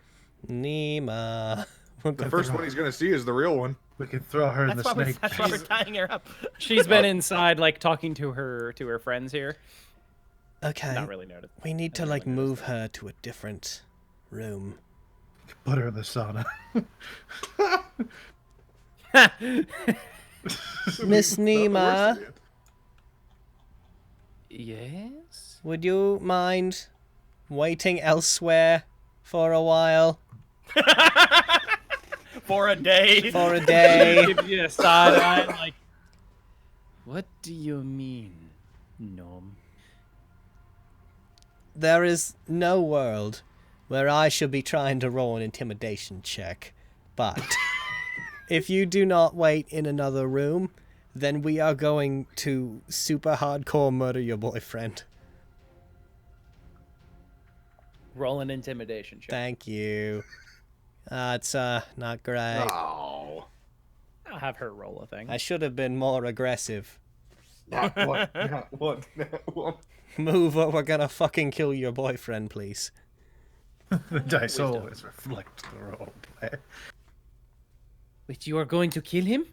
Nima. The first one he's gonna see is the real one. We can throw her in the snake. That's why we're tying her up. She's been inside, like talking to her friends here. Okay. Not really noticed. We need to, I like, didn't really move her to a different room. Put her in the sauna. Miss Nima, Yes. would you mind waiting elsewhere for a while? For a day. For a day? Give you a side eye, like. What do you mean, Gnome? There is no world where I should be trying to roll an intimidation check, but if you do not wait in another room, then we are going to super hardcore murder your boyfriend. Roll an intimidation check. Thank you. It's not great. Oh. I'll have her roll a thing. I should have been more aggressive. Not one. Not one. Not one. Move or we're gonna fucking kill your boyfriend, please. The dice always reflect the role play. Wait, you are going to kill him?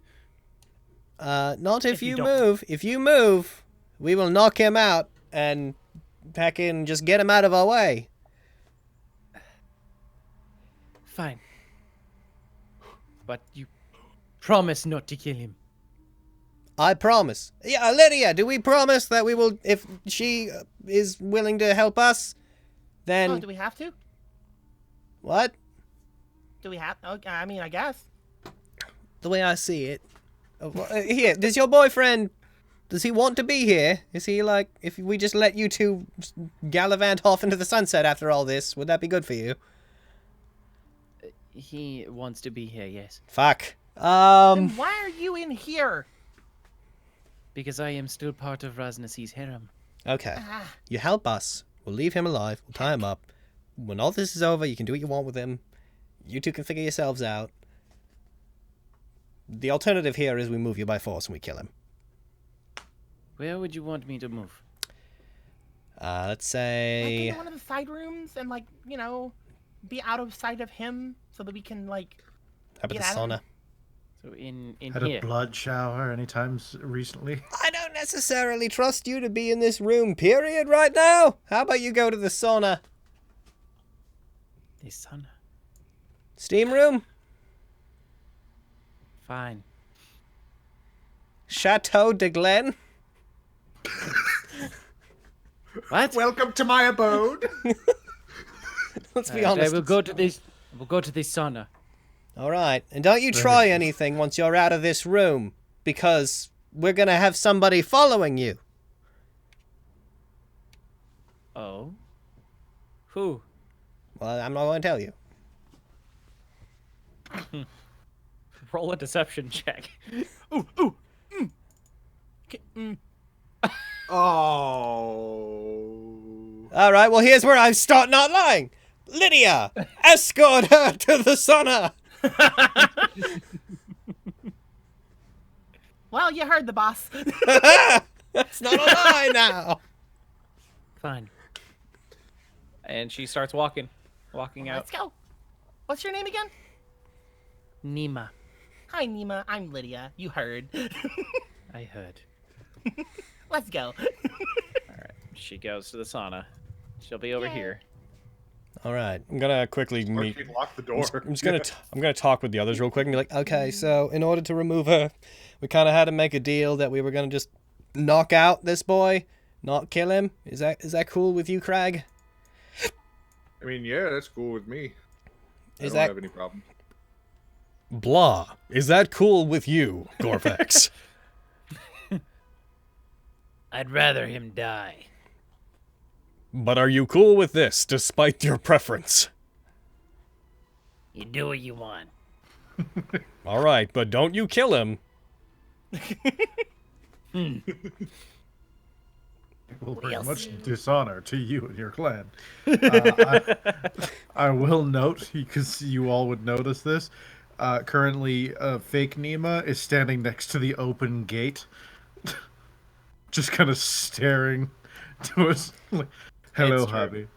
Not if you you don't. move. If you move, we will knock him out and pack in, just get him out of our way. Fine. But you promise not to kill him. I promise. Yeah, Lydia, do we promise that we will, if she is willing to help us, then... Oh, do we have to? What? Do we have? Okay, I mean, I guess. The way I see it. Here, does your boyfriend... Does he want to be here? Is he like, if we just let you two gallivant off into the sunset after all this, would that be good for you? He wants to be here, yes. Fuck. Then why are you in here? Because I am still part of Raznasi's harem. Okay. Ah, You help us. We'll leave him alive. We'll tie him up. When all this is over, you can do what you want with him. You two can figure yourselves out. The alternative here is we move you by force and we kill him. Where would you want me to move? Let's like say... into one of the side rooms and, like, you know, be out of sight of him so that we can, like, How about the get out of sauna? So in Had here. a blood shower anytime recently? I don't necessarily trust you to be in this room, period, right now. How about you go to the sauna? The sauna. Steam room? Fine. Chateau de Glen? What? Welcome to my abode. Let's be I honest. will go to this. We'll go to the sauna. All right. And don't you try anything once you're out of this room, because we're going to have somebody following you. Oh. Who? Well, I'm not going to tell you. Roll a deception check. Oh. All right, well, here's where I start not lying. Lydia, escort her to the sauna. well, you heard the boss. That's not a lie now. Fine. And she starts walking out. Let's go. What's your name again? Nima. Hi, Nima. I'm Lydia. You heard. I heard. Let's go. All right. She goes to the sauna. She'll be over Yay. here. All right, I'm gonna quickly Or meet. she'd lock the door. I'm just gonna I'm gonna talk with the others real quick and be like, okay, so in order to remove her, we kind of had to make a deal that we were gonna just knock out this boy, not kill him. Is that cool with you, Craig? I mean, yeah, that's cool with me. I Is don't that have any problem. blah? Is that cool with you, Gorfax? I'd rather him die. But are you cool with this, despite your preference? You do what you want. All right, but don't you kill him. It will bring much dishonor to you and your clan. I will note, because you all would notice this, currently fake Nima is standing next to the open gate, just kind of staring to us. Like, hello, It's true. hubby.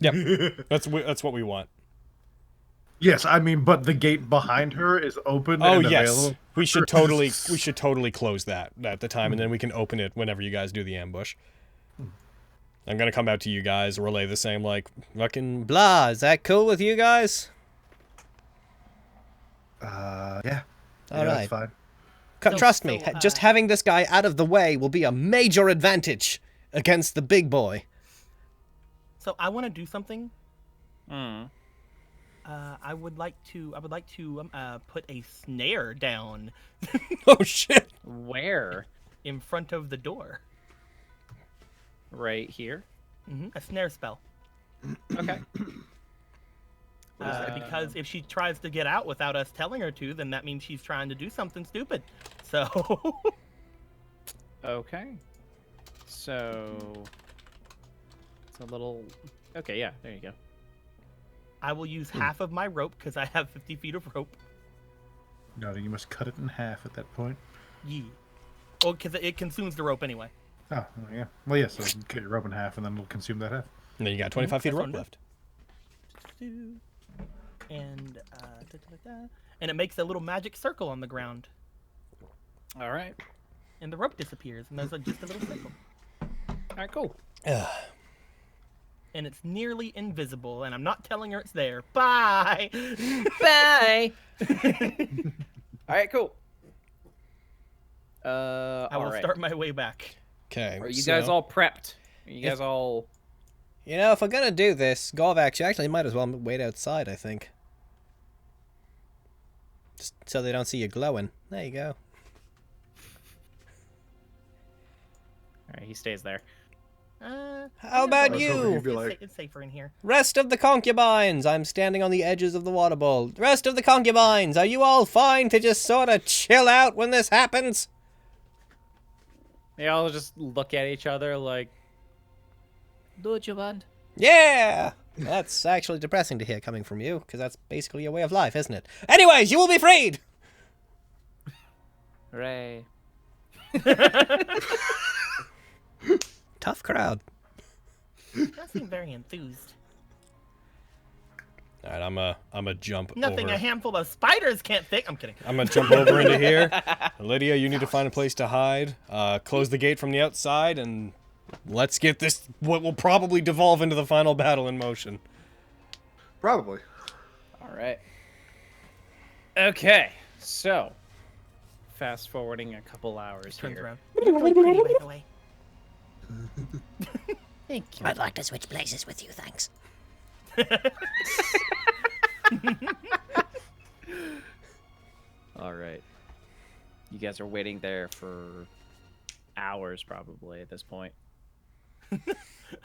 Yep, that's what we want. Yes, I mean, but the gate behind her is open Oh and yes, available. we should totally close that at the time, and then we can open it whenever you guys do the ambush. I'm gonna come out to you guys, relay the same like fucking blah. Is that cool with you guys? Yeah. All Yeah, right. that's fine. Trust me, just having this guy out of the way will be a major advantage against the big boy. So I want to do something. Mm. I would like to put a snare down Oh shit! Where? in front of the door. Right here? A snare spell. Okay. Because if she tries to get out without us telling her to, then that means she's trying to do something stupid. So Okay. So it's a little. Okay, yeah, there you go. I will use half of my rope because I have 50 feet of rope. No, you must cut it in half at that point. Yeah. Well, because it consumes the rope anyway. Oh, yeah. Well, yes, so you can cut your rope in half, and then it'll consume that half. And then you got 25 feet of That's rope what left. And and it makes a little magic circle on the ground, All right. and the rope disappears, and there's just a little circle, All right, cool. and it's nearly invisible. And I'm not telling her it's there. Bye. Bye. All right, cool. I will start my way back. Okay. Are you guys all prepped? Are you guys all? You know, if we're gonna do this, Gorvax, you actually might as well wait outside, I think. Just so they don't see you glowing. There you go. All right, he stays there. How about I was hoping you? you'd be like, It's safer in here. Rest of the concubines! I'm standing on the edges of the water bowl. Rest of the concubines, are you all fine to just sort of chill out when this happens? They all just look at each other like, do what you want. Yeah! That's actually depressing to hear coming from you, because that's basically your way of life, isn't it? Anyways, you will be freed! Hooray. Tough crowd. You don't seem very enthused. Alright, I'm a jump Nothing over. a handful of spiders can't fix. I'm kidding. I'm gonna jump over into here. Lydia, you need to find a place to hide. Close the gate from the outside, and let's get this, what will probably devolve into the final battle in motion. probably. All right. Okay, so fast forwarding a couple hours Turns here. around. You're really pretty, by the way. Thank you. I'd like to switch places with you, thanks. All right. You guys are waiting there for hours, probably at this point.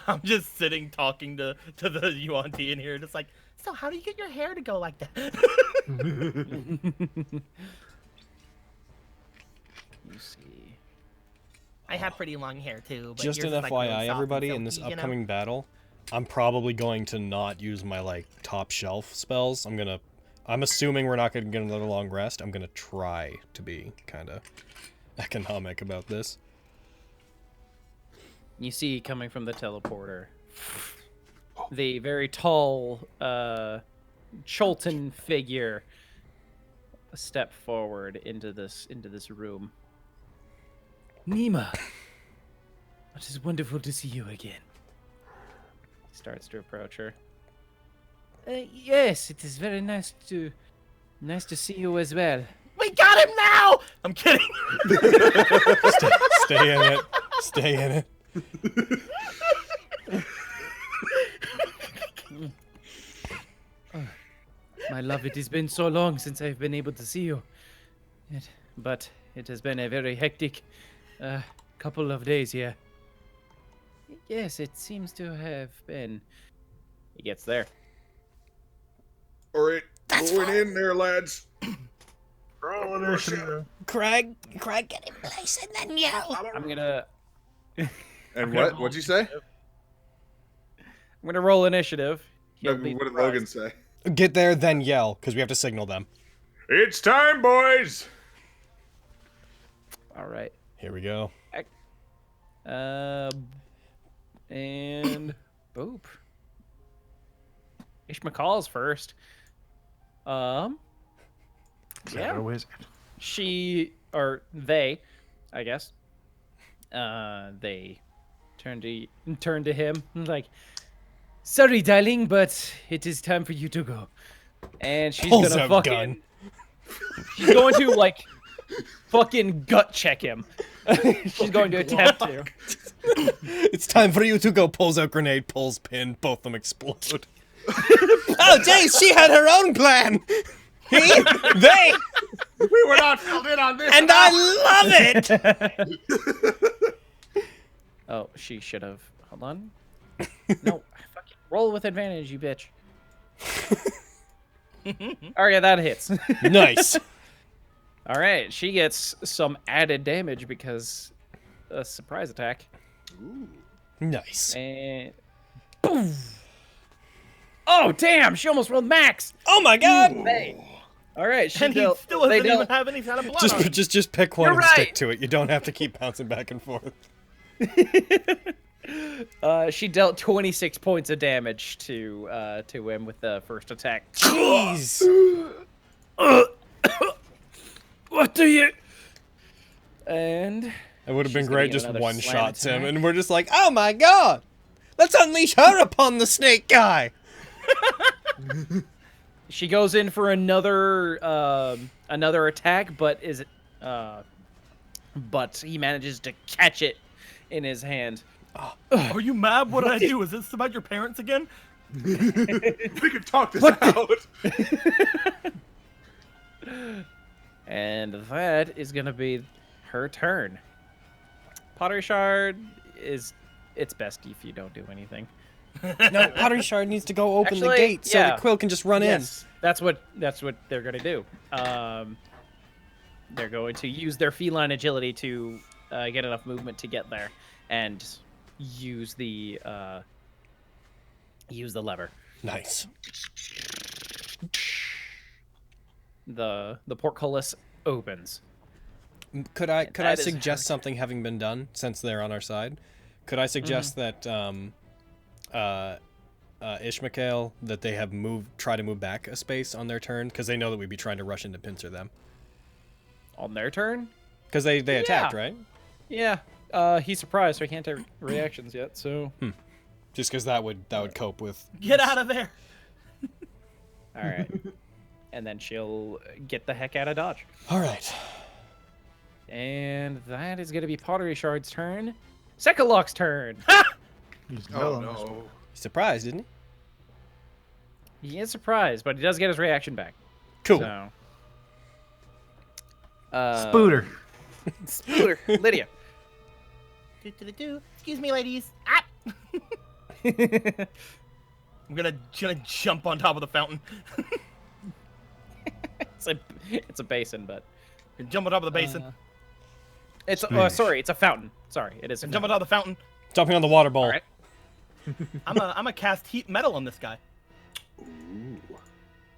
I'm just sitting talking to the Yuan-ti in here, just like, so how do you get your hair to go like that? You see. I have pretty long hair too. But Just yours an is, like, really FYI, soft and everybody, in this silky, you know? upcoming battle, I'm probably going to not use my, like, top shelf spells. I'm assuming we're not going to get another long rest. I'm going to try to be kind of economic about this. You see coming from the teleporter, the very tall Cholton figure step forward into this room. Nima, it is wonderful to see you again. He starts to approach her. Yes, it is very nice to see you as well. We got him now! I'm kidding. Stay in it. Stay in it. My love, it has been so long since I've been able to see you. But it has been a very hectic couple of days, yeah. Yes, it seems to have been. He gets there. All right, That's going fine. in there, lads. Roll initiative. Craig, Get in place and then yell. I'm gonna And what? What'd you say? I'm gonna roll initiative. No, He'll be what did surprised. Logan say? Get there, then yell, because we have to signal them. It's time, boys. All right. Here we go. And boop. Ish McCall's first. Is that Yeah. a wizard? She or they, I guess. They turn to him like, "Sorry, darling, but it is time for you to go." And she's Pulls gonna out fucking. gun. She's going to like, fucking gut check him. She's going to attempt to. It's time for you to go. Pulls out grenade, pulls pin, both of them explode. Oh, jeez, she had her own plan. He, they, We were not filled in on this. and I love it. Oh, she should have. Hold on. No, fucking roll with advantage, you bitch. Oh yeah, that hits. Nice. All right, she gets some added damage because a surprise attack. Nice. And boom. Oh damn! She almost rolled max. Oh my god. All right, she And he dealt, still they doesn't even dealt, have any kind of blood on him. Just pick one You're and stick right. to it. You don't have to keep bouncing back and forth. she dealt 26 points of damage to him with the first attack. Jeez. What do you? And It would have been she's gonna great get just another one slam shots him, attack. and we're just like, oh my god, let's unleash her upon the snake guy. She goes in for another attack, but but he manages to catch it in his hand. Are you mad? What did I do? Is this about your parents again? We can talk this out. And that is gonna be her turn. Pottery Shard it's best if you don't do anything. No, Pottery Shard needs to go open the Actually, gate so yeah. the Quill can just run Yes, that's what they're gonna do. They're going to use their feline agility to get enough movement to get there and use the lever. in. Nice. The portcullis opens. Could I that is suggest something having been done since they're on our side? Could I suggest that Ishmael that they have try to move back a space on their turn because they know that we'd be trying to rush in to pincer them On their turn? because they attacked, right? Yeah. He's surprised, so he can't take reactions yet. So Just because that would cope with. Get out of there. all right. And then she'll get the heck out of dodge. All right. And that is going to be Pottery Shard's turn. Sekalok's turn. He's Oh villain. no. Surprised, didn't he? He is surprised, but he does get his reaction back. Cool. So, Spooter. Spooter, Lydia. Do. Excuse me, ladies. Ah! I'm gonna jump on top of the fountain. It's a basin, but Jump on top of the basin. it's Splash. sorry, it's a fountain. Sorry, it is. A Jump on fountain. top of the fountain. Jumping on the water bowl. All right. I'm a cast heat metal on this guy.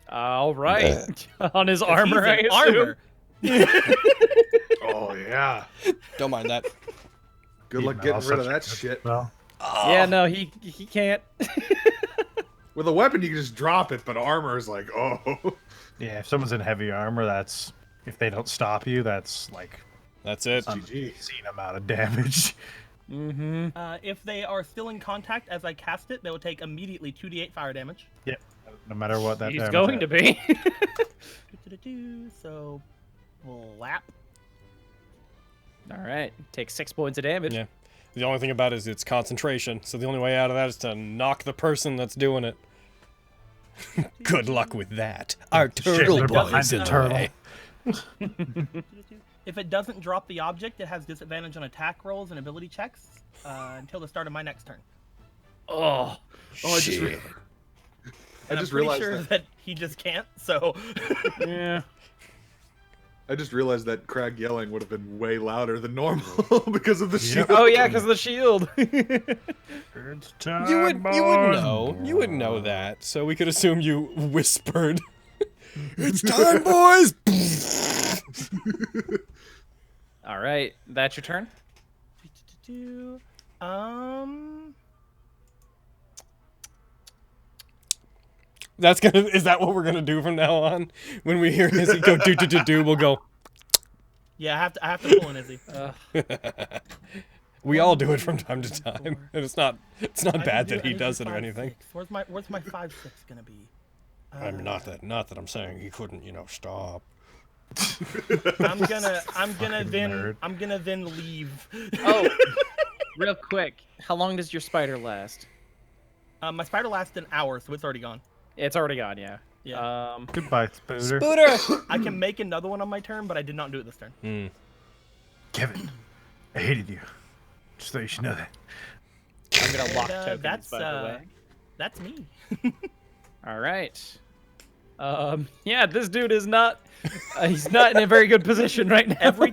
All right. On his He's armor, I in assume. armor. Oh yeah. Don't mind that. Good luck getting rid of that shit. Well, Yeah, no, he can't. With a weapon, you can just drop it, but armor is like, oh. yeah. If someone's in heavy armor, that's if they don't stop you, that's like That's it. an obscene amount of damage. If they are still in contact as I cast it, they will take immediately 2d8 fire damage. Yep. No matter what that. He's damage going is. to be. So, lap. All right. Take 6 points of damage. Yeah. The only thing about it is it's concentration, so the only way out of that is to knock the person that's doing it. Good luck with that. Our turtle they're behind boy's the in the turtle. way. If it doesn't drop the object, it has disadvantage on attack rolls and ability checks until the start of my next turn. Oh, Oh, Shit. I And just I'm pretty realized sure that he just can't. So yeah. I just realized that Crag yelling would have been way louder than normal because of the shield. Oh yeah, because of the shield. It's time, You would boys. know. You would know that. So we could assume you whispered. It's time, boys. All right, that's your turn. That's gonna. Is that what we're gonna do from now on? When we hear Izzy go do, we'll go. yeah, I have to pull in Izzy. We all do it from time to time, and it's not bad that I he need to does do it or 5, anything. 6. Where's my 5/6 gonna be? I'm not that I'm saying he couldn't, stop. I'm gonna then leave. Oh, real quick, how long does your spider last? My spider lasts an hour, so it's already gone. It's already gone, yeah. Yeah. Goodbye, Spooter. Spooter. I can make another one on my turn, but I did not do it this turn. Kevin, I hated you. Just thought you should know that. I'm gonna lock And, tokens, by the way. that's me. All right. Yeah, this dude is not. He's not in a very good position right now. Every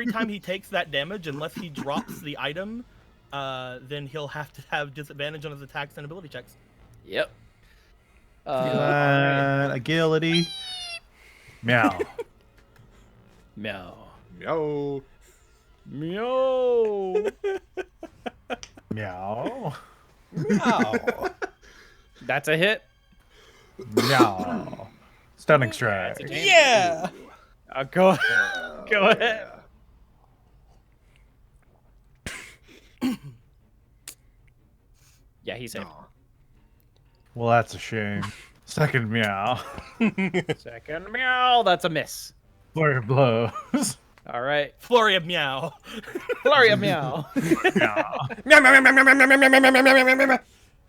time he takes that damage, unless he drops the item, then he'll have to have disadvantage on his attacks and ability checks. Yep. Alright. Agility. Meow. Meow. Yo. Meow. Meow. Oh. That's a hit. Meow. Stunning strike. That's a damage. Yeah. Go ahead. Yeah, he's hit. Well, that's a shame. Second meow. Second meow. That's a miss. Flurry of blows. All right. Flurry of meow. Flurry of meow. Meow.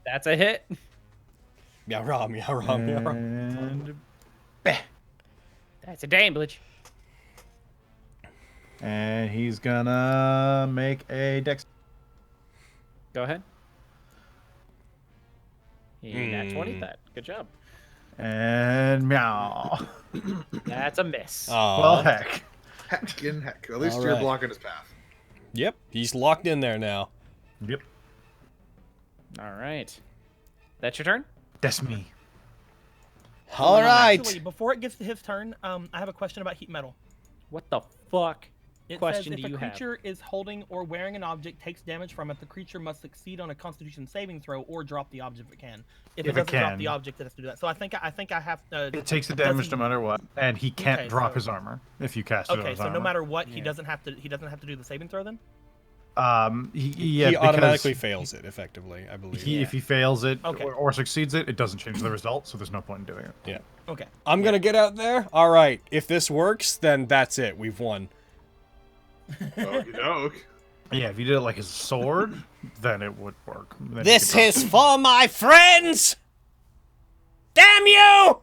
That's a hit. Meow raw, meow raw, meow raw. And That's a damage. and he's gonna make a dex. Go ahead. Nat 20 that. Good job. And meow. That's a miss. Well, heck. Heck in heck. At least All you're right. blocking his path. Yep, he's locked in there now. Yep. All right. That's your turn? That's me. All right. Actually, before it gets to his turn, I have a question about heat metal. What the fuck It question says do if you a have? creature is holding or wearing an object, takes damage from it, the creature must succeed on a Constitution saving throw or drop the object if it can. If it If it doesn't drop can. the object, it has to do that. So I think I have. It takes the damage doesn't- no matter what, and he can't Okay, drop so- his armor if you cast it on Okay, his so armor. no matter what, he doesn't have to. He doesn't have to do the saving throw then. Yeah, He automatically because fails it, effectively, I believe. if he fails it Okay. or succeeds it, it doesn't change the result, so there's no point in doing it. Yeah. Okay. I'm gonna get out there. All right. If this works, then that's it. We've won. Okie doke. Yeah, if you did it like his sword, then it would work. Then you This could drop is for my friends! Damn you!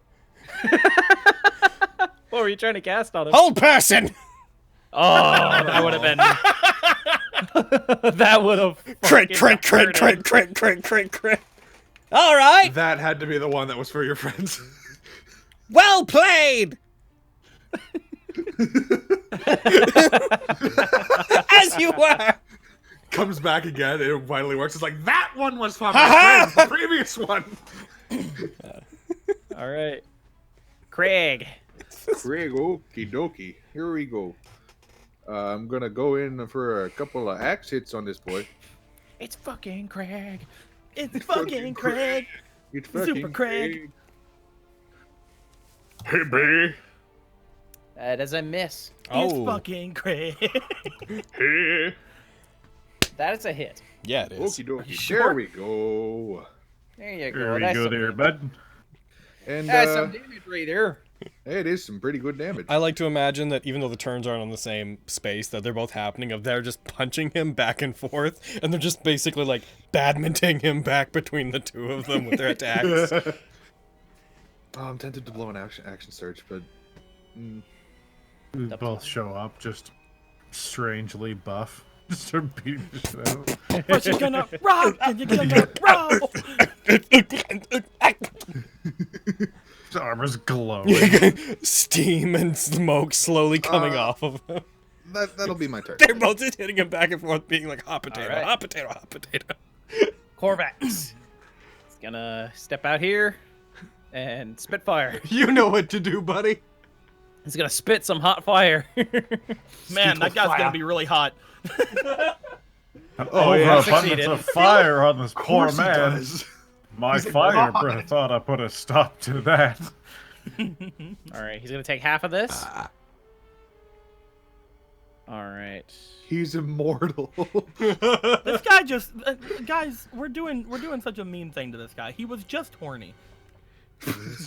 What were you trying to cast on him? Hold person! Oh, that would have been. That would have. Crit, crit, crit, crit, crit, crit, crit, crit. All right, That had to be the one that was for your friends. well played! As you were! Comes back again, it finally works. It's like, that one was for my friends, the previous one. All right. Craig. Craig, okie dokie. Here we go. I'm gonna go in for a couple of axe hits on this boy. It's fucking Craig. It's fucking Craig. It's Super Craig. Hey, baby. That is a miss. It's fucking Craig. Hey. That is a hit. Yeah, it is. Okie dokie. Sure? There we go. There you go. There you That's go some there, damage. bud. And That's some damage right there. it is some pretty good damage. I like to imagine that even though the turns aren't on the same space, that they're both happening, of they're just punching him back and forth, and they're just basically like badminting him back between the two of them with their attacks. I'm tempted to blow an action surge, but We both show up, just strangely buff. Just start beating the shit out of him. But you're gonna roll, and you're gonna roll. His armor's glowing. Steam and smoke slowly coming off of him. That'll be my turn. They're both just hitting him back and forth, being like hot potato, All right. hot potato, hot potato. Corvax. He's gonna step out here and spit fire. You know what to do, buddy. He's gonna spit some hot fire. Man, that guy's gonna be really hot. Over yeah, abundance succeeded. of fire on this poor Of course he man. does. My He's a fire god. breath thought I put a stop to that. All right, he's gonna take half of this. All right. He's immortal. This guy just, guys, we're doing such a mean thing to this guy. He was just horny.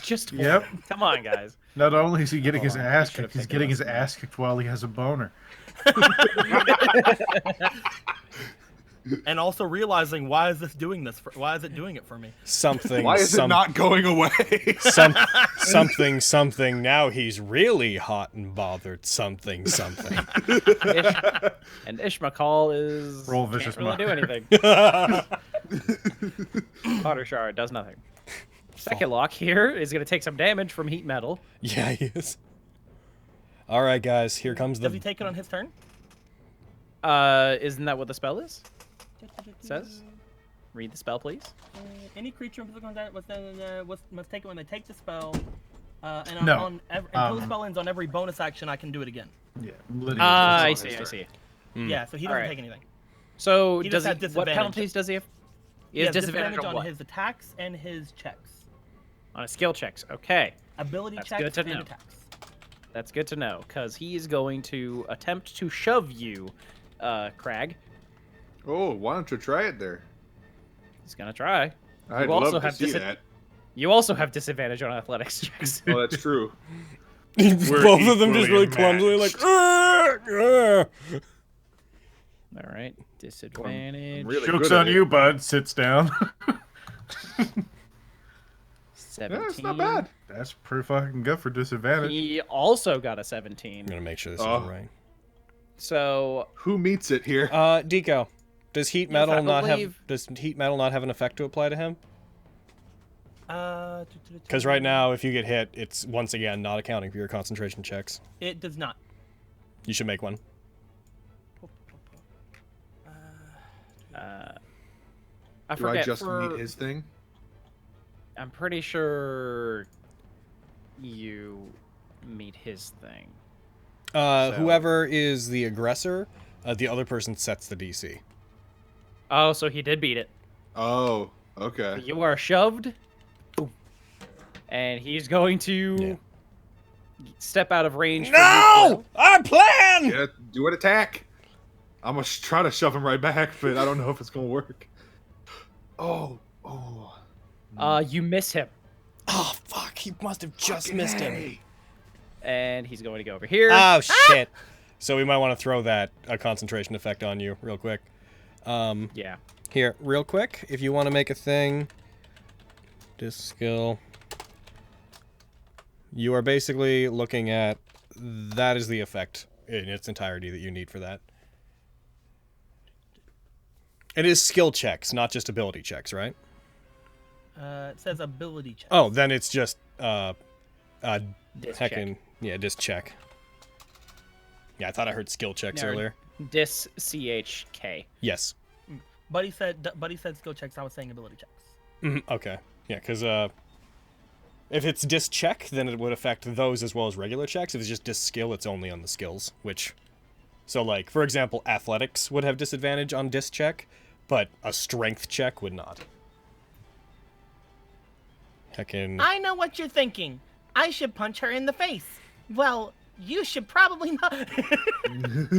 Just Yep. Come on, guys. Not only is he getting his Hold on, I ass should have kicked, he's taken getting less his than ass kicked while he has a boner. And also realizing, why is this doing this? Why is it doing it for me? Something. Why is it not going away? Something. Now he's really hot and bothered. Something. And Ishmael is Roll can't vicious really do mind. anything. Potter Shard does nothing. Second lock here is gonna take some damage from heat metal. Yeah, he is. All right, guys. Here comes Does he the. take it on his turn? Isn't that what the spell is? Says. Read the spell, please. Any creature in physical contact must take it when they take the spell. And No. until the spell ends on every bonus action, I can do it again. Yeah, Lydia. I on see. his I turn. see. Yeah, so he doesn't Alright. take anything. So He does just had he? What disadvantage. penalties does he have? He has disadvantage on on what? his attacks and his checks. On his skill checks. Okay. Ability That's checks good to and know. attacks. That's good to know, because he is going to attempt to shove you, Crag. Oh, why don't you try it there? He's gonna try. I'd also love to have see disa- that. You also have disadvantage on athletics checks. Oh, that's true. Both of them just really equally clumsily, like. All right. Disadvantage. really Joke's good at on it. you, bud. Sits down. 17. Yeah, it's not bad. That's pretty fucking good for disadvantage. He also got a 17. I'm gonna make sure this Oh. is right. So Who meets it here? Deco, does heat metal I not have? believe- Does heat metal not have an effect to apply to him? Because Because right now, if you get hit, it's once again not accounting for your concentration checks. it does not. You should make one. I Do I forget. just for... meet his thing? I'm pretty sure you meet his thing. Whoever is the aggressor, the other person sets the DC. Oh, so he did beat it. Oh, okay. You are shoved. Boom. And he's going to step out of range. from No! Our plan! Yeah, do an attack. I'm gonna try to shove him right back, but I don't know if it's gonna work. Oh. You miss him. Oh fuck! He must have just Fucking missed him. A. And he's going to go over here. Oh shit! So we might want to throw that concentration effect on you real quick. Yeah. Here, real quick, if you want to make a thing, disc skill. You are basically looking at that is the effect in its entirety that you need for that. It is skill checks, not just ability checks, right? It says ability check. Oh, then it's just Disc heckin' yeah, disc check. Yeah, I thought I heard skill checks Nerd. earlier. Dis CHK. Yes. Buddy said skill checks. I was saying ability checks. Okay. Yeah, because if it's disc check, then it would affect those as well as regular checks. If it's just disc skill, it's only on the skills, which... So, like, for example, athletics would have disadvantage on disc check, but a strength check would not. Heckin'... I know what you're thinking. I should punch her in the face. Well, you should probably not.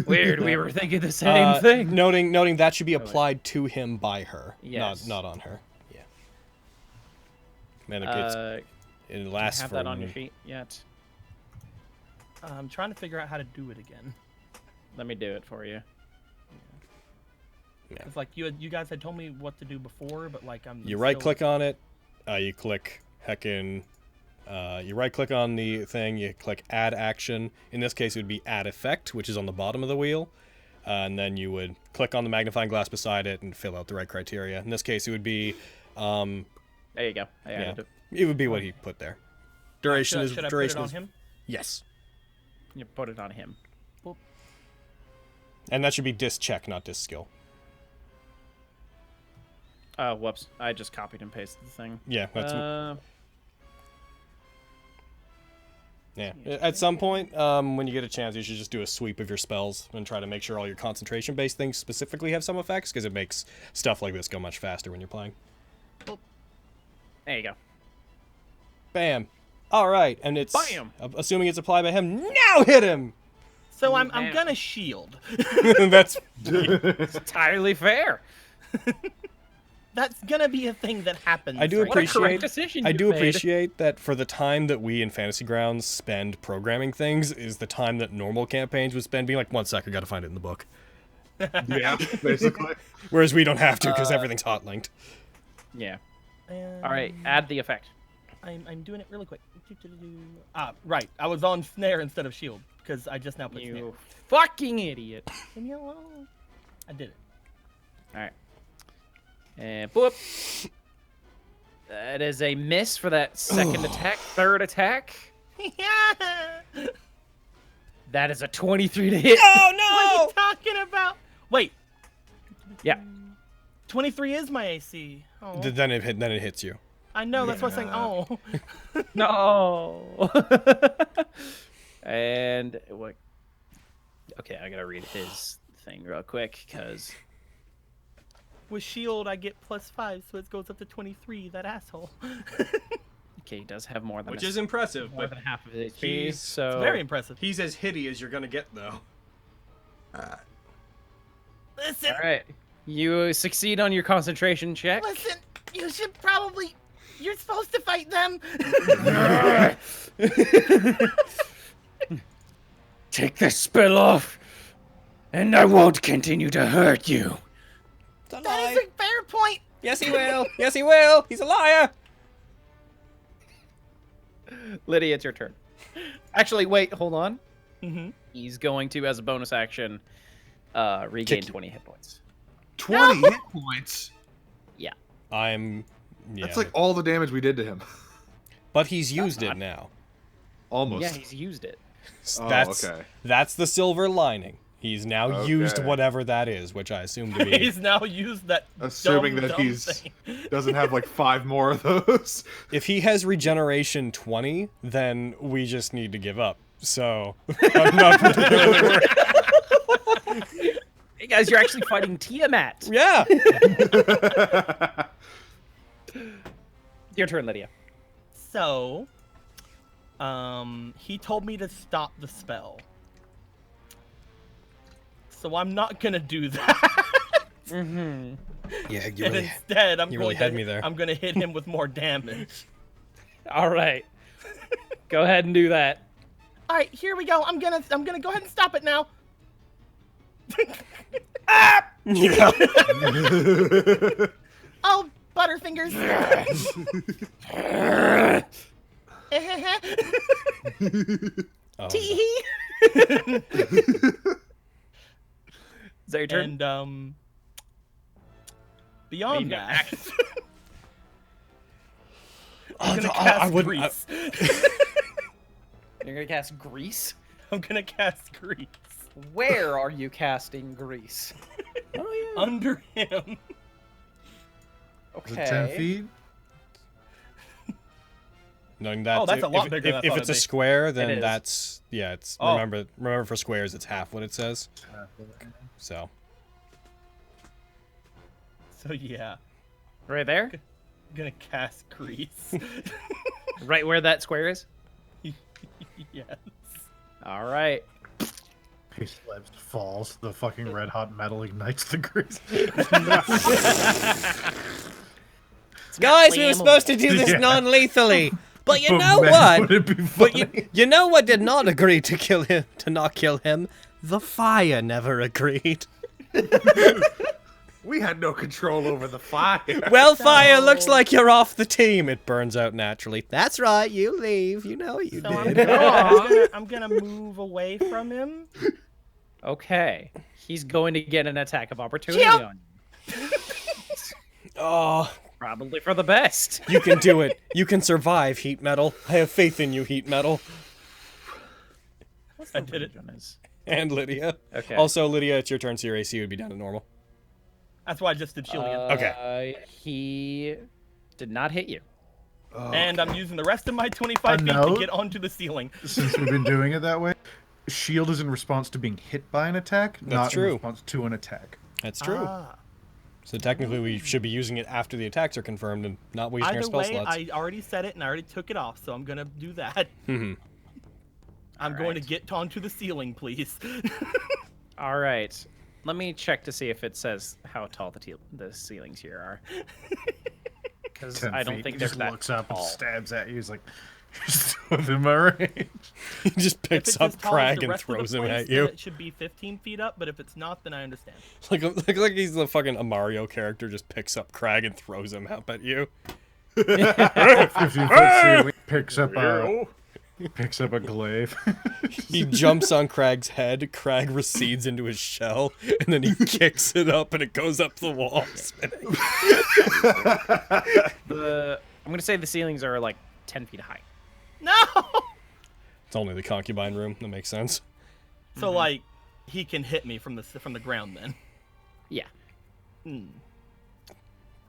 Weird. We were thinking the same thing. Noting that should be applied to him by her, Yes. not on her. Yeah. Man, it lasts Have for... that on your feet yet? I'm trying to figure out how to do it again. Let me do it for you. It's like you guys had told me what to do before, but like I'm. You still- right-click on it, you click heckin' You right-click on the thing, you click Add Action. In this case, it would be Add Effect, which is on the bottom of the wheel. And then you would click on the magnifying glass beside it and fill out the right criteria. In this case, it would be... There you go. It would be what he put there. Duration is... Should I duration put it is, on him? Yes. You put it on him. And that should be disc check, not disc skill. Whoops. I just copied and pasted the thing. Yeah, that's... Yeah. At some point, when you get a chance, you should just do a sweep of your spells and try to make sure all your concentration-based things specifically have some effects, because it makes stuff like this go much faster when you're playing. There you go. Bam. All right, and it's... Bam! Assuming it's applied by him, now hit him! So I'm gonna shield. That's... It's entirely fair. That's gonna be a thing that happens. I do right? What a correct appreciate. decision I you do made. appreciate that for the time that we in Fantasy Grounds spend programming things is the time that normal campaigns would spend being like, 1 sec, I gotta find it in the book. Yeah, basically. Whereas we don't have to because everything's hot linked. Yeah. All right. Add the effect. I'm doing it really quick. Right. I was on snare instead of shield because I just now put snare. You fucking idiot. Leave me alone. I did it. All right. And boop. That is a miss for that second attack. Third attack. Yeah. That is a 23 to hit. Oh no! What are you talking about? Wait. Yeah. 23 is my AC. Oh. Then it hits you. I know. That's what I'm saying. Oh. No. And what? Okay, I gotta read his thing real quick because. With shield, I get +5, so it goes up to 23. That asshole. Okay, he does have more than Which is impressive, more but than half of his HP. he's- So It's very impressive. he's as hitty as you're gonna get, though. Listen, all right, you succeed on your concentration check. listen. You should probably. You're supposed to fight them. Take the spell off, and I won't continue to hurt you. That is a fair point. Yes, he will. Yes, he will. He's a liar. Lydia, it's your turn. Actually, wait, hold on. Mm-hmm. He's going to, as a bonus action, regain Kick you. 20 hit points. 20 hit points. Yeah. Yeah. That's like all the damage we did to him. But he's used it now. Almost. Yeah, he's used it. Oh, That's okay. that's the silver lining. He's now used Okay. whatever that is, which I assume to be. He's now used that. Assuming that dumb he's thing. doesn't have like 5 more of those. If he has regeneration 20, then we just need to give up. So I'm not particularly worried. Hey guys, you're actually fighting Tiamat. Yeah. Your turn, Lydia. So, he told me to stop the spell. So I'm not gonna do that. Mm-hmm. Yeah, And instead, I'm you going really had to, me there. I'm gonna hit him with more damage. All right. Go ahead and do that. All right, here we go. I'm gonna go ahead and stop it now. Yeah. Oh, Butterfingers. Oh, Tee. Is that your turn? And beyond Maybe that, Oh, I'm gonna no, cast I wouldn't. Grease. You're gonna cast Grease? I'm gonna cast Grease Where are you casting Grease? under him. Is it 10 Okay. feet? Knowing that, Oh, that's a lot if, bigger than I if thought it's a it'd be. square, then is. that's it's Oh. remember for squares, it's half what it says. So Yeah, Right there? I'm gonna cast Grease. Right where that square is? Yes. All right. He slips, falls. The fucking red hot metal ignites the grease. Guys, we were supposed to do this Yeah. non-lethally. But you know Man, what? Would it be But funny? you know what did not agree to kill him, to not kill him? The fire never agreed. We had no control over the fire. Well, fire, looks like you're off the team. It burns out naturally. That's right, you leave. You know what you So did. I'm gonna move away from him. Okay. He's going to get an attack of opportunity Yep. on you. Oh, Probably for the best. you can do it. You can survive, Heat Metal. I have faith in you, Heat Metal. I did it. And Lydia. Okay. Also, Lydia, it's your turn, so your AC would be down to normal. That's why I just did shield again. Okay. He did not hit you. And I'm using the rest of my 25 feet to note? get onto the ceiling. Since we've been doing it that way, shield is in response to being hit by an attack, not true. in response to an attack. That's true. Ah. So technically, we should be using it after the attacks are confirmed and not wasting our Either spell way, slots. I already said it and I already took it off, so I'm gonna do that. Mhm. I'm going to get onto the ceiling, please. All right. Let me check to see if it says how tall the ceilings here are. Because 10 I don't feet. think he they're just that looks up tall. and stabs at you. He's like, "You're still within my range." He just If picks it's up as tall as Crag the and rest of the throws him place, at then you. It should be 15 feet up, but if it's not, then I understand. Like he's the fucking Mario character, just picks up Crag and throws him up at you. 50-foot ceiling picks up a glaive. He jumps on Crag's head, Crag recedes into his shell, and then he kicks it up and it goes up the wall, spinning. I'm gonna say the ceilings are like 10 feet high. No! It's only the concubine room, that makes sense. So, like, he can hit me from the ground then. Yeah.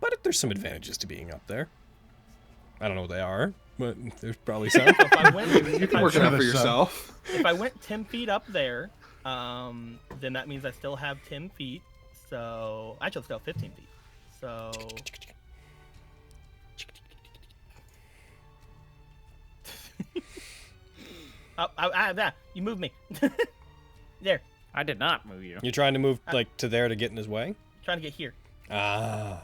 But there's some advantages to being up there. I don't know what they are, but there's probably some. If I went, You can work it out for yourself. if I went 10 feet up there, then that means I still have 10 feet. So I should still have 15 feet. So you moved me. There, I did not move you. You're trying to move like to there to get in his way? trying to get here, Ah.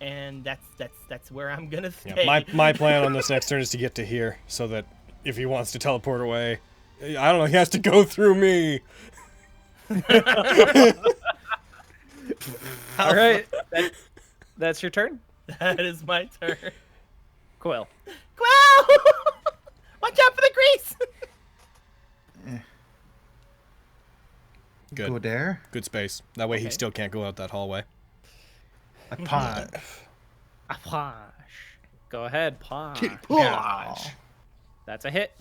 and that's where I'm gonna stay. Yeah, my plan on this next turn is to get to here, so that if he wants to teleport away, I don't know, he has to go through me. All right. That's your turn? That is my turn. Quill. Wow! Watch out for the grease! Go Good. there. Good space. That way he Okay. still can't go out that hallway. I punch. A punch. Go ahead, punch. Punch. That's a hit.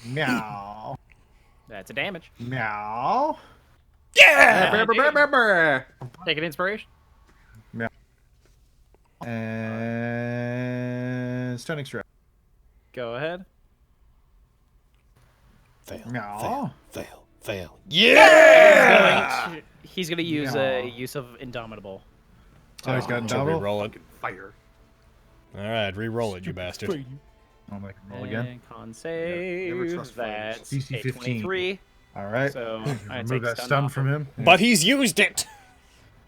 Meow. That's a damage. Meow. Take an inspiration. And stunning strike. Go ahead. Fail. Meow. Fail. He's gonna use a use of Indomitable. Oh, he's got To double. re-roll it. Fire. Alright, re-roll it, you bastard. I'll make him roll again. And con save. never trust That's DC a 15. 23. All right. So I Remove take that stun stun off from him. But he's used it!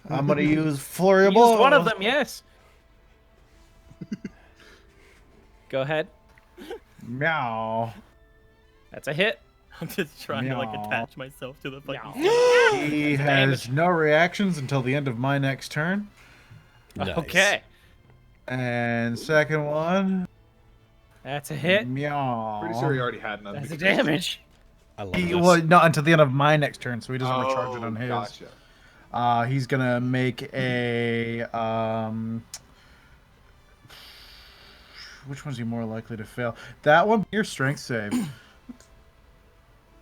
I'm gonna use flurry of Used blows. one of them, yes. Go ahead. Meow. That's a hit. I'm just trying to like Meow. attach myself to the fucking. He has no reactions until the end of my next turn. Nice. Okay. And second one. That's a hit. Meow. Pretty sure he already had none. That's a damage. I love He, this. well, not until the end of my next turn, so he doesn't recharge it on his. Gotcha. He's gonna make a which one's he more likely to fail? That one, your strength save.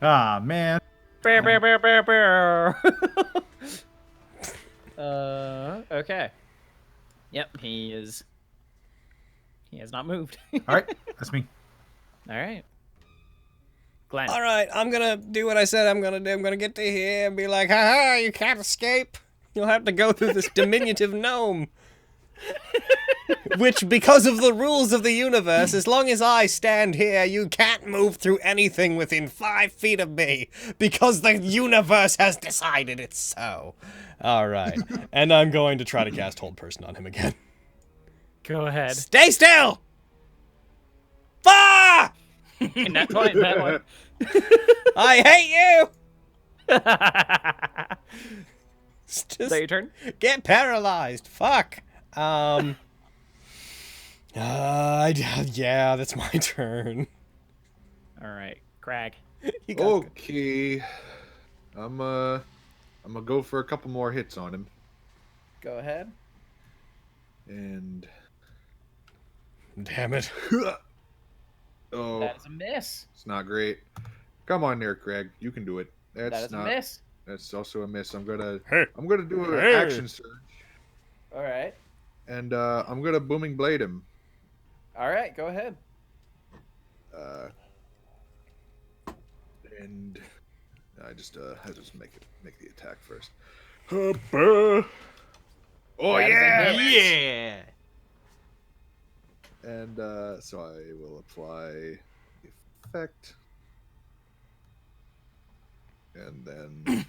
Ah man. Bear, bear, bear, bear, bear. Okay. Yep, he is. He has not moved. All right, that's me. All right. Glenn. Alright, I'm gonna do what I said I'm gonna do. I'm gonna get to here and be like, haha, you can't escape. You'll have to go through this diminutive gnome. Which, because of the rules of the universe, as long as I stand here, you can't move through anything within 5 feet of me. Because the universe has decided it's so. Alright. And I'm going to try to cast Hold Person on him again. Go ahead. Stay still! Fah! Nat 20, that one. I hate you! Is that your turn? Get paralyzed. Fuck. Yeah, that's my turn. All right, Crag. Okay. I'm gonna go for a couple more hits on him. Go ahead. And Damn it. oh, That is a miss. it's not great. Come on there, Craig. You can do it. That That's is not. a miss. That's also a miss. I'm gonna Hey. do an Hey. action surge, All right. and I'm gonna booming blade him. All right, go ahead. And I just make the attack first. Oh That is a yeah! hit. Yeah. And so I will apply effect, and then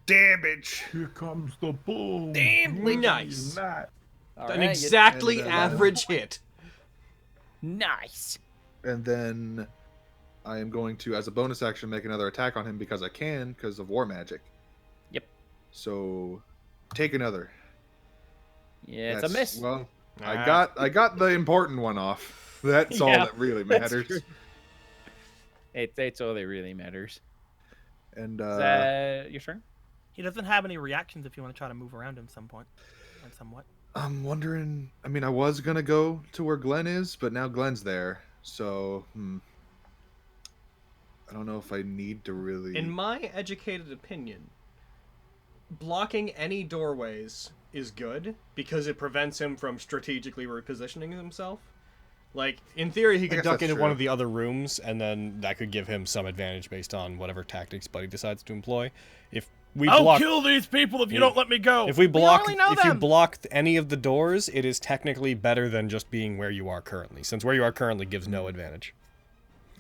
damage. Here comes the boom. Damn, Nice. All An right, exactly and, average hit. Nice. And then I am going to, as a bonus action, make another attack on him because I can, because of war magic. Yep. So take another. Yeah, it's a miss. Well, Ah. I got the important one off. That's all Yeah, that really that's matters. true. It's all that really matters. And Is that your turn? He doesn't have any reactions if you want to try to move around him some point. Or somewhat. I'm wondering. I mean, I was gonna go to where Glenn is, but now Glenn's there. So I don't know if I need to really. In my educated opinion, blocking any doorways is good because it prevents him from strategically repositioning himself. Like, in theory, he I could guess Duck that's into true. one of the other rooms, and then that could give him some advantage based on whatever tactics Buddy decides to employ. If we block, these people if you don't let me go. if we block, already know if you them. block any of the doors, it is technically better than just being where you are currently, since where you are currently gives no advantage.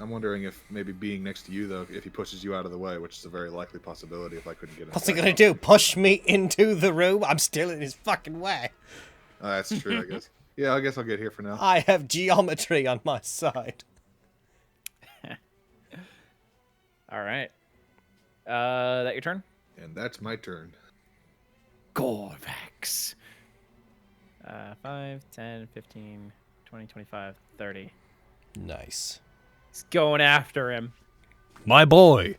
I'm wondering if maybe being next to you, though, if he pushes you out of the way, which is a very likely possibility if I couldn't get. What's he gonna do? Push me into the room? I'm still in his fucking way. That's true, I guess. Yeah, I guess I'll get here for now. I have geometry on my side. All right. That your turn? And that's my turn. Gorvax. 5, 10, 15, 20, 25, 30. Nice. He's going after him. My boy.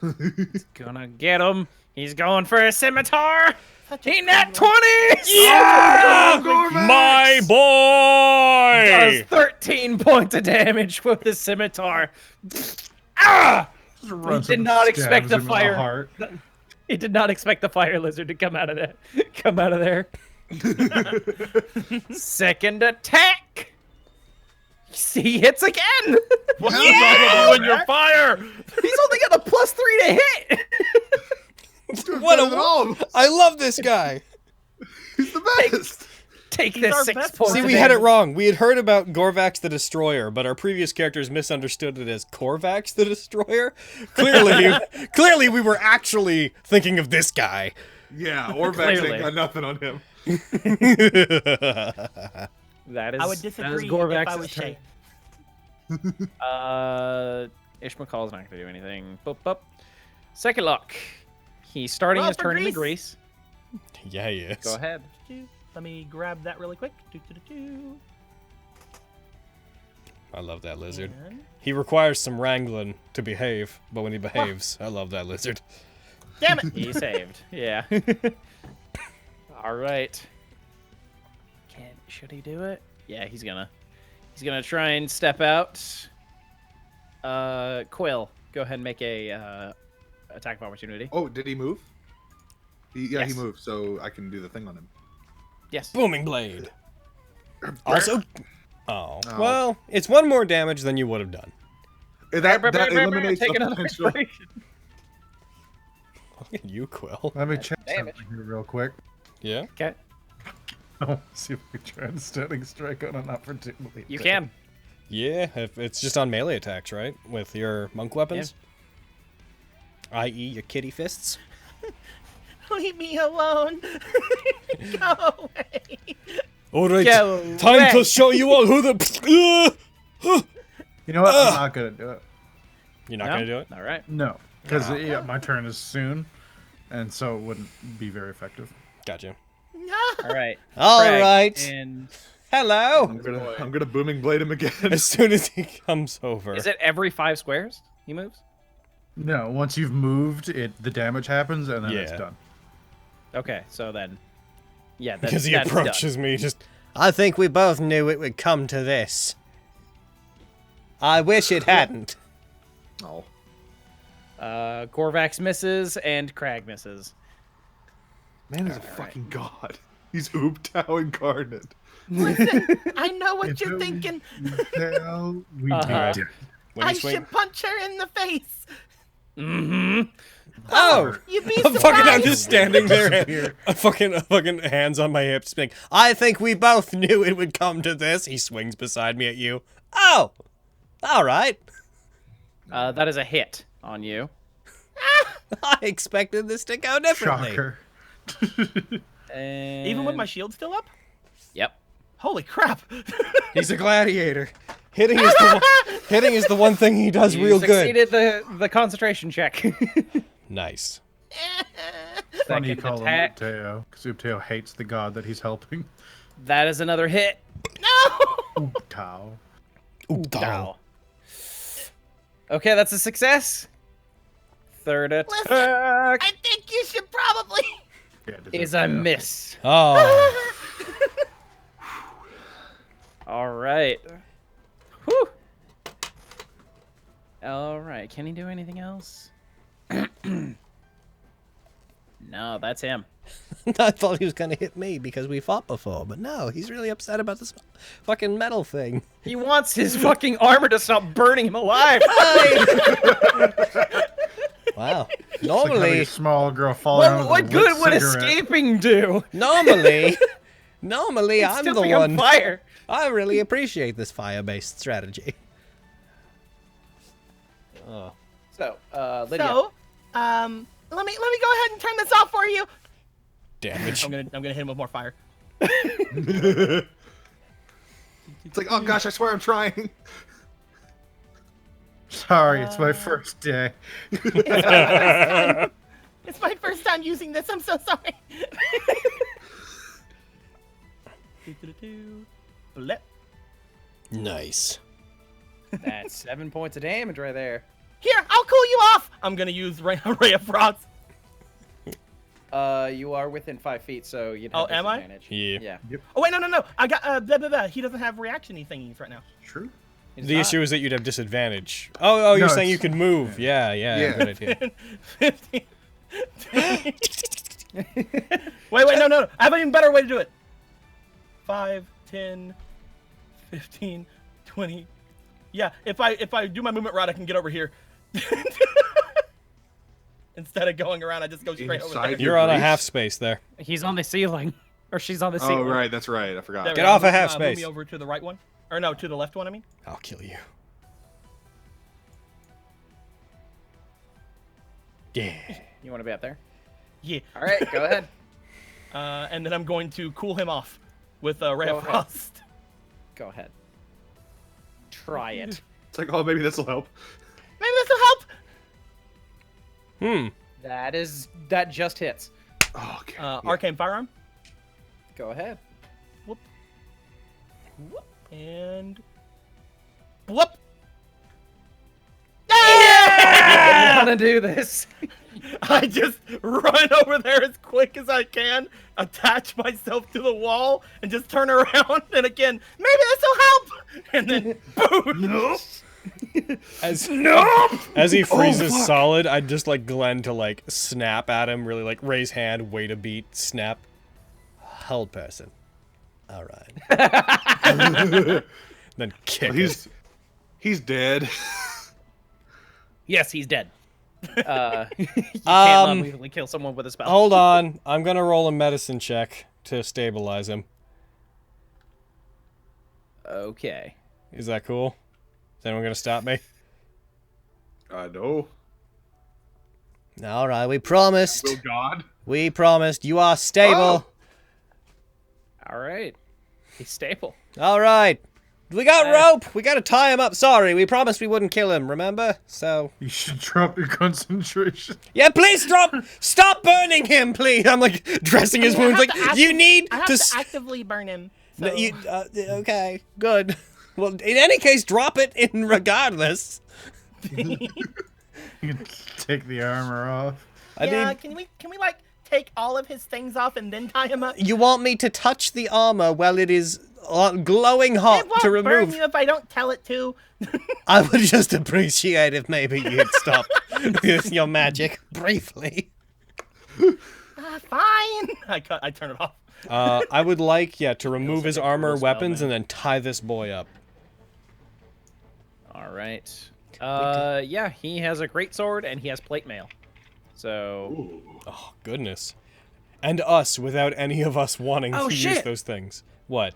He's gonna get him. He's going for a scimitar. Such a He nat cool 20! Yeah! My boy! Does 13 points of damage with the scimitar. Ah! Runs did and not expect stabs the him in fire. heart. He did not expect the fire lizard to come out of that. Come out of there. Second attack. He hits again. What yeah! in your fire? He's only got a +3 to hit. What Better than all a! of us. I love this guy. He's the best. Take He's this our 6 best points. See, of we had it damage. wrong. We had heard about Gorvax the Destroyer, but our previous characters misunderstood it as Corvax the Destroyer. Clearly, we were actually thinking of this guy. Yeah, Orvax Clearly. ain't got nothing on him. That is. I would that is disagree if Gorvax's I was turn. Shay. Ishmael's not gonna do anything. Boop, boop. Second luck. He's starting Roll his for turn into Grease. Grease. Yeah, he is. Go ahead. Let me grab that really quick. Do. I love that lizard. And... He requires some wrangling to behave, but when he behaves, I love that lizard. Damn it! He saved. Yeah. All right. Should he do it? Yeah, he's gonna try and step out. Quill, go ahead and make a attack of opportunity. Oh, did he move? Yeah, Yes. he moved, so I can do the thing on him. Yes. Booming blade. Also, Oh. well, it's one more damage than you would have done. That eliminates Take the another potential. inspiration. Look at you, Quill. Let me check damage. something here real quick. Yeah? Okay. Oh, see if we try and stunning strike on an opportunity. You can. Yeah, if it's just on melee attacks, right? With your monk weapons? I.e. your kitty fists? Leave me alone. Go away. Alright, Go time away. to show you all who the... You know what? I'm not gonna do it. You're not No? gonna do it? All right. No, because yeah, my turn is soon. and so it wouldn't be very effective. Gotcha. All right. All Craig, right. And Hello. I'm gonna booming blade him again. As soon as he comes over. is it every 5 squares he moves? No, once you've moved, the damage happens, and then it's Yeah. done. Okay, so then, yeah, Because he that's approaches me, just I think we both knew it would come to this. I wish it hadn't. Oh. done. Korvax misses and Crag misses. Man is a fucking god. He's Ooptao incarnate. Listen, I know what you're thinking. Hell, we Uh-huh. did. when I you swing. should punch her in the face. Mm-hmm. Oh! You'd be I'm surprised. just standing there, fucking hands on my hips, being, I think we both knew it would come to this. He swings beside me at you. Oh, all right. That is a hit on you. I expected this to go differently. Shocker. And... Even with my shield still up? Yep. Holy crap. He's a gladiator. Hitting is the one thing he does You real good. succeeded the concentration check. Nice. Funny you Second call him attack. Ooptao, because Ooptao hates the god that he's helping. That is another hit. No! Ooptao. Ow. Okay, that's a success. Third Listen, attack I think you should probably... Yeah, it is a miss. Oh. All right. Whew. All right. Can he do anything else? No, that's him. I thought he was going to hit me because we fought before, but no, he's really upset about this fucking metal thing. He wants his fucking armor to stop burning him alive. Wow. Like having Normally, a small girl falling out of What the good lit would cigarette. escaping do? normally I'm Still the be on one. fire. I really appreciate this fire-based strategy. Oh. So, Lydia. So, let me go ahead and turn this off for you. Damage. I'm gonna hit him with more fire. It's like, oh gosh, I swear I'm trying. Sorry, it's my first day. It's my first time using this. I'm so sorry. Blip. Nice. That's 7 points of damage right there. Here, I'll cool you off. I'm gonna use Ray of Frost. You are within 5 feet, so you'd Oh, have am I? disadvantage. Yeah. Yeah. Oh wait, no. I got blah, blah, blah. He doesn't have reaction-y thingies right now. True. He's The not. issue is that you'd have disadvantage. Oh, you're No, saying you it's- can move. Yeah, Yeah. good idea. 15. wait, no. I have an even better way to do it. 5, 10, 15, 20. Yeah, if I do my movement route, I can get over here. Instead of going around, I just go straight over Inside there. You're on a Grease? half space there. He's on the ceiling. Or she's on the ceiling. Oh, right, that's right. I forgot. There we Get go. off a half Move space. me over to the right one. Or no, to the left one, I mean. I'll kill you. Yeah. You want to be up there? Yeah. All right, go ahead. And then I'm going to cool him off with Ray Go of ahead. Frost. Go ahead. Try it. It's like, oh, maybe this will help. Maybe this will help. That just hits. Oh, okay. Yeah. Arcane Firearm. Go ahead. And... Whoop! I want to do this. I just run over there as quick as I can, attach myself to the wall, and just turn around. And again, maybe this will help. And then, boom! Nope. As he freezes solid, I'd just like Glenn to like snap at him, really like raise hand, wait a beat, snap. Hold person. All right. Then kick. Well, he's dead. Yes, he's dead. You can't non-lethally kill someone with a spell. Hold on. I'm gonna roll a medicine check to stabilize him. Okay. Is that cool? Is anyone gonna stop me? No. All right. We promised. Will God? We promised. You are stable. Oh! All right. He's stable. All right. We got rope! We gotta tie him up. Sorry, we promised we wouldn't kill him, remember? So... You should drop your concentration. Yeah, please stop burning him, please! I'm like, dressing his wounds like, you need I have to... to actively burn him. So. No, okay, good. Well, in any case, drop it in regardless. You can take the armor off. Can we like take all of his things off and then tie him up? You want me to touch the armor while it is glowing hot It won't to remove? burn you if I don't tell it to. I would just appreciate if maybe you'd stop with your magic briefly. Fine. I turn it off. I would like, to remove his armor, weapons, and then tie this boy up. All right. Yeah, he has a great sword and he has plate mail. So. Ooh. Oh, goodness. And us, without any of us wanting to use those things. What?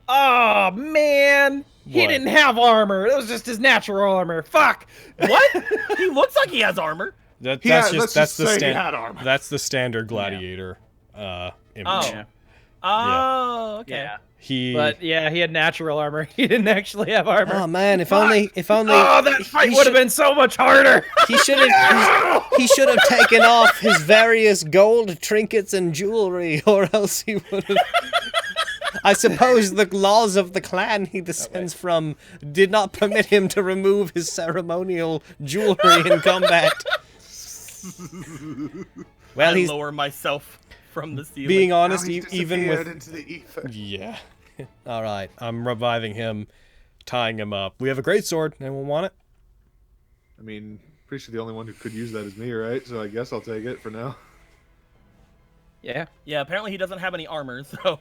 Oh man, he What? didn't have armor. It was just his natural armor. Fuck. What? He looks like he has armor. That's let's just just the say he had armor. That's the standard gladiator image. Oh. Yeah. Oh, okay. Yeah. He But yeah, he had natural armor. He didn't actually have armor. Oh man, if only Oh, that fight would have been so much harder. he should have taken off his various gold trinkets and jewelry, or else he would have. I suppose the laws of the clan he descends from did not permit him to remove his ceremonial jewelry in combat. Well, I he's lower myself from the ceiling. being honest, Now he's even with disappeared into the ether. yeah. All right, I'm reviving him, tying him up. We have a great sword. Anyone want it? I mean, pretty sure the only one who could use that is me, right? So I guess I'll take it for now. Yeah. Yeah, apparently he doesn't have any armor, so.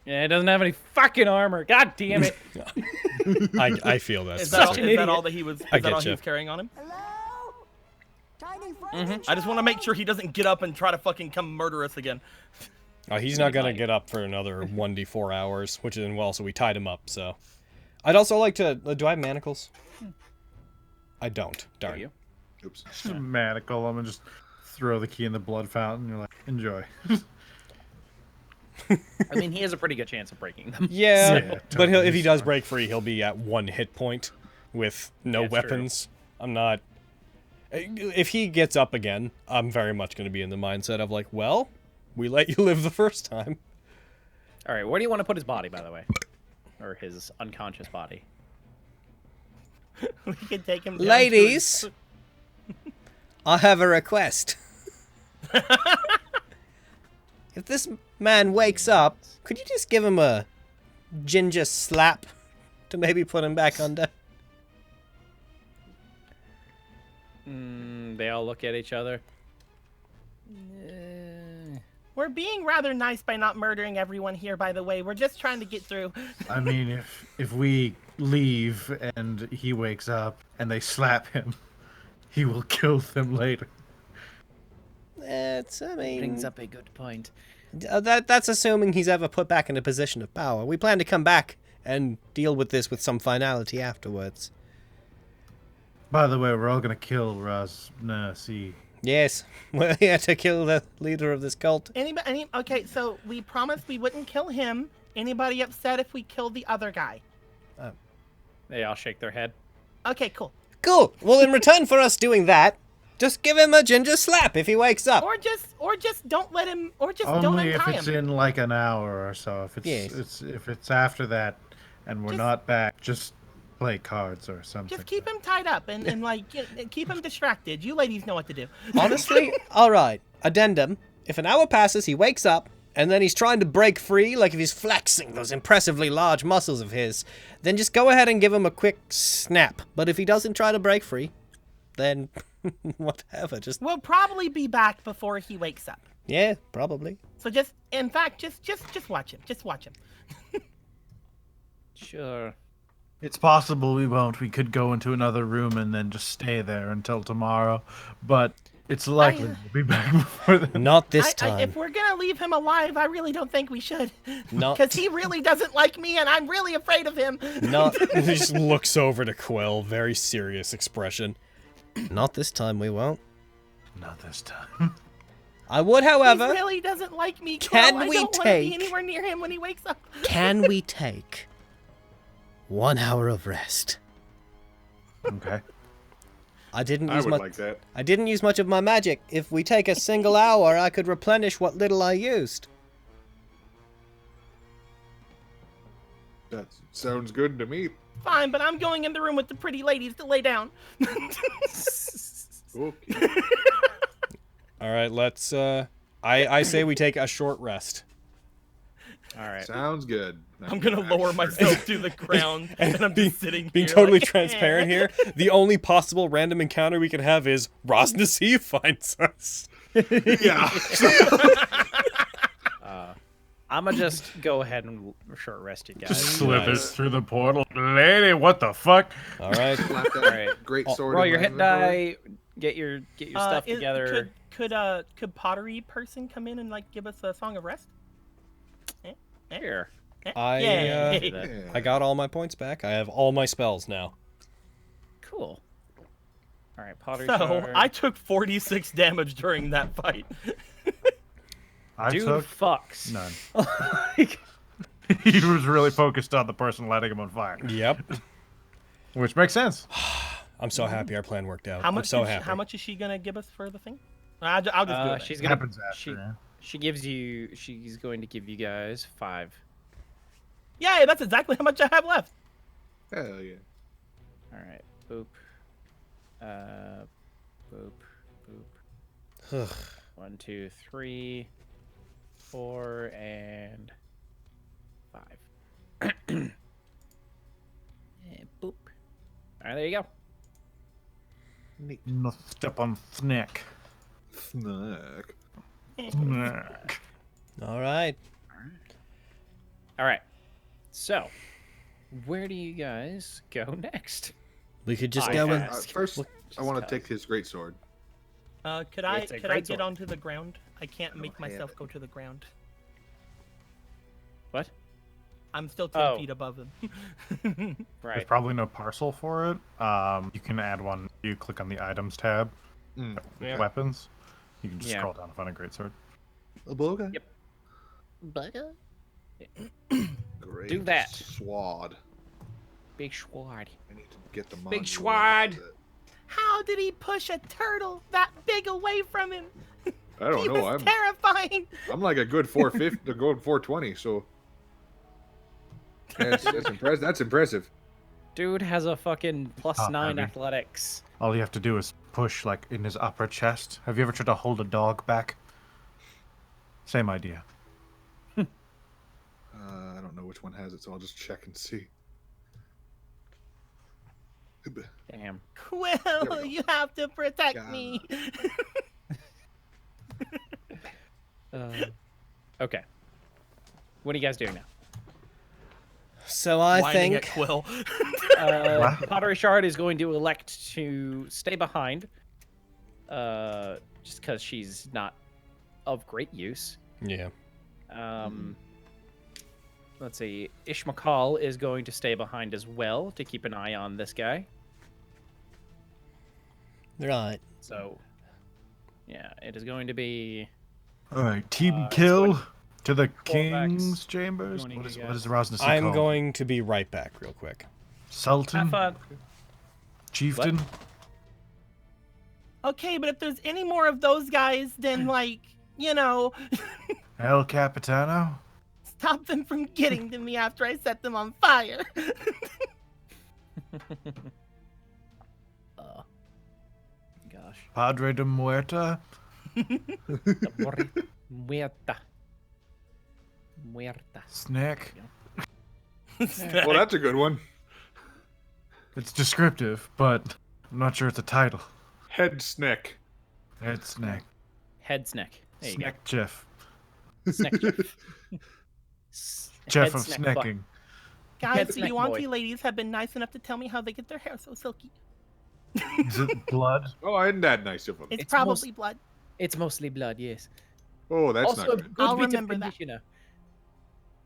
Yeah, he doesn't have any fucking armor. God damn it. I feel that. Is that, Such an is that idiot. all that he was? Is I that all get he you. was carrying on him? Hello? Tiny friends I just want to make sure he doesn't get up and try to fucking come murder us again. He's not gonna get up for another 1d4 hours, which is well. So we tied him up. So, I'd also like to. Do I have manacles? I don't. Darn. you? Oops. Just a manacle. I'm gonna just throw the key in the blood fountain. You're like, enjoy. I mean, he has a pretty good chance of breaking them. Yeah, Yeah, but totally if he does smart. break free, he'll be at 1 hit point with no Yeah, it's true. weapons. I'm not. If he gets up again, I'm very much going to be in the mindset of like, well, we let you live the first time. All right, where do you want to put his body, by the way? Or his unconscious body? We can take him down. ladies. I have a request. If this man wakes up, could you just give him a ginger slap to maybe put him back under? They all look at each other. We're being rather nice by not murdering everyone here, by the way. We're just trying to get through. I mean, if we leave and he wakes up and they slap him, he will kill them later. I mean, Brings up a good point. that's assuming he's ever put back in a position of power. We plan to come back and deal with this with some finality afterwards. By the way, we're all gonna kill Raznasi. Yes, we're here to kill the leader of this cult. Okay, so we promised we wouldn't kill him. Anybody upset if we kill the other guy? They all shake their head. Okay, cool. Cool. Well, in return for us doing that, just give him a ginger slap if he wakes up. Or just don't let him. Or just don't Only if untie it's him. in like an hour or so. If it's Yes. if it's after that, and we're Just- not back, just play cards or something. Just keep him tied up and like keep him distracted. You ladies know what to do. Honestly, all right. Addendum. If an hour passes, he wakes up, and then he's trying to break free, like if he's flexing those impressively large muscles of his, then just go ahead and give him a quick snap. But if he doesn't try to break free, then whatever. Just We'll probably be back before he wakes up. yeah, probably. So just, in fact, just watch him. Just watch him. Sure. It's possible we won't. We could go into another room and then just stay there until tomorrow. But it's likely we'll be back before then. Not this time. If we're gonna leave him alive, I really don't think we should. Not- Because he really doesn't like me, and I'm really afraid of him. Not He just looks over to Quill, very serious expression. not this time. We won't. Not this time. I would, He however. really doesn't like me. Can Quill. we I don't want to be take- anywhere near him when he wakes up. Can we take 1 hour of rest. Okay. I didn't I use would much. like that. I didn't use much of my magic. If we take a single hour, I could replenish what little I used. That sounds good to me. Fine, but I'm going in the room with the pretty ladies to lay down. Okay. All right, let's. I say we take a short rest. All right. Sounds good. I'm gonna lower myself to the ground, and I'm just sitting Being here totally like, transparent here, the only possible random encounter we could have is Rosnasi finds us. Yeah. I'm gonna just go ahead and short rest you guys. Just slithers through the portal. Lady, what the fuck? All right. Slap that Alright. great sword. Roll in your my hit inventory. die. Get your stuff together. Could pottery person come in and like give us a song of rest? Here. Yay. Yeah. I got all my points back. I have all my spells now. Cool. All right, pottery. So shard. I took 46 damage during that fight. I Dude took fucks. none. Like, He was really focused on the person lighting him on fire, Yep. which makes sense. I'm so happy our plan worked out. How I'm much? so happy. How much is she gonna give us for the thing? I'll just do it. she's It gonna. happens after. She, yeah. she gives you. She's going to give you guys 5. Yay! That's exactly how much I have left. Hell yeah. All right. Boop. Boop. Boop. Ugh. 1, 2, 3, 4, and 5. And boop. All right, there you go. No step on snack. Snack. Snack. All right. All right. So, where do you guys go next? We could just I go have- in. Ask. First, I want to cause. take his great sword. Could I It's a could I great get sword. onto the ground? I can't don't make have myself it. go to the ground. What? I'm still 10 Oh. feet above him. There's Right. probably no parcel for it. You can add one. You click on the items tab, Yeah. weapons. You can just Yeah. scroll down and find a greatsword. A boga? Yep. Great Do that. Sword. Big sword. I need to get the Big modular sword. with it. How did he push a turtle that big away from him? I don't He know. was terrifying. I'm like a good 450 to go 420. So that's impressive. That's impressive. Dude has a fucking plus Oh, 9 heavy. athletics. All you have to do is push, like, in his upper chest. Have you ever tried to hold a dog back? Same idea. I don't know which one has it, so I'll just check and see. Damn. There we go. Quill, you have to protect God. me. Okay. What are you guys doing now? So I Whining at think Quill. Pottery Shard is going to elect to stay behind. Just because she's not of great use. Yeah. Let's see. Ishmakal is going to stay behind as well to keep an eye on this guy. right. So, yeah, it is going to be. All right, team it's kill to the Corvax king's chambers. joining What is you what is guys. Rosnasi I'm called? going to be right back real quick. Sultan, Have fun. chieftain. Okay, but if there's any more of those guys, then like, you know, El Capitano. stop them from getting to me after I set them on fire. Gosh. Padre de Muerta. Muerta. Muerta. Snack. Well, that's a good one. It's descriptive, but I'm not sure it's a title. Head snack. It's snack. Head snack. There you Snack Jeff. go. Snack Jeff. Jeff Head of snack butt. snacking. Guys, the snack Yuan-ti boy. ladies have been nice enough to tell me how they get their hair so silky. Is it blood? Oh, isn't that nice of him? It's, It's probably most- blood. It's mostly blood, yes. Oh, that's also not a good. good I'll bit remember of that. conditioner.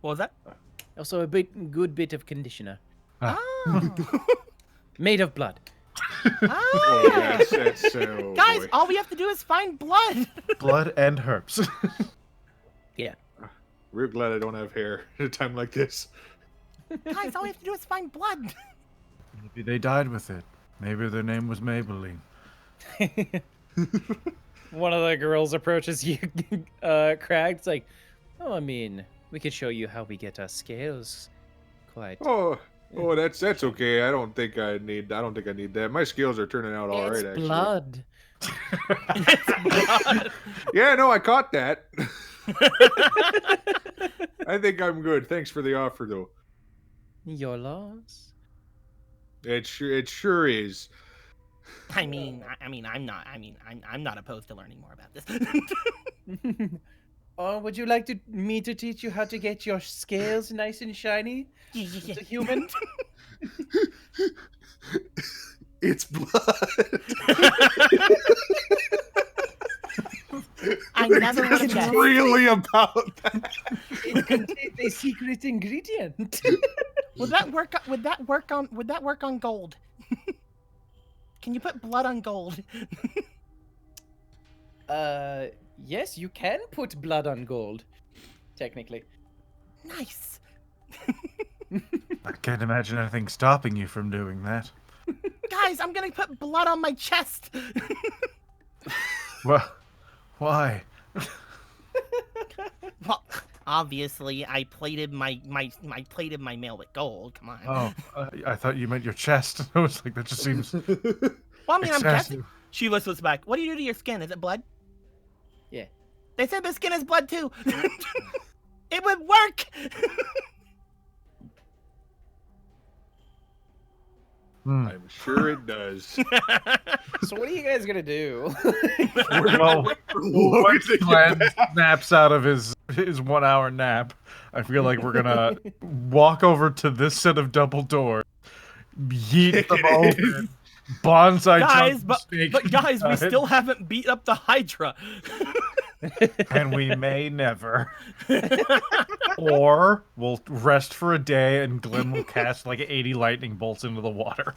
What was that? Also a good bit of conditioner. Oh. Made of blood. Oh, Ah. that's oh, Guys, boy. all we have to do is find blood. Blood and herbs. Yeah. Real glad I don't have hair at a time like this. Guys, all we have to do is find blood. Maybe they died with it. Maybe their name was Maybelline. One of the girls approaches you, Crag. It's like, oh, I mean, we could show you how we get our scales. Quite. Oh, that's okay. I don't think I need that. My scales are turning out all right. Actually. Blood. Yeah, no, I caught that. I think I'm good. Thanks for the offer, though. Your loss. It sure is. I'm not opposed to learning more about this. Oh, would you like me to teach you how to get your scales nice and shiny? As a human? It's blood. I never would have It's guessed. really about that. It contains a secret ingredient. Would that work on gold? Can you put blood on gold? Yes, you can put blood on gold. Technically. Nice. I can't imagine anything stopping you from doing that. Guys, I'm gonna put blood on my chest. Well, why? Well, obviously, I plated my mail with gold. Come on. Oh, I thought you meant your chest. I was like, that just seems Well, I mean, I'm guessing. excessive. She listens back. What do you do to your skin? Is it blood? Yeah. They said the skin is blood too. It would work. I'm sure it does. So what are you guys gonna do? Well, once Glenn snaps out of his 1 hour nap, I feel like we're gonna walk over to this set of double doors, yeet them open, bonsai Guys, jump but snake guys, we inside, still haven't beat up the Hydra. and we may never. Or we'll rest for a day and Glenn will cast like 80 lightning bolts into the water.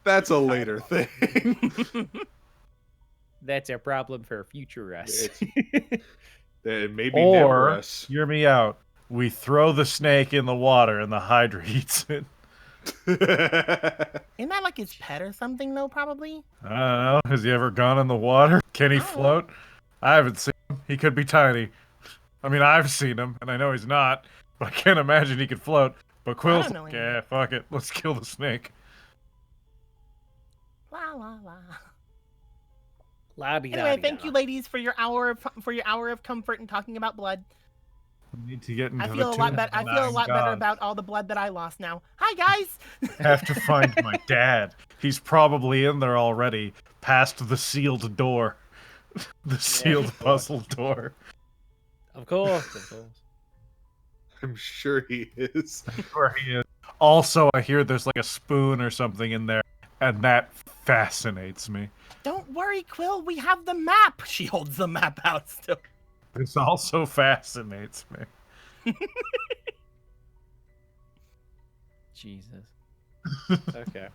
That's a later thing. That's a problem for future us. Maybe never Or, us. hear me out, we throw the snake in the water and the Hydra eats it. Isn't that like his pet or something, though? Probably. I don't know. Has he ever gone in the water? Can he float? I haven't seen him. He could be tiny. I mean, I've seen him, and I know he's not, but I can't imagine he could float. But Quill's don't know like, him. yeah, fuck it. Let's kill the snake. La la la. La-di-da-di-da. Anyway, thank you, ladies, for your hour of comfort and talking about blood. We need to get into I the feel a lot better. I feel a 209 lot better gods. about all the blood that I lost now. Hi, guys. Have to find my dad. He's probably in there already, past the sealed door. The sealed puzzle door. Of course, of course. I'm sure he is. Where he is. Also, I hear there's like a spoon or something in there, and that fascinates me. Don't worry, Quill. We have the map. She holds the map out still. This also fascinates me. Jesus. Okay.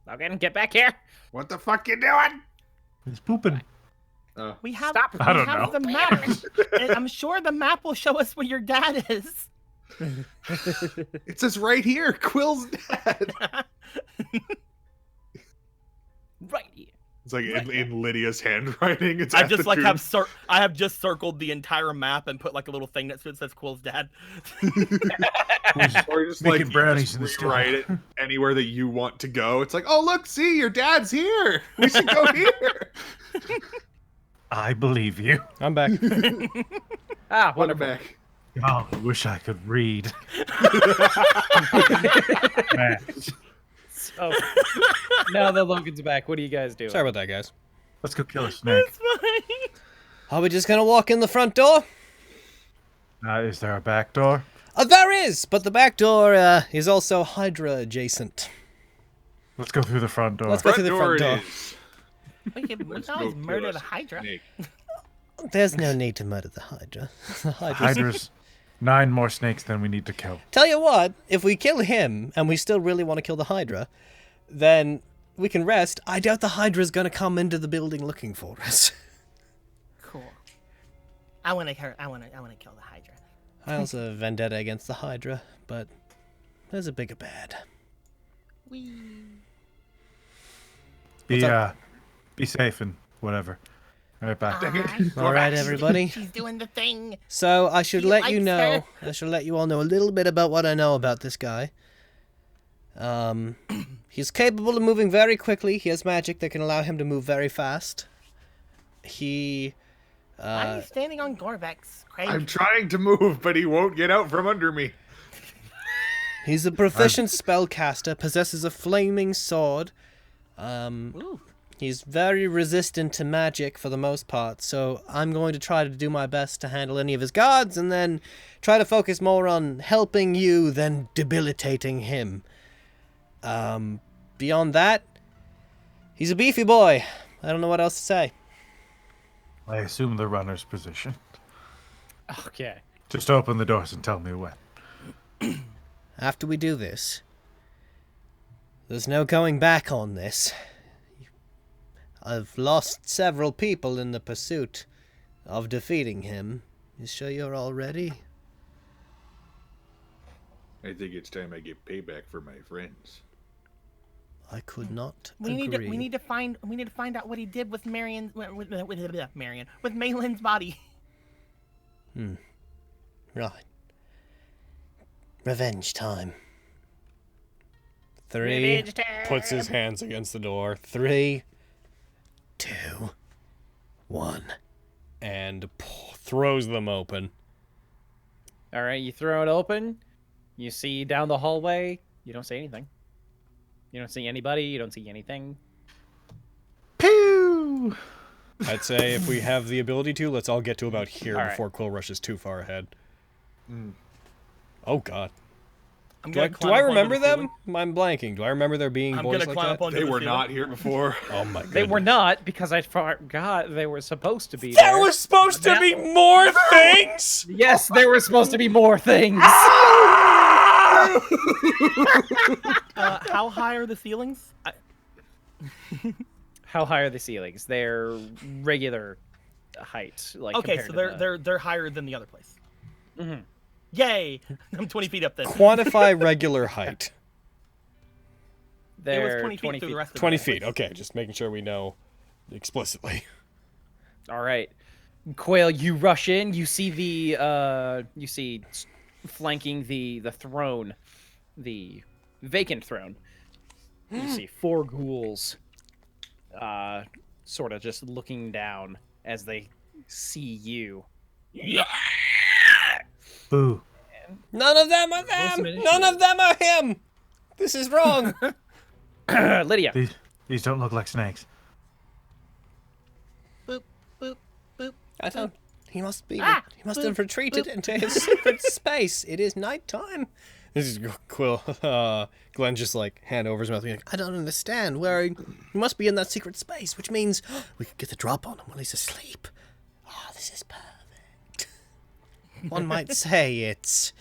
Logan, get back here. What the fuck you doing? He's pooping. We have. Stop. We I don't have know. the map. And I'm sure the map will show us where your dad is. It says right here, Quill's dad. Right here. It's like in Lydia's handwriting. It's I at just the like tomb. I have just circled the entire map and put like a little thing that says Quill's dad. Or just Making like brownies you in the just store. write it anywhere that you want to go. It's like, oh look, see, your dad's here. We should go here. I believe you. I'm back. Ah, Put it wonderful. back. Oh, I wish I could read. Matt, So, now that Logan's back, what are you guys doing? Sorry about that, guys. let's go kill a snake. It's fine. Are we just gonna walk in the front door? Is there a back door? There is, but the back door is also Hydra adjacent. Let's go through the front door. Let's go through the front it door. is. We can Let's always go murder kill the a Hydra. snake. There's no need to murder the Hydra. The Hydra's... Hydra's 9 more snakes than we need to kill. Tell you what, if we kill him and we still really want to kill the Hydra, then we can rest. I doubt the Hydra's gonna come into the building looking for us. Cool. I want to kill the Hydra. I also have a vendetta against the Hydra, but there's a bigger bad. Wee. Be safe and whatever. All right, back. All right, everybody. She's doing the thing. So I should He let you likes know. her. I should let you all know a little bit about what I know about this guy. He's capable of moving very quickly. He has magic that can allow him to move very fast. Why are you standing on Gorvex, Craig? I'm trying to move, but he won't get out from under me. He's a proficient spellcaster, possesses a flaming sword. Ooh. He's very resistant to magic for the most part, so I'm going to try to do my best to handle any of his guards and then try to focus more on helping you than debilitating him. Beyond that, he's a beefy boy. I don't know what else to say. I assume the runner's position. Okay. Just open the doors and tell me when. After we do this, there's no going back on this. I've lost several people in the pursuit of defeating him. You sure you're all ready? I think it's time I get payback for my friends. I could not We agree. need to find out what he did with with Malin's body. Right. Revenge time. 3. Revenge time. Puts his hands against the door 3, 2, 1. and throws them open. All right, you throw it open. You see down the hallway. You don't see anything. You don't see anybody. You don't see anything. Pew! I'd say if we have the ability to, let's all get to about here All right. before Quill rushes too far ahead. Oh God. I'm Do I gonna climb up onto remember the ceiling. them? I'm blanking. Do I remember there being I'm boys gonna like climb that? up onto They the were ceiling. not here before. Oh my god. They were not, because I forgot they were supposed to be There there. was supposed to be more things. Yes, there were supposed to be more things. How high are the ceilings? How high are the ceilings? They're regular height. Like Okay, so compared to they're higher than the other place. Mhm. Yay! I'm 20 feet up then. Quantify regular height. It They're was 20 feet through the rest of 20 the feet. place. Okay, just making sure we know explicitly. All right, Quail, you rush in. You see flanking the throne, the vacant throne. You see 4 ghouls, sort of just looking down as they see you. Boo. None of them are them. None of them are him. This is wrong. Lydia. These don't look like snakes. Boop, boop, boop. I don't. He must be. Ah! He must have Boop, retreated boop. into his secret space. It is nighttime. This is Quill. Glenn just like hand over his mouth. Being like, I don't understand. He must be in that secret space, which means we could get the drop on him while he's asleep. Oh, this is perfect. One might say it's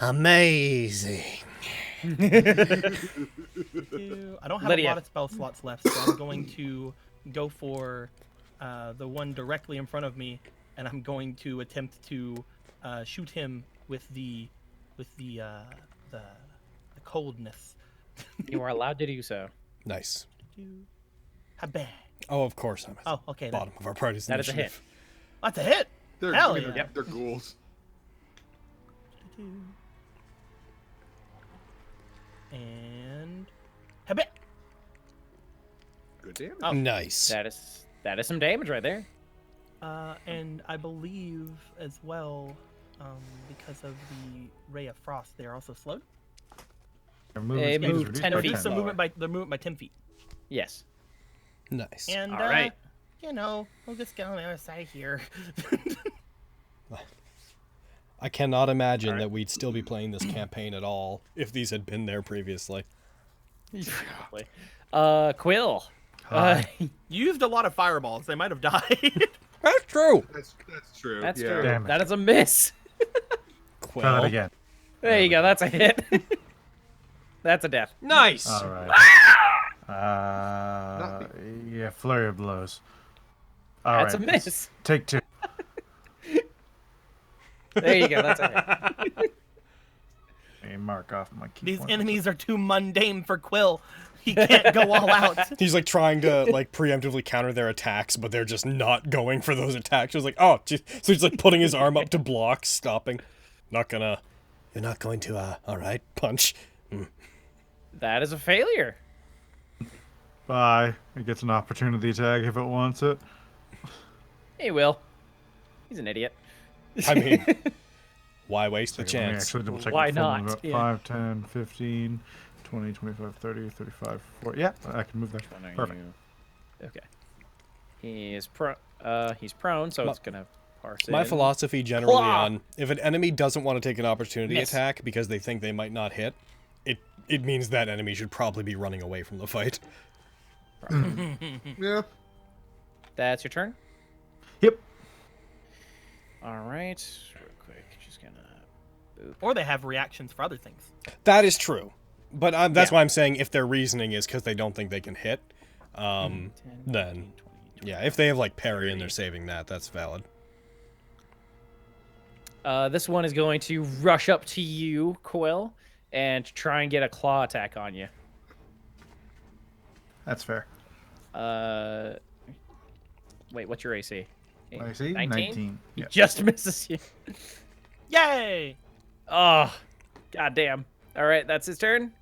amazing. I don't have Lydia. a lot of spell slots left, so I'm going to go for the one directly in front of me, and I'm going to attempt to shoot him with the coldness. You are allowed to do so. nice. Habang. Oh, of course I'm at Oh, okay. the bottom of our party's That is a hit. initiative. That's a hit. They're, Hell I mean, yeah. they're ghouls. And habang. Good damage. Oh. Nice. That is some damage right there. And I believe as well, because of the ray of frost, they are also slowed. Their They movement speed is moved reduced 10 by feet 10. Reduce the movement by 10 feet. Yes. Nice. And All right. we'll just go on the other side here. I cannot imagine that we'd still be playing this campaign at all if these had been there previously. Quill. Hi. You used a lot of fireballs. They might have died. That's true. That's true. That's yeah. true. Damn it. That is a miss. Quill. Try that again. There you go. That's a hit. That's a death. Nice. All right. Yeah, flurry of blows. All That's right, a miss. Take 2. There you go. That's a hit. Hey, mark off my key These point. enemies are too mundane for Quill. He can't go all out. He's like trying to like preemptively counter their attacks, but they're just not going for those attacks. He's like, oh, geez. So he's like putting his arm up to block, stopping. Not gonna. You're not going to. All right, punch. That is a failure. Bye. It gets an opportunity attack if it wants it. He will. He's an idiot. I mean, why waste the Let me chance? actually double check Why the full not? number. Yeah. 5, 10, 15, 20, 25, 30, 35, 40. Yeah, I can move there. Perfect. Okay. He's prone, so it's gonna parse My in. philosophy generally Claw! on if an enemy doesn't want to take an opportunity Miss. attack because they think they might not hit, it means that enemy should probably be running away from the fight. Yeah. That's your turn. Yep. All right. Real quick, just gonna. Or they have reactions for other things. That is true, but that's Yeah. why I'm saying if their reasoning is because they don't think they can hit, 10, then 15, 20, yeah, if they have like parry and they're saving that, that's valid. This one is going to rush up to you, Quill, and try and get a claw attack on you. That's fair. Wait, what's your AC? I see. 19? Yeah. Just misses you. Yay! Oh, goddamn. All right, that's his turn.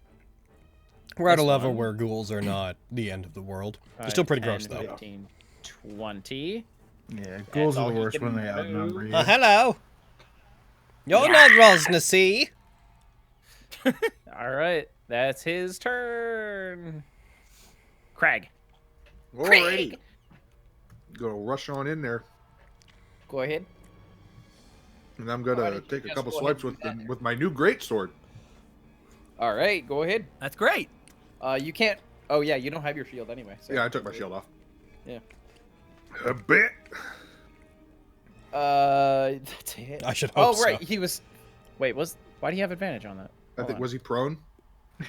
We're at a This level one. where ghouls are not the end of the world. They're still pretty gross 10, though. 15, 20. Yeah, ghouls all are the he worst can when they outnumber you. Hello. You're not Rosnacy. All right, that's his turn. Crag. Alrighty. Gonna rush on in there, Go ahead. and I'm Why gonna don't you take a just couple go swipes ahead and do that? with my new greatsword. All right, go ahead. That's great. You can't. Oh yeah, you don't have your shield anyway. So. Yeah, I took my shield off. Yeah. A bit. That's it. I should hope Oh right, so. he was. Wait, why do you have advantage on that? I Hold think on. was he prone?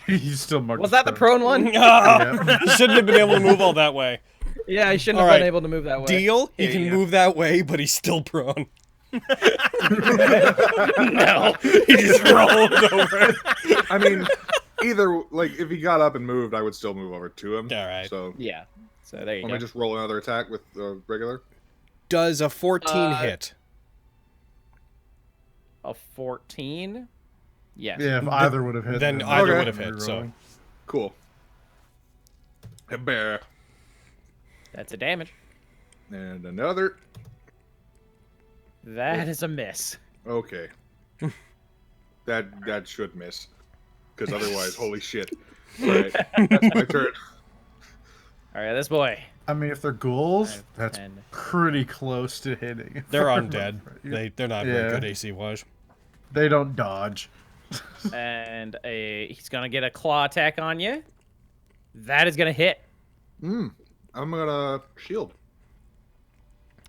He's still marked. Was that the prone one? Ah! You shouldn't have been able to move all that way. Yeah, I shouldn't All have been right. able to move that way. Deal. He Here can you go. move that way, but he's still prone. No. He just rolled over. I mean, either like if he got up and moved, I would still move over to him. All right. So Yeah. So there you let go. me just roll another attack with regular. Does a 14 hit? A 14. Yes. Yeah, if either would have hit. Then then either Okay. would have hit. So Rerolling. Cool. A bear That's a damage. and another. That is a miss. Okay. that should miss, because otherwise, holy shit. All right, that's my turn. All right, this boy. I mean, if they're ghouls, 5, that's 10. pretty close to hitting. they're If I undead. remember. They're not very Yeah. good AC wise. They don't dodge. And he's gonna get a claw attack on you. That is gonna hit. I'm gonna shield.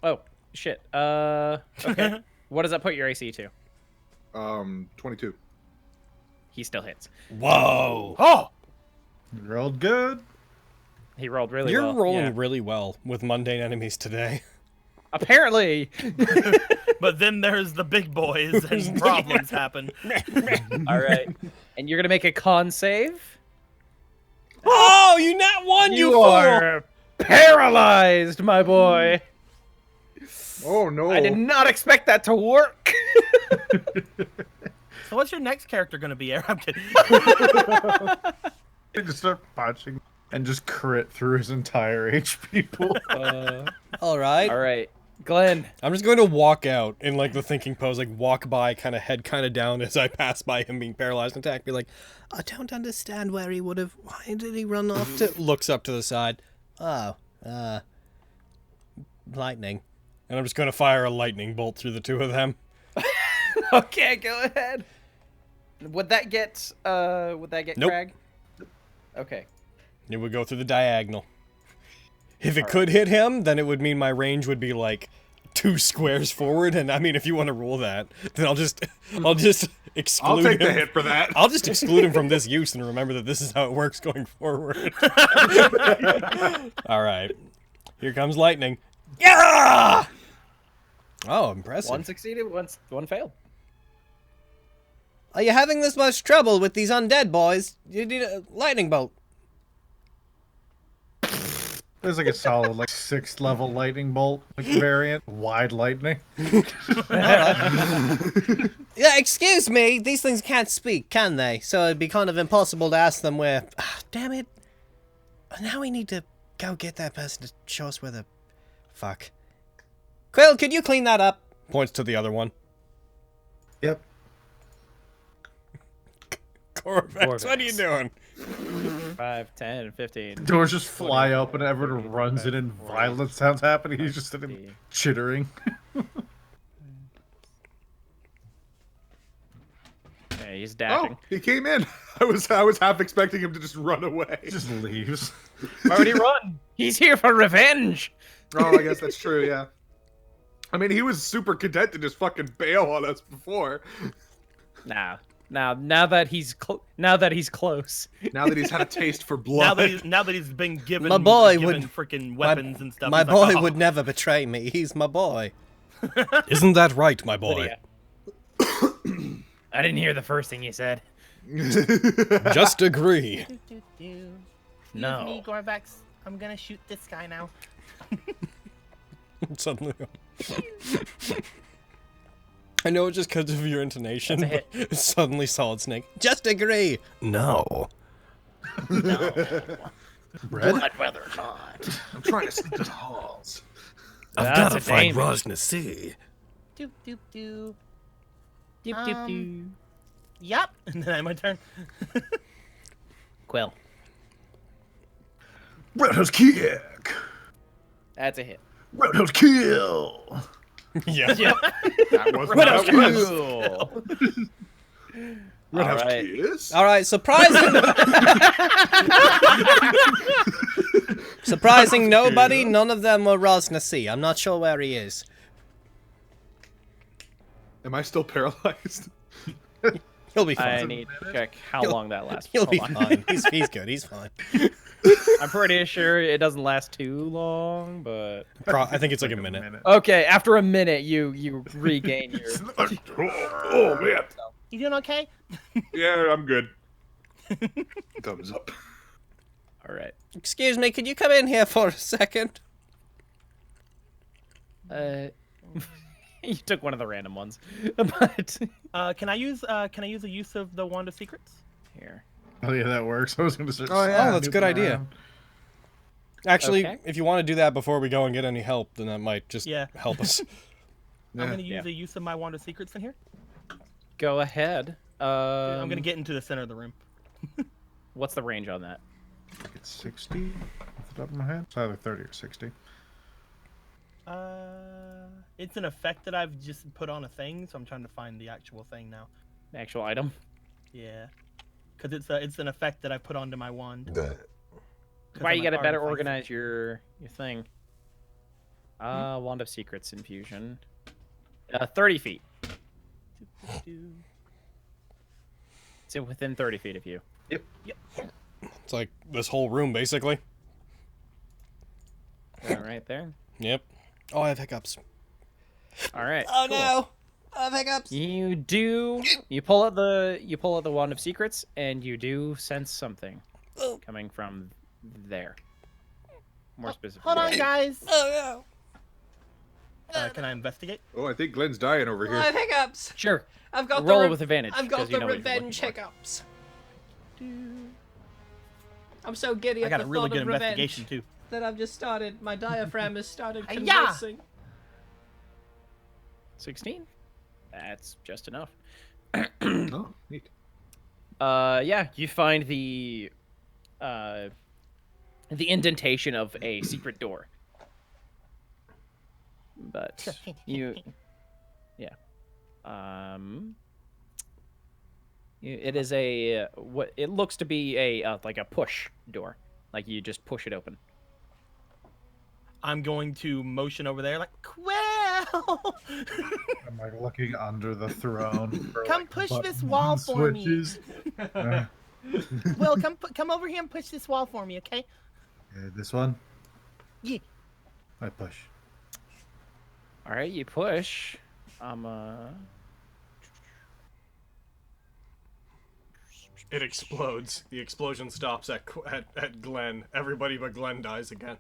Oh shit. Okay. What does that put your AC to? 22. He still hits. Whoa! Oh! You rolled good. He rolled really You're well. rolling yeah. really well with mundane enemies today. Apparently. But then there's the big boys and problems happen. All right. And you're gonna make a con save. Oh, you not one, you fool! are paralyzed, my boy. Oh no! I did not expect that to work. So what's your next character gonna be, Air? I'm kidding. They just start punching and just crit through his entire HP pool. All right. All right, Glenn. I'm just going to walk out in like the thinking pose, like walk by, kind of head kind of down as I pass by him being paralyzed and attack. Be like, I don't understand where he would have. Why did he run off to? looks up to the side, Oh, lightning. and I'm just going to fire a lightning bolt through the two of them. Okay, go ahead. Would that get Nope. Crag? Okay. It would go through the diagonal. If it could hit him, then it would mean my range would be like 2 squares forward, and I mean, if you want to rule that, then I'll just exclude I'll take him. the hit for that. I'll just exclude him from this use and remember that this is how it works going forward. All right. Here comes lightning. Yeah! Oh, impressive. One succeeded, one failed. Are you having this much trouble with these undead boys? You need a lightning bolt. There's like a solid like 6th level lightning bolt like variant. Wide lightning. Yeah, excuse me. These things can't speak, can they? So it'd be kind of impossible to ask them where... damn it. Now we need to go get that person to show us where the... Fuck. Quill, could you clean that up? Points to the other one. Yep. Corvex, what are you doing? 5, 10, 15. Doors just fly open and everyone runs in and violent sounds happening. He's just sitting chittering. Yeah, he's dashing. Oh, he came in. I was half expecting him to just run away. Just leaves. Why would he run? He's here for revenge. Oh, I guess that's true. Yeah. I mean, he was super content to just fucking bail on us before. Nah. Now that he's close. Now that he's had a taste for blood. Now that he's been given My boy given would- freaking weapons and stuff. My he's boy like, "Oh." would never betray me. He's my boy. Isn't that right, my boy? Lydia. I didn't hear the first thing you said. Just agree. No. Excuse me, Gorvax. I'm gonna shoot this guy now. Suddenly. I know it's just because of your intonation. That's a hit. But it's suddenly Solid Snake. Just agree. No. Red? I'd rather not. I'm trying to sneak to the halls. I've That's gotta a find damage. Rosna. Doop doop doop. Doop, doop, doop. Yep. And then I my turn. Quill. Roundhouse kick. That's a hit. Roundhouse kill. Yeah. Yep. That was Roundhouse that was. kill. Roundhouse All right. kiss? All right, surprising nobody. None of them were Rosna C. I'm not sure where he is. Am I still paralyzed? He'll be I fine. need to check how long that lasts. He'll be Hold on. fine. He's good. He's fine. I'm pretty sure it doesn't last too long, but I think it's like a minute. okay. After a minute, you regain your. Oh man. You doing okay? Yeah, I'm good. Thumbs up. All right. Excuse me, could you come in here for a second? You took one of the random ones, but Can I use a use of the Wand of Secrets? here. Oh yeah, that works. I was gonna say. Oh, yeah. Oh, that's a good snooping idea. around. Actually, Okay. if you want to do that before we go and get any help, then that might just Yeah. help us. I'm gonna use Yeah. a use of my Wand of Secrets in here. Go ahead. I'm gonna get into the center of the room. What's the range on that? I think it's 60 off the top of my head. It's either 30 or 60. It's an effect that I've just put on a thing, so I'm trying to find the actual thing now. The actual item. Yeah, because it's an effect that I put onto my wand. 'Cause Why I'm you an gotta better artificer. organize your thing. Wand of Secrets infusion. 30 feet. It's within 30 feet of you. It's like this whole room, basically. Right there. Yep. Oh, I have hiccups. All right. Oh cool. no! I have hiccups. You do. You pull out the Wand of Secrets, and you do sense something coming from there. More specifically. Hold on, guys. Oh Can I investigate? Oh, I think Glenn's dying over no! I have here. hiccups. Sure. I've got Roll the it with advantage. I've got 'cause you the know what you're looking revenge for. hiccups. I'm so giddy I at got the a really thought good of revenge investigation too. that I've just started. My diaphragm has started Hi-ya! convulsing. 16. That's just enough. Oh, neat. Yeah, you find the indentation of a secret door. But you, yeah, it is a what it looks to be a like a push door, like you just push it open. I'm going to motion over there like, Quill! I'm like looking under the throne. For, Come like, push this buttons wall and for me. switches. Will, come over here and push this wall for me, okay? This one. Yeah. I push. All right, you push. It explodes. The explosion stops at Glenn. Everybody but Glenn dies again.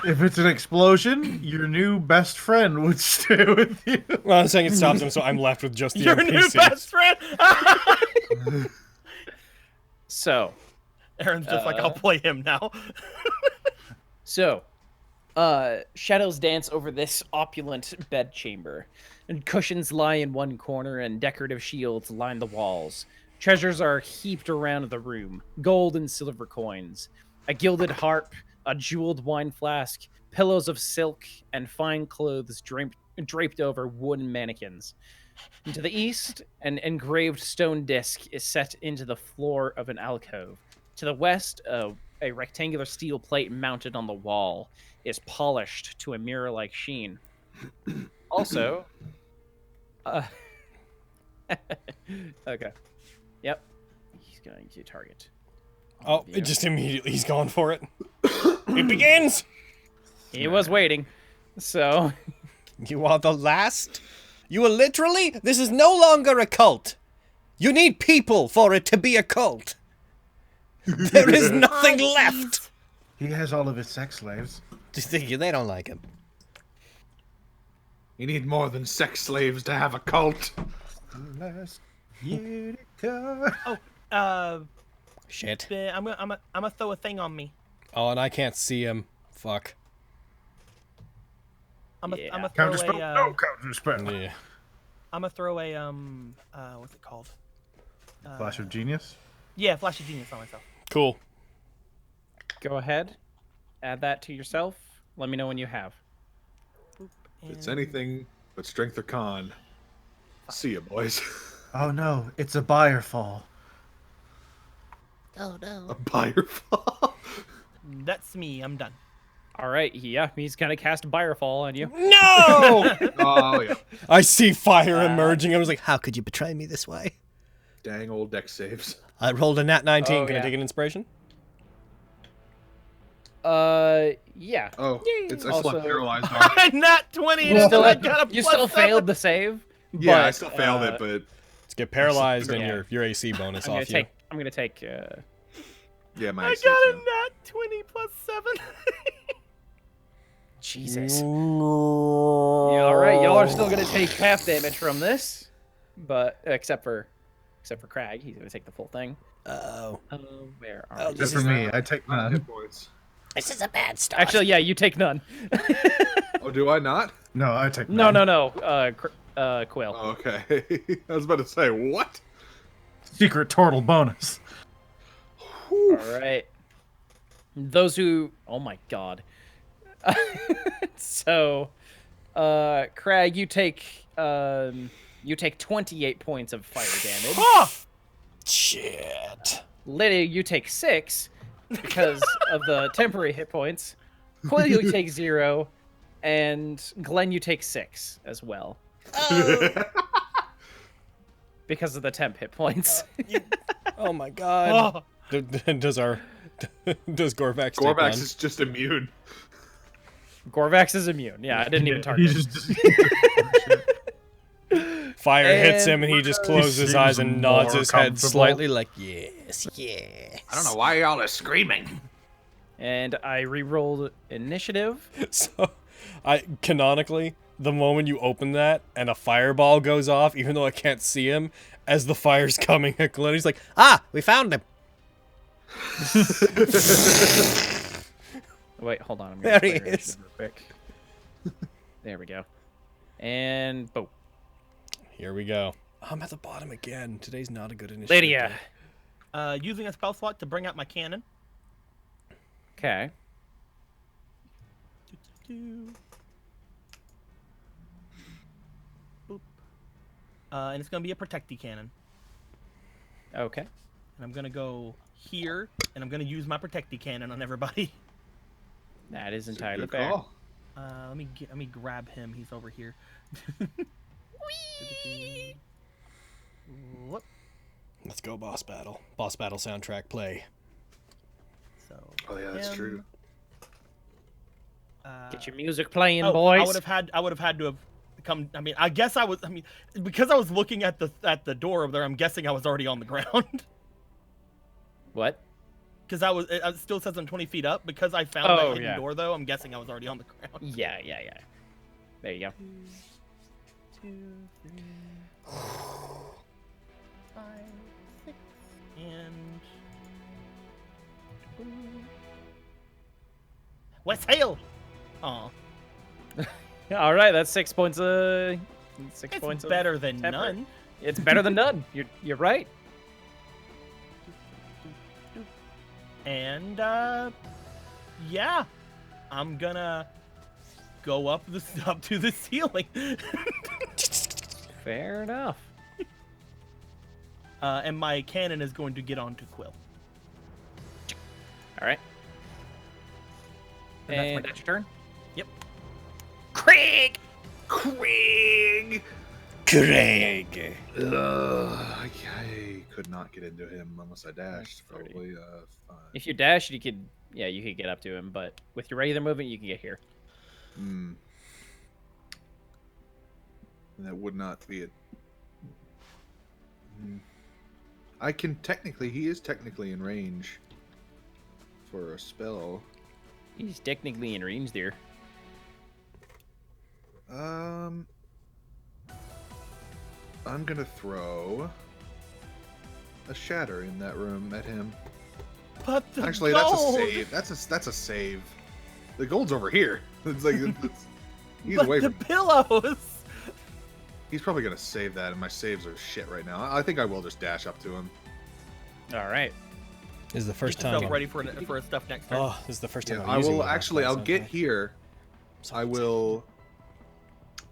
If it's an explosion, your new best friend would stay with you. Well, I'm saying it stops him, so I'm left with just the Your NPC. new best friend. So, Aaron's just like, I'll play him now. So, shadows dance over this opulent bedchamber, and cushions lie in one corner, and decorative shields line the walls. Treasures are heaped around the room, gold and silver coins, a gilded harp, a jeweled wine flask, pillows of silk, and fine clothes draped over wooden mannequins. And to the east, an engraved stone disc is set into the floor of an alcove. To the west, a rectangular steel plate mounted on the wall is polished to a mirror-like sheen. Also, okay. Yep. He's going to target. Oh, it just immediately he's going for it. It begins! He was waiting. So, You are the last? You are literally? This is no longer a cult. You need people for it to be a cult. There is nothing left. He has all of his sex slaves. Just think they don't like him. You need more than sex slaves to have a cult. Last year to come. Shit. I'm gonna throw a thing on me. Oh, and I can't see him. Fuck. I'm Yeah. gonna throw Counterspell? No counterspell. Yeah. I'm gonna throw a what's it called? Flash of Genius? Yeah, Flash of Genius on myself. Cool. go ahead. Add that to yourself. Let me know when you have. If it's anything but strength or con. See ya, boys. Oh no, it's a buyer fall. Oh no. A buyer fall. That's me. I'm done. All right, yeah, he's gonna cast Firefall on you. No! Oh yeah. I see fire emerging. I was like, How could you betray me this way? Dang old deck saves. I rolled a nat 19. Oh, can I yeah. take an inspiration? Yeah. Oh, it's I Also- slept paralyzed on. Not 20. You still, I got a you plus still 7. failed the save. Yeah, I but, still failed it, but Let's get paralyzed and Yeah. your AC bonus I'm gonna off take. I'm gonna take. yeah, my I AC got a too. nat 20 plus 7. Jesus. Yeah, all right, y'all are still gonna take half damage from this, but except for Crag, he's gonna take the full thing. Oh. Where are Oh, you? Just for me, I take Nine none. hit points. This is a bad start. Actually, yeah, you take none. Oh, do I not? No, I take No, none. no. Quill. Oh, okay. I was about to say what? Secret turtle bonus. All right. Those who, oh my god. So, Crag, you take 28 points of fire damage. Shit. Lydia, you take 6 because of the temporary hit points. Quill, you take 0, and Glenn, you take 6 as well because of the temp hit points. Oh my god. Oh, Does Gorvax take Gorvax one? is just immune. Gorvax is immune. Yeah, I didn't even He target. just Fire hits And- him and he just closes his seems eyes and nods more his head comfortable. slightly like, yes. I don't know why y'all are screaming. And I re-rolled initiative. So, canonically, the moment you open that and a fireball goes off, even though I can't see him, as the fire's coming at Glenn, he's like, Ah, we found him. Wait, hold on. I'm gonna There he clear is. initiative real quick. There we go. And boom. here we go. I'm at the bottom again. Today's not a good initiative. Lydia. day. using a spell slot to bring out my cannon. Okay. Boop. And it's gonna be a protecty cannon. Okay. And I'm gonna go here, and I'm gonna use my protecty cannon on everybody. That is entirely Good fair. call. Let me grab him. He's over here. Whoop. Let's go, boss battle. Boss battle soundtrack play. So. Oh yeah, that's him, true. Get your music playing, oh, boys. I would have had to have come. I mean, I guess I was. I mean, because I was looking at the door over there. I'm guessing I was already on the ground. What? Because it still says I'm 20 feet up. Because I found that hidden door, though, I'm guessing I was already on the ground. Yeah. There you go. 2, 3, 5, 6, and West Hale. Aw. All right, that's 6 points. 6 It's points. better than temper. none. It's better than none. You're right. And yeah, I'm gonna go up to the ceiling. Fair enough. And my cannon is going to get onto Quill. All right. And that's your turn. Yep. Craig. Craig! Craig. I could not get into him unless I dashed. Probably. Fine. If you dashed, you could get up to him, but with your regular movement, you can get here. That would not be it. I can technically. He is technically in range for a spell. He's technically in range there. I'm gonna throw a shatter in that room at him. But the Actually, gold. that's a save. That's a save. The gold's over here. It's like he's But away the from. pillows. He's probably gonna save that, and my saves are shit right now. I think I will just dash up to him. All right. This is the first Get yourself time. ready for a stuff next turn. Oh, this is the first time. Yeah, I'm I using will the actually. I'll last get class, here. okay. I will.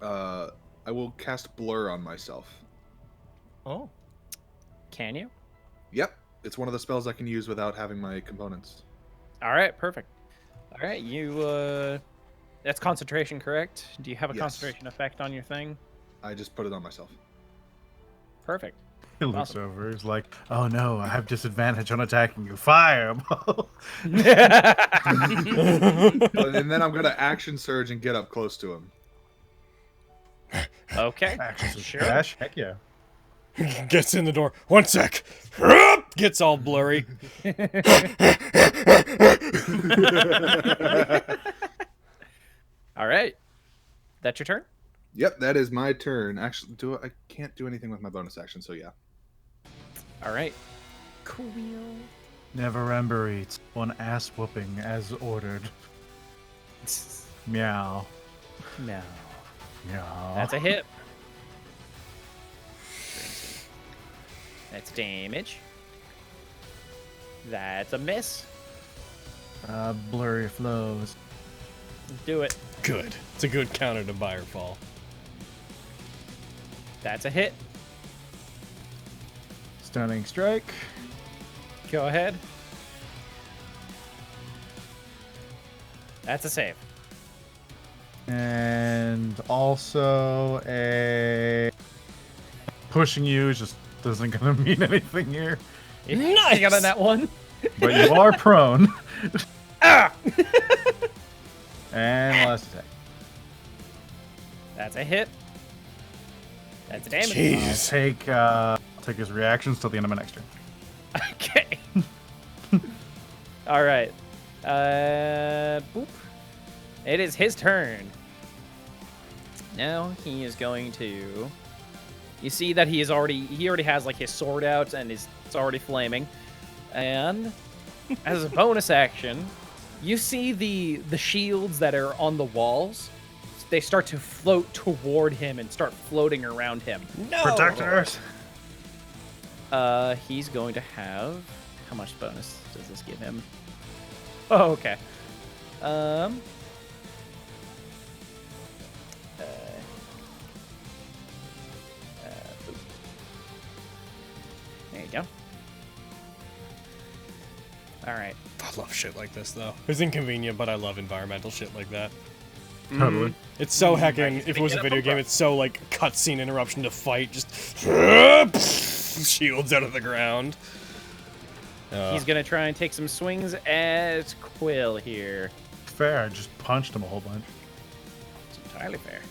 I will cast blur on myself. Oh. Can you? Yep, it's one of the spells I can use without having my components. All right. Perfect. All right. You. That's concentration, correct? Do you have a Yes. concentration effect on your thing? I just put it on myself. Perfect. He looks Awesome. over. He's like, "Oh no, I have disadvantage on attacking you. Fireball!" And then I'm gonna action surge and get up close to him. Okay. Action Sure. dash. Heck yeah. Gets in the door. 1 sec. Gets all blurry. All right. That's your turn? Yep, that is my turn. Actually, I can't do anything with my bonus action, so yeah. All right. Never Ember eats one ass whooping as ordered. Meow. No. Meow. That's a hit. That's damage. That's a miss. Blurry flows. Do it. Good. It's a good counter to Firefall. That's a hit. Stunning strike. Go ahead. That's a save. And also a pushing you just isn't gonna mean anything here. Nice. You got on that one. But you are prone. And last attack. That's a hit. That's damage. Jeez. I'll take his reactions till the end of my next turn. Okay. All right. Boop. It is his turn. Now he is going to. You see that he already has like his sword out and it's already flaming. And as a bonus action, you see the shields that are on the walls. They start to float toward him and start floating around him. No. Protectors. He's going to have. How much bonus does this give him? Oh, okay. There you go. All right. I love shit like this, though. It's inconvenient, but I love environmental shit like that. Totally. It's so heckin'. If it was a video game, it's so like cutscene interruption to fight. Just shields out of the ground. He's gonna try and take some swings at Quill here. Fair. I just punched him a whole bunch. It's entirely fair.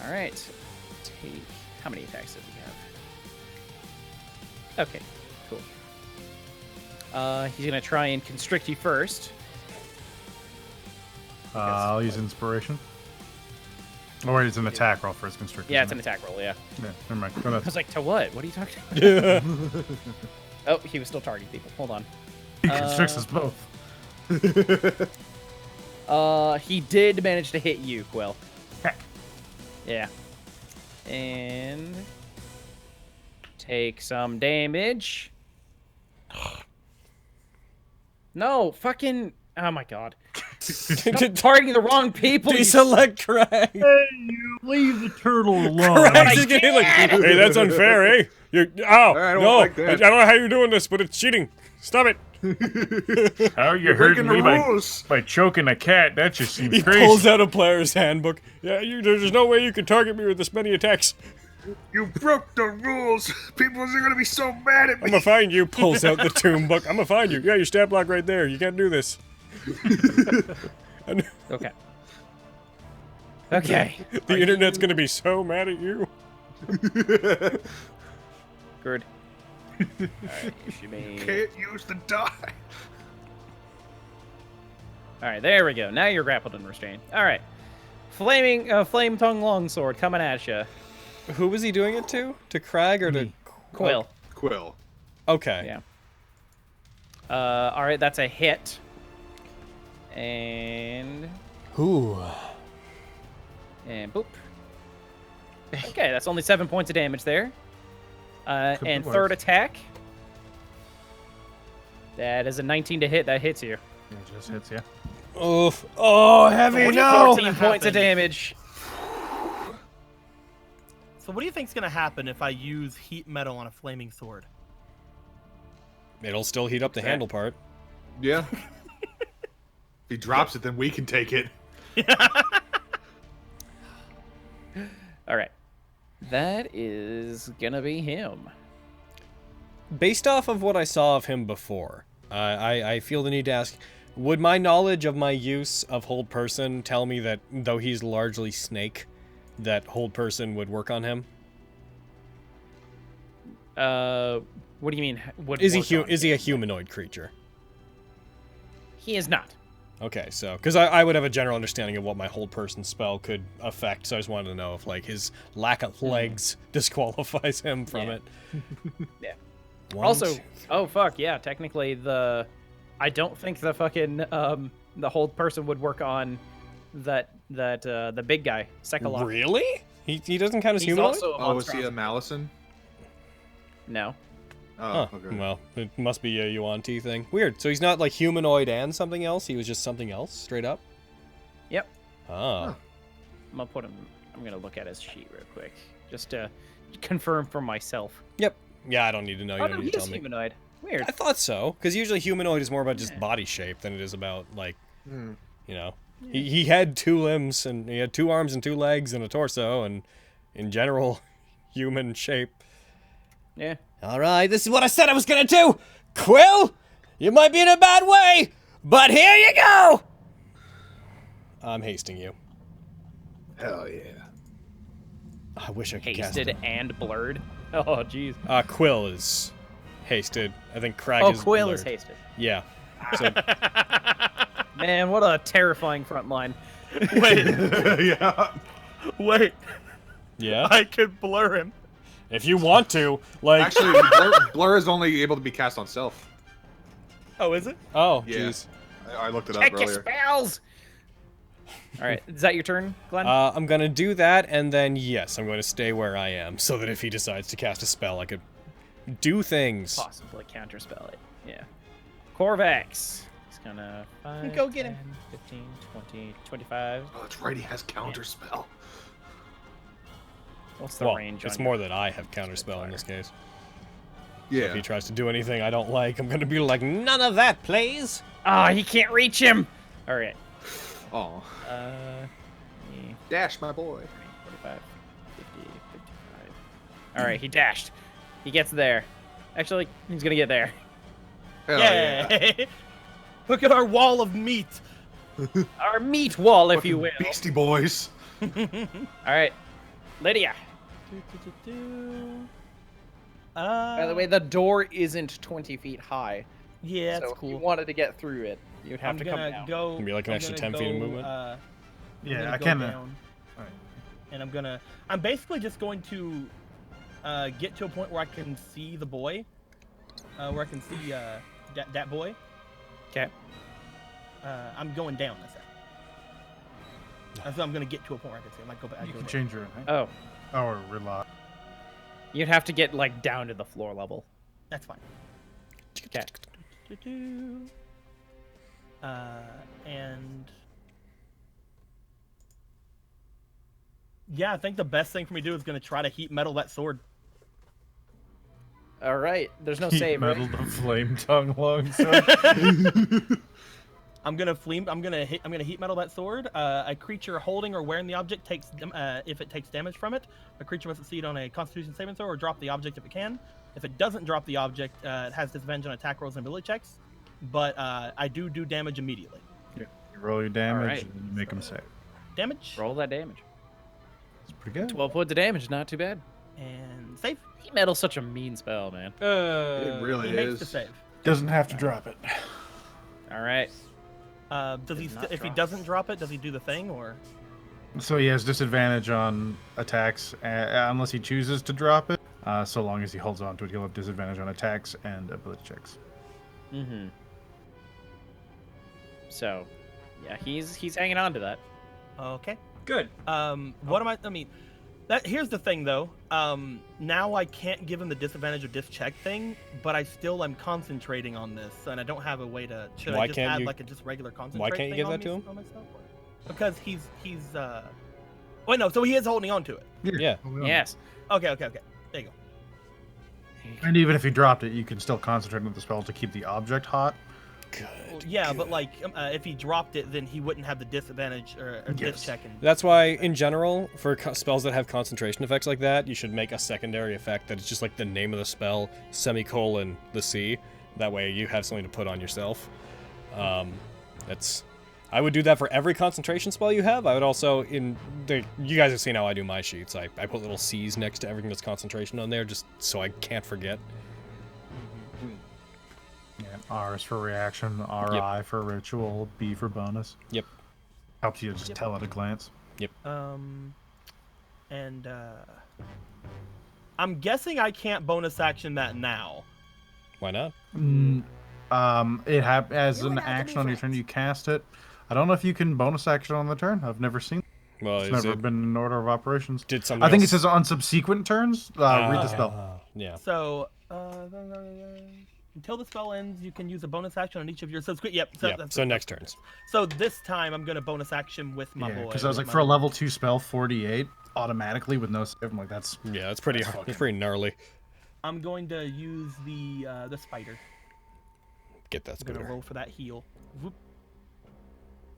All right. Take. How many attacks does he have? Okay, cool. He's gonna try and constrict you first. I'll use inspiration. Or it's an attack roll for his constriction. Yeah, it's an attack roll. Yeah. Yeah, never mind. Go I nuts. was like, to what? What are you talking about? Oh, he was still targeting people. Hold on. He constricts us both. He did manage to hit you, Quill. Heck. Yeah. And take some damage. No, fucking. Oh my god. I'm targeting the wrong people. Deselect Craig. Hey, you leave the turtle alone. Craig's just getting like, hey, that's unfair, eh? You're, ow, I don't no, like that. I don't know how you're doing this, but it's cheating. Stop it. How are you breaking hurting me the rules. by choking a cat? That just seems He crazy. pulls out a player's handbook. Yeah, there's no way you can target me with this many attacks. You broke the rules. People are gonna be so mad at I'm me. gonna find you. Pulls out the tomb book. I'm gonna find you. Yeah, your stat block right there. You can't do this. Okay. Okay. The internet's gonna be so mad at you. Good. Alright, you should be. Can't use the die. Alright, there we go. Now you're grappled and restrained. Alright. Flame tongue longsword coming at you. Who was he doing it to? To Craig or to Quill. Quill. Okay. Yeah. Alright, that's a hit. And. Ooh. And boop. Okay, that's only 7 points of damage there. And be third worse. attack. That is a 19 to hit. That hits you. It just hits you. Oof. Oh, heavy. What do you No. think's 14 gonna points of happen? damage. So what do you think's gonna happen if I use heat metal on a flaming sword? It'll still heat up the handle part. Yeah. If he drops it, then we can take it. All right. That is gonna be him. Based off of what I saw of him before, I feel the need to ask, would my knowledge of my use of Hold Person tell me that, though he's largely snake, that Hold Person would work on him? What do you mean? Is he a humanoid creature? He is not. Okay, so, because I would have a general understanding of what my Hold Person spell could affect, so I just wanted to know if, like, his lack of legs disqualifies him from Yeah. it. Yeah. One, Also, two, oh fuck yeah, technically I don't think the fucking the Hold Person would work on the big guy, Sekalok. really? He doesn't count as He's humanoid? also a Oh, is he a monstrosity. Malison? No. Oh, Huh. okay. Well, it must be a Yuan-ti thing. Weird. So he's not like humanoid and something else. He was just something else, straight up. Yep. Ah. I'm gonna look at his sheet real quick, just to confirm for myself. Yep. Yeah, I don't need to know. You Oh don't no, he need to is tell me. humanoid. Weird. I thought so, because usually humanoid is more about just Yeah. body shape than it is about like, Hmm. you know, he had 2 limbs and he had 2 arms and 2 legs and a torso and in general human shape. Yeah. All right, this is what I said I was gonna do. Quill, you might be in a bad way, but here you go. I'm hasting you. Hell yeah. I wish I could cast Hasted it. and blurred. Oh jeez. Quill is hasted. I think Crag Oh, is Quill is blurred. hasted. Yeah. So Man, what a terrifying front line. Wait, Yeah. wait. yeah. I could blur him. If you want to, like. Actually, blur is only able to be cast on self. Oh, is it? Oh, Yeah. jeez. I looked it up Check your earlier. spells. All right, is that your turn, Glenn? I'm gonna do that, and then yes, I'm going to stay where I am, so that if he decides to cast a spell, I could do things. Possibly counterspell it. Yeah. Corvax. He's gonna 5, Go get him. 10, 15, 20, 25. Oh, that's right. He has counterspell. What's the Well, range it's on more your- that I have counterspell in this case. Yeah. If he tries to do anything I don't like, I'm gonna be like, none of that, please. Ah, he can't reach him. All right. Oh, Yeah, Dash, my boy. 45, 50, 55. All right, he dashed. He gets there. Actually, he's gonna get there. Hell yeah. Yay! Look at our wall of meat. Our meat wall, if you Fucking will. Beastie Boys. All right. Lydia. By the way, the door isn't 20 feet high. Yeah, that's so cool. if you wanted to get through it, you'd have I'm to gonna come down. go. It'd be like an I'm extra gonna 10 feet of go, movement. I'm Yeah, gonna I go can. down, and I'm basically just going to get to a point where I can see the boy, where I can see that boy. Okay. I'm going down. I said. So I'm gonna get to a point where I can see him. Like go back. You go can down. change your right? Oh, Or relock. you'd have to get like down to the floor level. That's fine. Okay. And yeah, I think the best thing for me to do is gonna try to heat metal that sword. All right. There's no Heat save. metal Right? the flame tongue longsword. I'm gonna heat metal that sword. A creature holding or wearing the object takes if it takes damage from it. A creature must succeed on a Constitution saving throw or drop the object if it can. If it doesn't drop the object, it has disadvantage on attack rolls and ability checks. But I do damage immediately. Yeah, you roll your damage Alright. and you make them save. Damage Roll that damage. It's pretty good. 12 points of damage. Not too bad. and save. Heat metal's such a mean spell, man. It really He makes the is. save. Doesn't have to drop it. All right. Does he? Does not If he drop. doesn't drop it, does he do the thing or? So he has disadvantage on attacks unless he chooses to drop it. So long as he holds on to it, he'll have disadvantage on attacks and ability checks. Mm-hmm. So, yeah, he's hanging on to that. Okay. Good. What am I? I mean, here's the thing though. Now I can't give him the disadvantage or dis check thing, but I still am concentrating on this, and I don't have a way to. Should Why I just can't add you- like a just regular concentrate? can't you thing give on that to me- him? on myself, or- Because he's. Wait, no. So he is holding on to it. Yeah. Yes. Okay. There you go. And even if he dropped it, you can still concentrate on the spell to keep the object hot. Well, yeah, but like if he dropped it, then he wouldn't have the disadvantage or dis Yes. check. And That's why, in general, for spells that have concentration effects like that, you should make a secondary effect that is just like the name of the spell, semicolon, the C. That way you have something to put on yourself. I would do that for every concentration spell you have. I would also, you guys have seen how I do my sheets. I put little C's next to everything that's concentration on there, just so I can't forget. Yeah, R is for reaction, RI for ritual, B for bonus. Yep. Helps you just tell at a glance. and I'm guessing I can't bonus action that now. Why not? As You an and I can action be on your turn, friends. you cast it. I don't know if you can bonus action on the turn. I've never seen. Well, It's is never it, been in order of operations. did something I think it else- says on subsequent turns. Read the spell. Yeah. So until the spell ends, you can use a bonus action on each of your subsequent. Yep. So, Yeah. that's- So next turns. So this time I'm gonna bonus action with my Yeah, boy. because I was with like, my for a boy. level 2 spell, 48 automatically with no save. I'm like, that's Yeah, that's pretty. That's That's pretty gnarly. I'm going to use the spider. Get that I'm gonna scooter. roll for that heal. Whoop.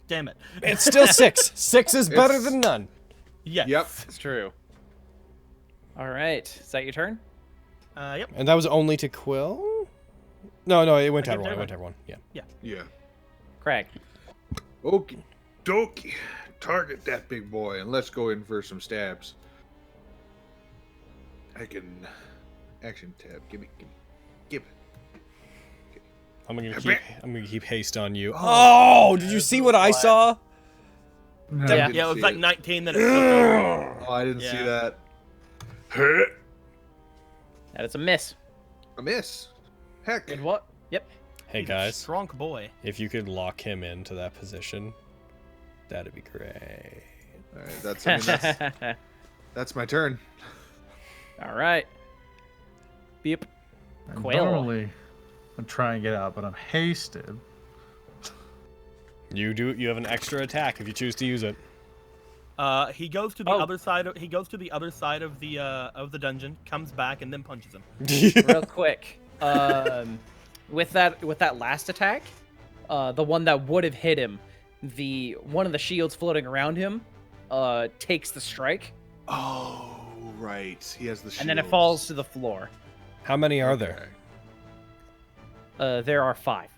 Damn it. It's still 6. 6 is better It's- than none. Yes. Yep. It's true. All right. Is that your turn? Yep. And that was only to Quill? No, it went to I everyone. gave It went to everyone. Yeah. Yeah. Craig. Okie dokie. Target that big boy and let's go in for some stabs. I can action tab. Give it. I'm gonna Yeah, keep haste on you. Oh, did you see what I saw? No. Yeah. didn't Yeah, it was see like it. 19 then it flipped over. Oh, I didn't see Yeah. that. That is a miss. A miss. Heck. Good what? Yep. Hey He's a guys, strong boy. if you could lock him into that position, that'd be great. All right, that's my turn. All right. Beep. I Quill. normally would try and get out, but I'm hasted. You have an extra attack if you choose to use it. He goes to the Oh. other side. He goes to the other side of the dungeon, comes back, and then punches him. Real quick. With that last attack, the one that would have hit him, the one of the shields floating around him, takes the strike, Oh, right. He has the shield. and then it falls to the floor. How many are there? There are 5.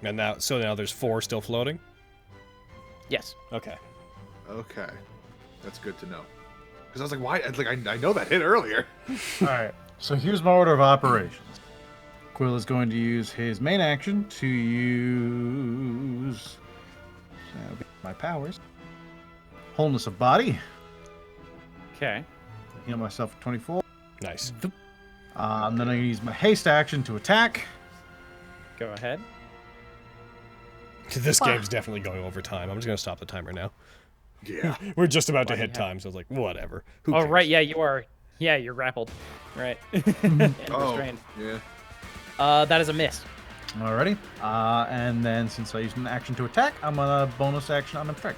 And now there's 4 still floating. Yes. Okay. Okay. That's good to know. Because I was like, why? I know that hit earlier. All right. So here's my order of operations. Quill is going to use his main action to use my powers. Wholeness of body. Okay. Heal myself for 24. Nice. Then I'm going to use my haste action to attack. Go ahead. This game's definitely going over time. I'm just gonna stop the timer now. Yeah. We're just about to Why do hit you have- time, so I was like, whatever. Who Oh, cares? right. Yeah, you are. Yeah, you're grappled. Right. And restrained. Yeah. That is a miss. Alrighty. And then since I used an action to attack, I'm going to bonus action on a strike.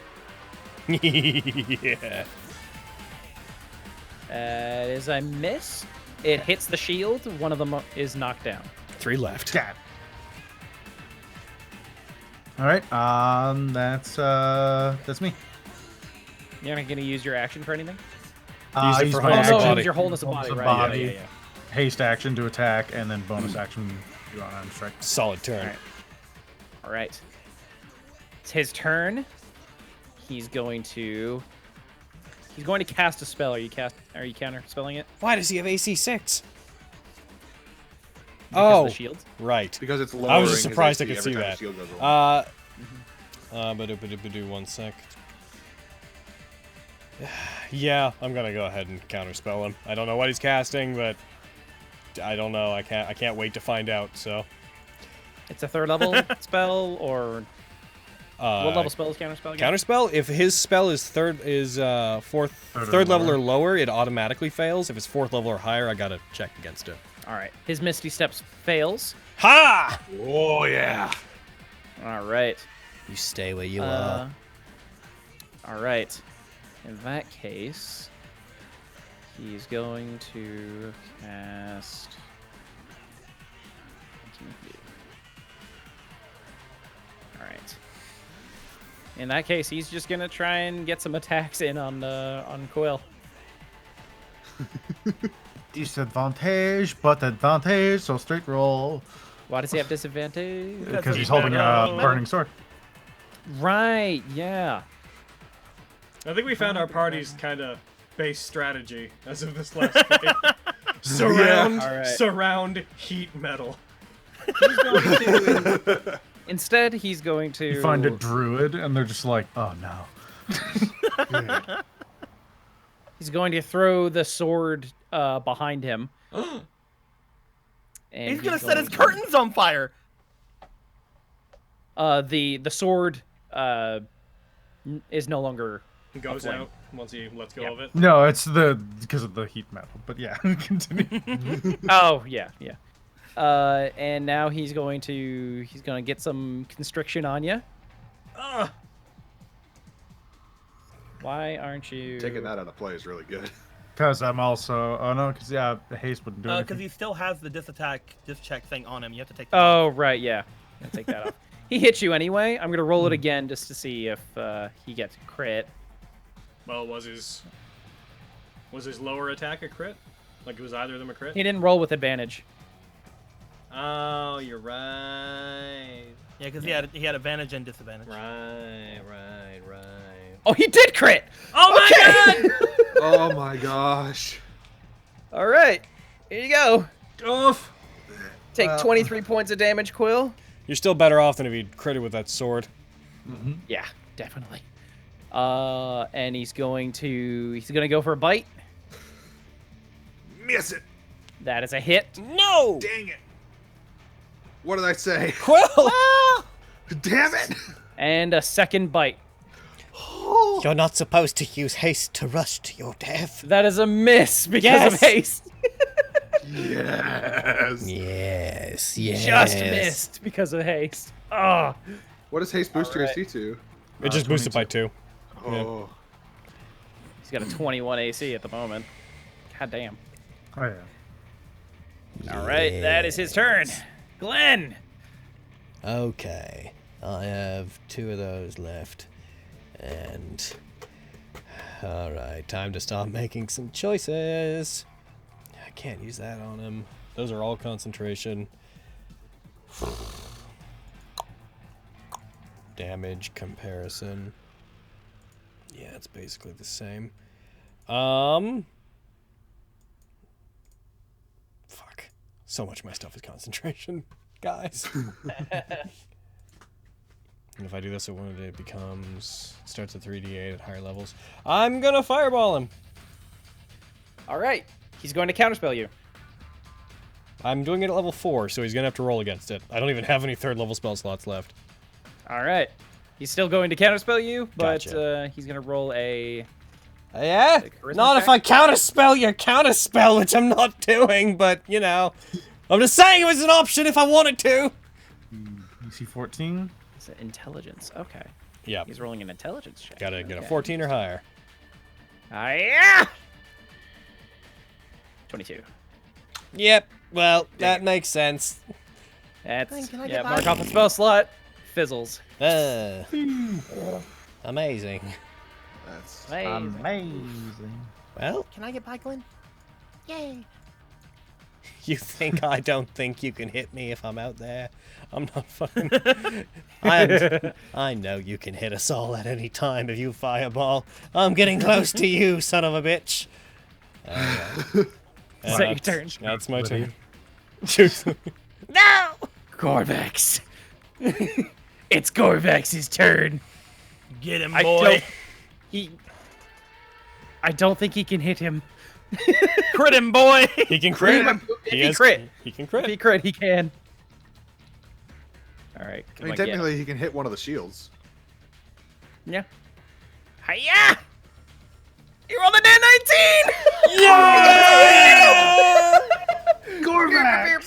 Yeah. That is a miss. It hits the shield. One of them is knocked down. 3 left. Stab. Alright, that's me. You're not going to use your action for anything? Use it use for my wholeness of action- body. Your wholeness of Wholeness body, of right? body, Yeah. haste action to attack, and then bonus action to on strike. Solid turn. All right. It's his turn. He's going to cast a spell. Are you counter spelling it? Why does he have AC 6? Because of the shield. Right. Because it's lowering I was just his surprised I AC could every see time that. the shield goes along. But 1 sec. Yeah, I'm gonna go ahead and counterspell him. I don't know what he's casting, but I don't know. I can't wait to find out. So. It's a 3rd level spell, or what level spell is counterspell again? Counterspell. If his spell is third level or lower, it automatically fails. If it's 4th level or higher, I gotta check against it. All right. His Misty Steps fails. Ha! Oh yeah. All right. You stay where you are. All right. In that case, he's going to cast. All right. In that case, he's just gonna try and get some attacks in on Quill. Disadvantage, but advantage, so straight roll. Why does he have disadvantage? Because he's holding a burning sword. Right. Yeah. I think we found our party's kind of base strategy as of this last fight. Surround, All right. surround, heat metal. He's going to. Instead, he's going to. You find a druid, and they're just like, oh no. He's going to throw the sword behind him. And He's gonna set his curtains on fire. The sword is no longer. He goes Aflame. out once he lets go Yeah. of it. No, it's because of the heat metal. But yeah, continue. Oh yeah. And now he's going to get some constriction on you. Why aren't you Taking that out of play is really good. Because I'm also. Oh no, because yeah, the haste wouldn't do Because anything. he still has the dis check thing on him. You have to take that off. Oh right, yeah. I'll take that off. He hits you anyway. I'm gonna roll it again just to see if he gets crit. Well, was his lower attack a crit? Like, was either of them a crit? He didn't roll with advantage. Oh, you're right. Yeah, because he had advantage and disadvantage. Right. Oh, he did crit. Oh my god! Oh my gosh. All right, here you go. Oof. Take 23 points of damage, Quill. You're still better off than if he'd critted with that sword. Yeah, definitely. And he's gonna go for a bite. Miss it. That is a hit. No! Dang it. What did I say? Quill! Damn it. And a second bite. You're not supposed to use haste to rush to your death. That is a miss because of haste. Yes. Yes, Just missed because of haste. Oh. What does haste boost your Alright. AC to? It just boosted by 2. Oh. He's got a 21 AC at the moment. God damn. Oh yeah. All right, that is his turn. Glenn. Okay, I have 2 of those left. And... Alright, time to start making some choices. I can't use that on him. Those are all concentration. Damage comparison. Yeah, it's basically the same. Fuck. So much of my stuff is concentration, guys. And if I do this, it starts at 3d8 at higher levels. I'm gonna fireball him. All right. He's going to counterspell you. I'm doing it at level 4, so he's gonna have to roll against it. I don't even have any 3rd level spell slots left. All right. He's still going to counterspell you, but Gotcha. he's going to roll a... Yeah? charisma Not check? if I counterspell your counterspell, which I'm not doing, but, you know. I'm just saying it was an option if I wanted to. DC 14. Is it intelligence? Okay. Yeah. He's rolling an intelligence check. Gotta get a Okay. 14 or higher. Yeah! 22. Yep. Well, that makes sense. That's... Can I Yeah, get mark by? off a spell slot. Fizzles. Amazing. That's Amazing. Well, Can I get by, Glenn? Yay. you think I don't think you can hit me if I'm out there? I'm not fucking... I know you can hit us all at any time if you fireball. I'm getting close to you, son of a bitch. Is that your turn? That's my turn. No! Corvax. It's Corvax's turn. Get him, I boy. don't think he can hit him. Crit him, boy. He can crit. If he crit. He can If crit. he crit, he can. All right. I mean, technically, he can hit one of the shields. Yeah. Hiya! You rolled a Nat 19! Yeah! Corvax!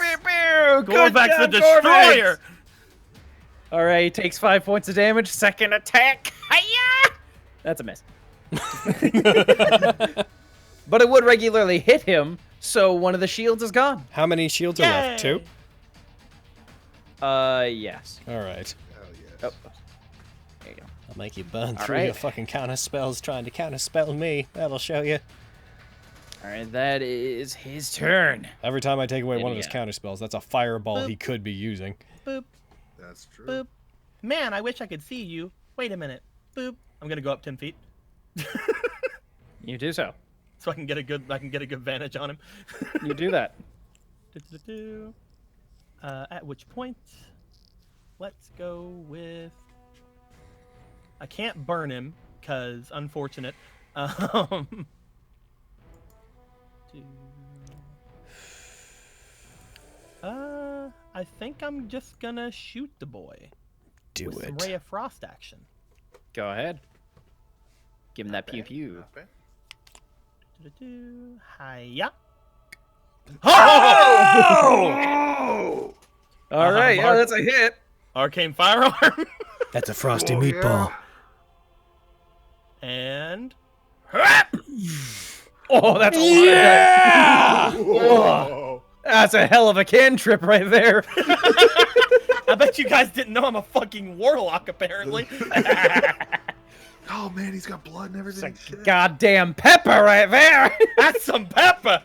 Gorvax the Destroyer. All right, he takes 5 points of damage. Second attack. Hiya! That's a miss. But it would regularly hit him, so one of the shields is gone. How many shields are left? 2? Yes. All right. Hell yes. Oh. There you go. I'll make you burn All through right. your fucking counter spells trying to counter spell me. That'll show you. All right, that is his turn. Every time I take away one of his Idiot. counter spells, that's a fireball Boop. he could be using. Boop, That's true. boop. Man, I wish I could see you. Wait a minute. Boop. I'm gonna go up 10 feet. You do so. So I can get a good vantage on him. You do that. Do-do-do-do. At which point, let's go with. I can't burn him because unfortunate. I think I'm just gonna shoot the boy Do with some it. Ray of Frost action. Go ahead. Give him that pew pew. Not bad. Do-do-do. Hiya. Oh! All right, yeah, Mark. that's a hit. Arcane Firearm. That's a frosty Oh, meatball. And Oh, that's a Yeah! Whoa. That's a hell of a cantrip right there. I bet you guys didn't know I'm a fucking warlock, apparently. Oh man, he's got blood and everything. Shit. Goddamn pepper right there. That's some pepper.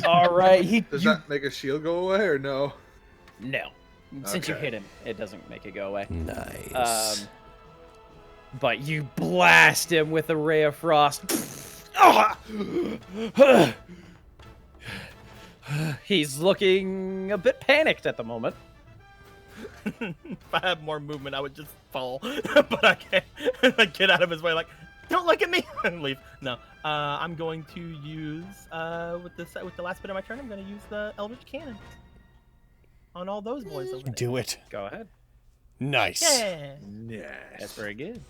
All right, Does that make a shield go away or no? No. Since you Okay. hit him, it doesn't make it go away. Nice. But you blast him with a ray of frost. He's looking a bit panicked at the moment. If I had more movement, I would just fall. But I can't. I get out of his way, like, don't look at me, and leave. No, I'm going to use with the last bit of my turn. I'm going to use the Eldritch Cannon on all those boys over there. Do it. Go ahead. Nice. Yeah, That's very good.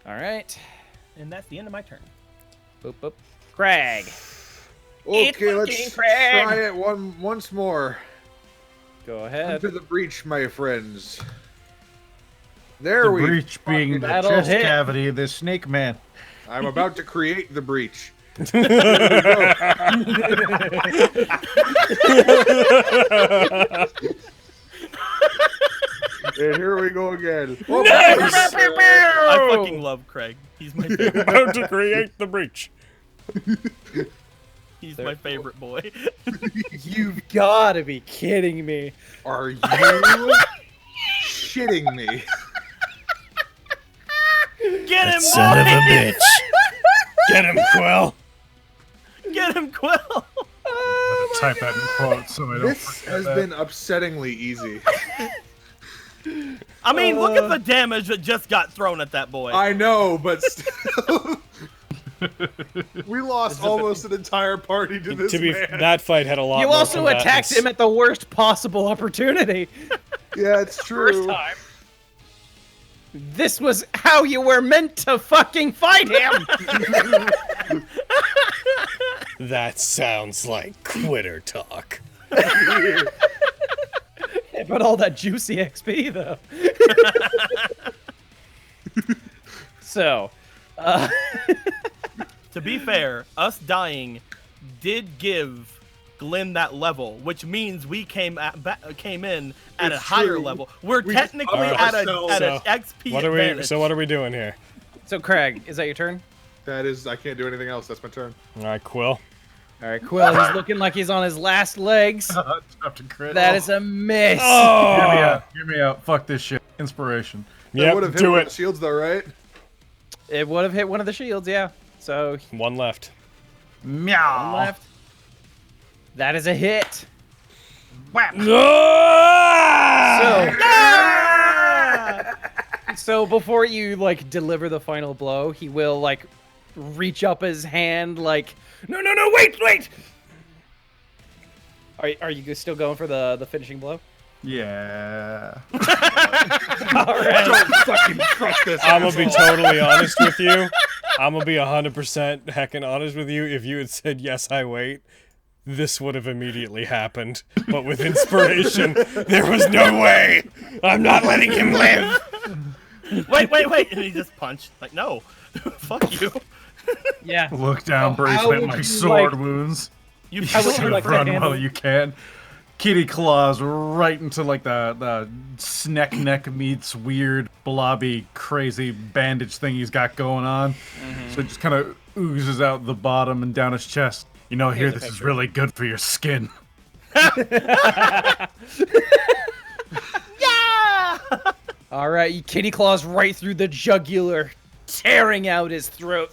All right. and that's the end of my turn. Boop boop. Crag. Okay, fucking let's Craig. try it once more. Go ahead. Into the breach, my friends. There The we breach being the That'll chest hit. cavity of this snake man. I'm about to create the breach. And here we go again. Oh, I fucking love Craig. He's my favorite. About to create the breach. He's my favorite boy. You've got to be kidding me. Are you shitting me? Get him, Son of a bitch. Get him, Quill. Get him, Quill. Type that in quotes so I don't This forget has that. been upsettingly easy. I mean, look at the damage that just got thrown at that boy. I know, but still. We lost almost an entire party to this man. That fight had a lot. You more also attacked combatants. him at the worst possible opportunity. Yeah, it's true. First time. This was how you were meant to fucking fight him. That sounds like quitter talk. But all that juicy XP though. So, To be fair, us dying did give Glenn that level, which means we came in at a It's higher true. level. We're We just technically upped at ourselves. an XP What advantage. are we doing here? so Craig, is that your turn? That is, I can't do anything else. That's my turn. All right, Quill. All right, Quill. He's looking like he's on his last legs. Tough to crit. That is a miss. Hear me out. Hear me out. Fuck this shit. Inspiration. That would have Yep, hit do one of it. the shields though, right? It would have hit one of the shields, yeah. So One left. Meow. one left. That is a hit. So before you like deliver the final blow, he will like reach up his hand like, no, wait. Are you still going for the finishing blow? Yeah. All right. Don't fucking trust this. I'm gonna be totally honest with you. I'm gonna be 100% heckin' honest with you. If you had said yes, I wait, this would have immediately happened. But with inspiration, there was no way. I'm not letting him live. Wait, and he just punched. Like, no, fuck you. Yeah. Look down So how briefly at would my you sword like- wounds. You How would you Sort of like to run handle- while you can. Kitty claws right into like the snack neck meets weird blobby crazy bandage thing he's got going on. So it just kind of oozes out the bottom and down his chest. You know, here Here's a this is picture. really good for your skin. yeah. All right, you kitty claws right through the jugular, tearing out his throat.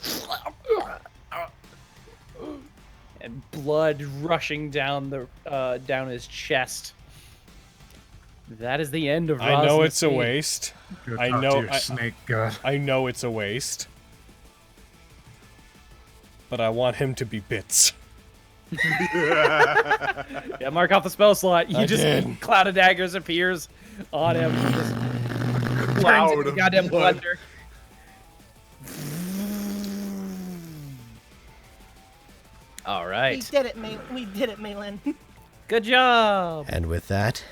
And blood rushing down down his chest. That is the end of I know Rosner's it's a feat. waste. Go I talk know- to your I- snake god. I know it's a waste. But I want him to be bits. Yeah, mark off the spell slot. You I just did. cloud of daggers appears on him. Just turns Cloud into of goddamn blood. thunder. All We right. did it, Malin. Good job. And with that,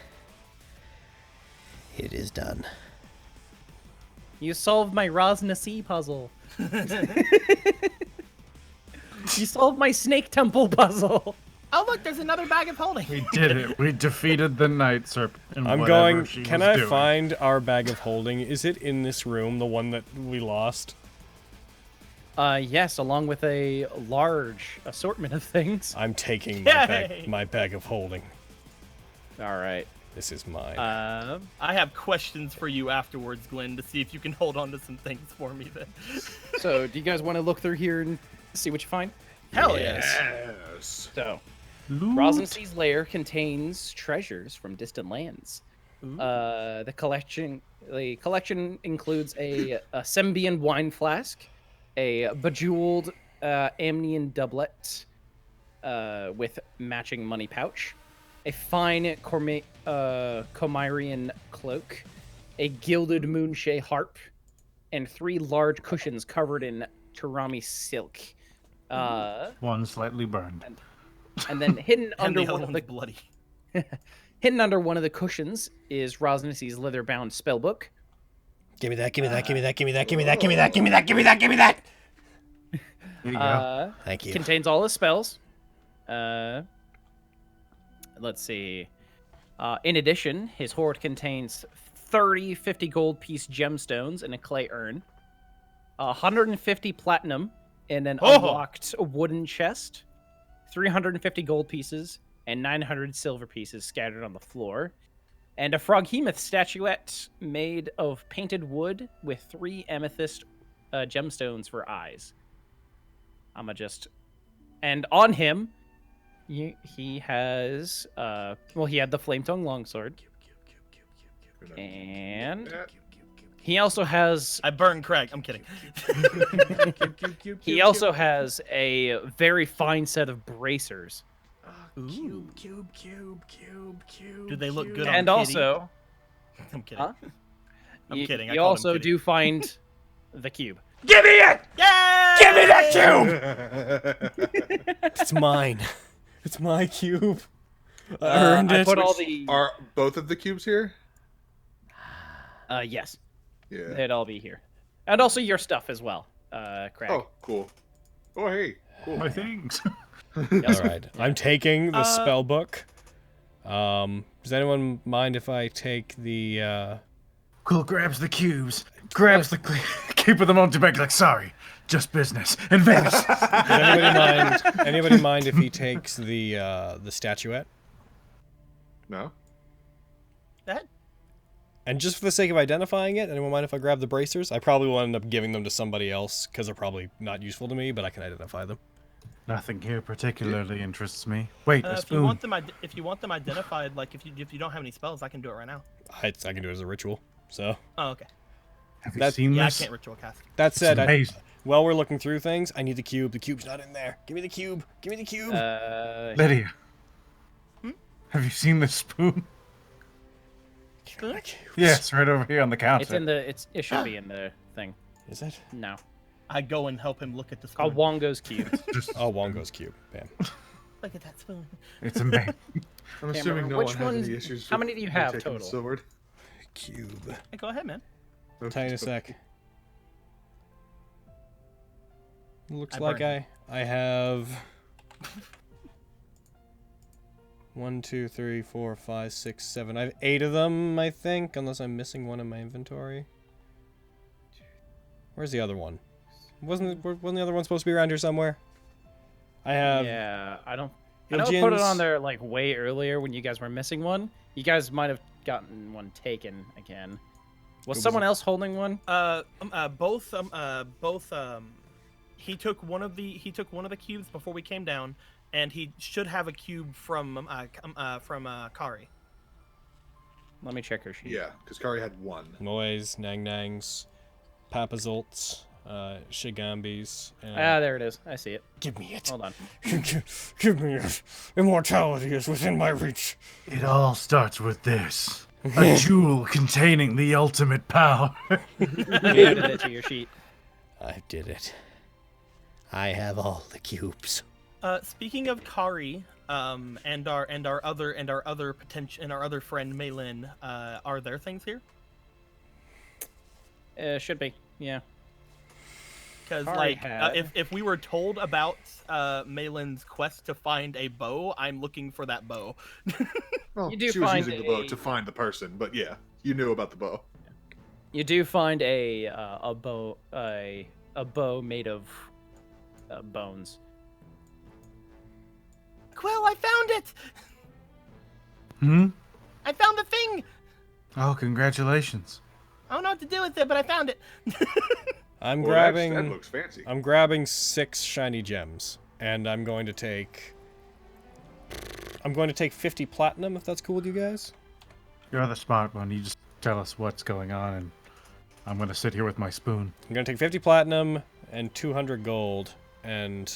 it is done. You solved my Rosna puzzle. You solved my Snake Temple puzzle. Oh, look, there's another bag of holding. We did it. We defeated the night serpent. and I'm whatever going. she Can was I doing. find our bag of holding? Is it in this room, the one that we lost? Yes, along with a large assortment of things. I'm taking Yay! my bag of holding. All right. This is mine. I have questions for you afterwards, Glenn, to see if you can hold on to some things for me then. So, do you guys want to look through here and see what you find? Hell Yes. Yes. So, Loot. Rosncy's lair contains treasures from distant lands. The collection includes a Sembian wine flask, a bejeweled Amnian doublet with matching money pouch, a fine Comirian cloak, a gilded moonshay harp, and 3 large cushions covered in Turami silk. One slightly burned. And then hidden And under the one other of one's the bloody. hidden under one of the cushions is Rosnicy's leather-bound spellbook. Give me that, give me that, give me that, give me that, give me that, give me that, give me that, give me that, give me that! Here you go. Thank you. Contains all his spells. Let's see. In addition, his hoard contains 30 50 gold piece gemstones in a clay urn, 150 platinum in an unlocked wooden chest, 350 gold pieces, and 900 silver pieces scattered on the floor, and a Froghemoth statuette made of painted wood with 3 amethyst gemstones for eyes. I'm gonna just, and on him, he has he had the flame tongue longsword, and he also has. I burned Craig. I'm kidding. He also has a very fine set of bracers. Ooh. Cube. Do they look good on And Kitty? also, I'm kidding. huh? I'm kidding. I You called him also Kitty. do find the cube. Give me it! Yay! Give me that cube! It's mine. It's my cube. I I earned it. put all the. Are both of the cubes here? Yes, Yeah. they'd all be here, and also your stuff as well, Craig. Oh, cool. Oh, hey. Cool. My things. All right. I'm taking the spell book. Does anyone mind if I take the? Quill grabs the cubes, grabs the keeping them on to back like sorry, just business. And Vegas. Does anybody mind? Anybody mind if he takes the statuette? No? That? And just for the sake of identifying it, anyone mind if I grab the bracers? I probably will end up giving them to somebody else because they're probably not useful to me, but I can identify them. Nothing here particularly interests me. Wait, a If you spoon. want them, if you want them identified, like if you don't have any spells, I can do it right now. I can do it as a ritual. So Oh, okay. Have you that- seen Yeah, I this? can't ritual cast. that It's said, amazing. while we're looking through things, I need the cube. The cube's not in there. Give me the cube. Give me the cube. Lydia. Have you seen this spoon? Spoon? Yes, right over here on the counter. It's in the. It should be in the thing. Is it? No, I go and help him look at the spoon. called Wongo's cube. Oh, Wongo's cube. Bam. Look at that spoon. It's amazing. I'm assuming no one which has ones- any issues. how with many do you me have taking the total? Sword. Cube. Hey, go ahead, man. Tell you in a sec. Looks I like burned I have 1, 2, 3, 4, 5, 6, 7. I have 8 of them, I think, unless I'm missing one in my inventory. Where's the other one? Wasn't the other one supposed to be around here somewhere? I have. Yeah, I don't. I know I put it Iljian's- on there like way earlier when you guys were missing one. You guys might have gotten one taken again. Was someone else holding one? He took one of the cubes before we came down, and he should have a cube from Kari. Let me check her sheet. Yeah, because Kari had one. Moes, Nang Nangs, Papazolts, Shigambis, and... There it is. I see it. Give me it. Hold on. Give me it. Immortality is within my reach. It all starts with this. A jewel containing the ultimate power. You added it to your sheet. I did it. I have all the cubes. Speaking of Kari, and our other friend Maylin, are there things here? Should be. Yeah. Because Kari like, had- if we were told about Maylin's quest to find a bow, I'm looking for that bow. Well, You do she was find using the bow a- to find the person, but yeah, you knew about the bow. You do find a bow made of bones. Quill, I found it! Hmm? I found the thing! Oh, congratulations. I don't know what to do with it, but I found it. I'm Well, grabbing. that looks fancy. I'm grabbing 6 shiny gems, and I'm going to take 50 platinum, if that's cool with you guys. You're the smart one. You just tell us what's going on, and I'm gonna sit here with my spoon. I'm gonna take 50 platinum and 200 gold, and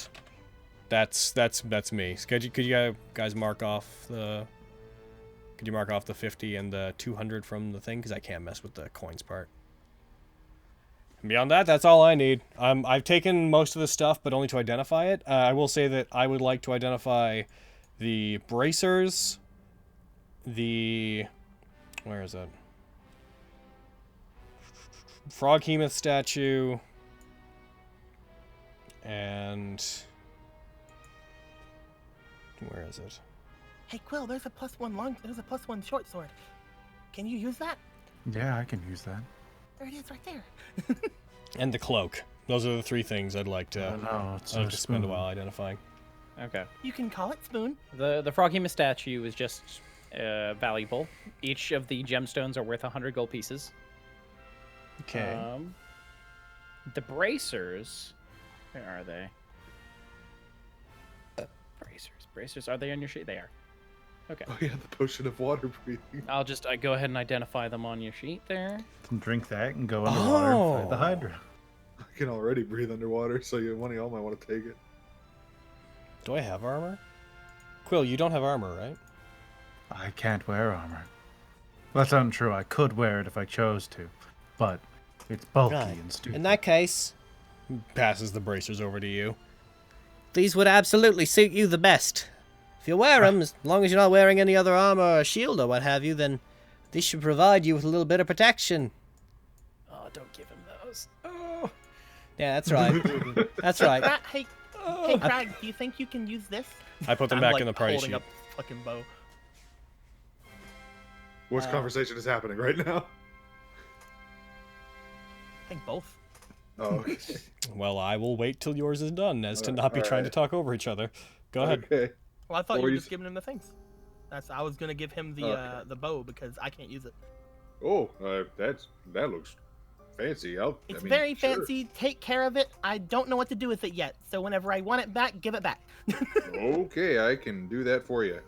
that's me. So could you guys mark off the? Could you mark off the 50 and the 200 from the thing? Because I can't mess with the coins part. And beyond that, that's all I need. I've taken most of the stuff, but only to identify it. I will say that I would like to identify the bracers, where is it? Froghemoth statue, and where is it? Hey Quill, there's a +1 short sword. Can you use that? Yeah, I can use that. There it is, right there. And the cloak. Those are the 3 things I'd like to. No, it's I'd a like to spend a spoon. while identifying. Okay. You can call it spoon. The Froghemoth statue is just valuable. Each of the gemstones are worth 100 gold pieces. Okay. The bracers, where are they? Bracers, are they on your sheet? They are. Okay. Oh yeah, the potion of water breathing. I'll just go ahead and identify them on your sheet there. Can drink that and go underwater and fight the Hydra. I can already breathe underwater, so one of y'all might want to take it. Do I have armor? Quill, you don't have armor, right? I can't wear armor. That's untrue. I could wear it if I chose to, but it's bulky Right. and stupid. In that case, Passes the bracers over to you. these would absolutely suit you the best. If you wear them, as long as you're not wearing any other armor or shield or what have you, then this should provide you with a little bit of protection. Oh, don't give him those. Oh. Yeah, that's right. That's right. Hey, Craig, do you think you can use this? I put them I'm, back like, in the party holding sheet. up fucking bow. What conversation is happening right now? I think both. Oh, okay. Well, I will wait till yours is done, as to not be trying to talk over each other. Go ahead. Okay. Well, I thought Or you were you just s- giving him the things. I was gonna give him the Okay. the bow because I can't use it. Oh, that looks fancy. It's very fancy. Take care of it. I don't know what to do with it yet, so whenever I want it back, give it back. Okay, I can do that for you.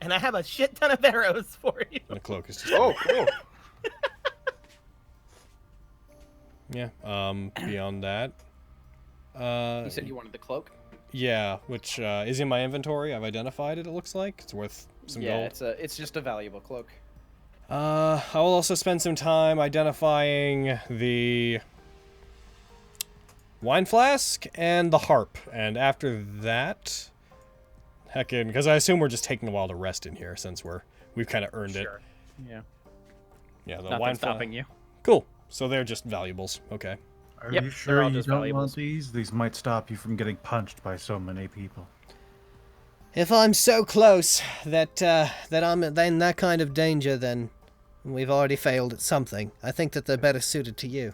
And I have a shit ton of arrows for you. The cloak is just... Oh, cool. Yeah, beyond that... You said you wanted the cloak? Yeah, which is in my inventory. I've identified it, it looks like. It's worth some Yeah, gold. it's just a valuable cloak. I will also spend some time identifying the wine flask and the harp. And after that, heckin', because I assume we're just taking a while to rest in here since we've kind of earned it. Yeah. Yeah, the Nothing wine stopping you. Cool. So they're just valuables. Okay. Are Yep, you they're sure all you just don't valuables. want these? These might stop you from getting punched by so many people. If I'm so close that I'm in that kind of danger, then we've already failed at something. I think that they're better suited to you.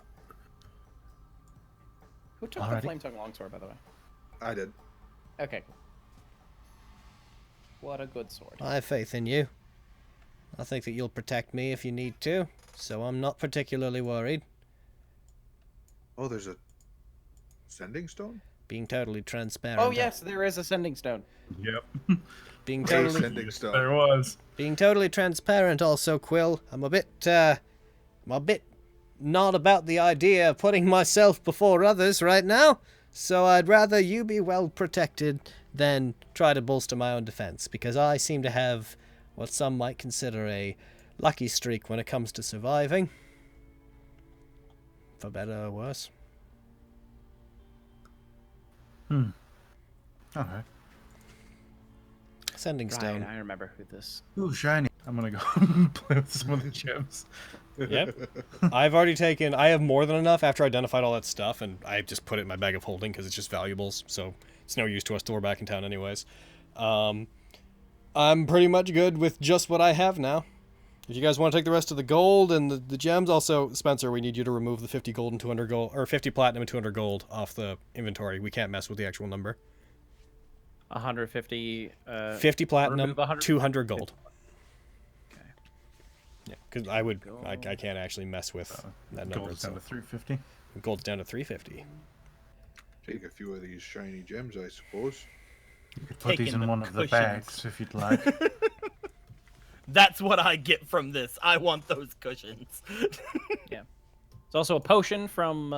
Who took Alrighty. the flame-tongue longsword, by the way? I did. Okay. What a good sword. I have faith in you. I think that you'll protect me if you need to, so I'm not particularly worried. Oh, there's a sending stone? Being totally transparent. Oh yes, there is a sending stone. Yep. Being A totally sending stone. There was. Being totally transparent also, Quill, I'm a bit not about the idea of putting myself before others right now, so I'd rather you be well protected than try to bolster my own defense, because I seem to have what some might consider a lucky streak when it comes to surviving. For better or worse. Okay. Sending stone. Right, I remember who this. Ooh, shiny. I'm gonna go play with some of the gems. Yep. I have more than enough after I identified all that stuff, and I just put it in my bag of holding because it's just valuables, so it's no use to us till we're back in town anyways. I'm pretty much good with just what I have now. If you guys want to take the rest of the gold and the gems, also, Spencer, we need you to remove the 50 gold and 200 gold, or 50 platinum and 200 gold off the inventory. We can't mess with the actual number. 150. 50 platinum, remove 100? 200 gold. Okay. Yeah, because I can't actually mess with that number. Gold's down to 350. Gold's down to 350. Take a few of these shiny gems, I suppose. You could put Taking these in the one of the cushions. bags if you'd like. That's what I get from this. I want those cushions. Yeah. It's also a potion from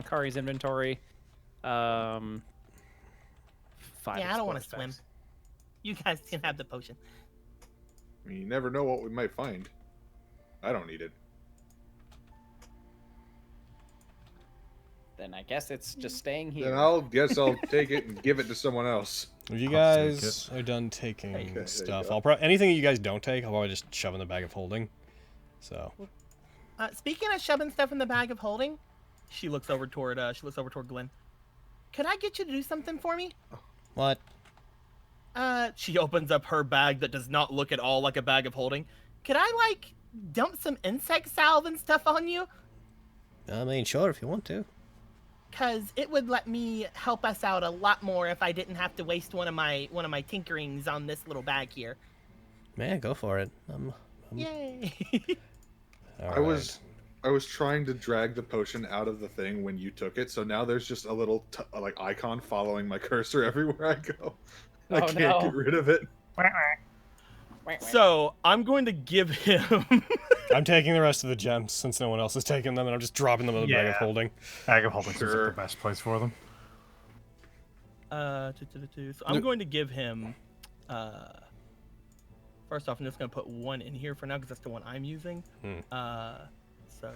Kari's inventory. 5 Yeah, I don't want to explosive swim. packs. You guys can have the potion. I mean, you never know what we might find. I don't need it. Then I guess it's just staying here. Then I'll take it and give it to someone else. If you I'll take guys are done taking Okay, there you stuff, go. anything that you guys don't take, I'll probably just shove in the bag of holding. So, Speaking of shoving stuff in the bag of holding, she looks over toward Glenn. Could I get you to do something for me? What? She opens up her bag that does not look at all like a bag of holding. Could I dump some insect salve and stuff on you? I mean, sure, if you want to. Cause it would let me help us out a lot more if I didn't have to waste one of my tinkerings on this little bag here. Man, go for it. Yay! I was trying to drag the potion out of the thing when you took it, so now there's just a little icon following my cursor everywhere I go. I Oh, can't no. get rid of it. So I'm going to give him. I'm taking the rest of the gems since no one else is taking them, and I'm just dropping them in the bag of Yeah. holding. Bag of holding is Sure. the best place for them. So I'm going to give him. First off, I'm just going to put one in here for now because that's the one I'm using. So.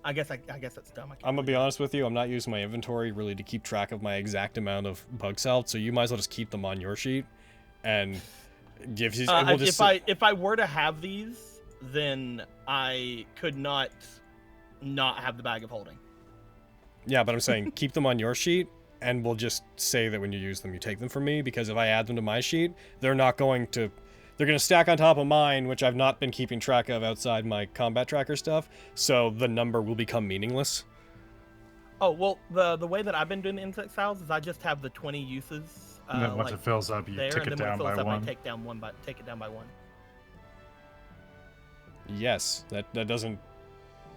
I guess that's dumb. I'm gonna be honest with you. I'm not using my inventory really to keep track of my exact amount of bug salts, so you might as well just keep them on your sheet, and give you. And we'll just if I were to have these, then I could not have the bag of holding. Yeah, but I'm saying keep them on your sheet, and we'll just say that when you use them, you take them from me, because if I add them to my sheet, they're going to stack on top of mine, which I've not been keeping track of outside my combat tracker stuff, so the number will become meaningless. Oh, well, the way that I've been doing the insect files is I just have the 20 uses. And then once it fills up, you there, tick and it then down when it by fills up, one. I take it down by one. Yes, that doesn't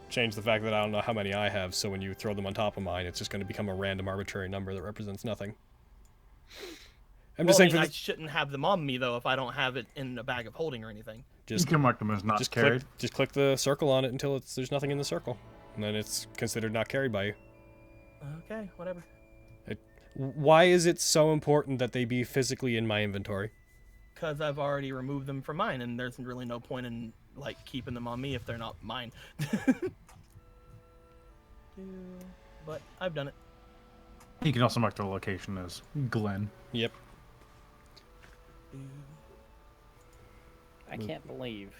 change the fact that I don't know how many I have, so when you throw them on top of mine, it's just going to become a random arbitrary number that represents nothing. I'm just saying I shouldn't have them on me, though, if I don't have it in a bag of holding or anything. You can mark them as not carried. Just click the circle on it until there's nothing in the circle, and then it's considered not carried by you. Okay, whatever. Why is it so important that they be physically in my inventory? Because I've already removed them from mine, and there's really no point in keeping them on me if they're not mine. But I've done it. You can also mark the location as Glen. Yep. I can't believe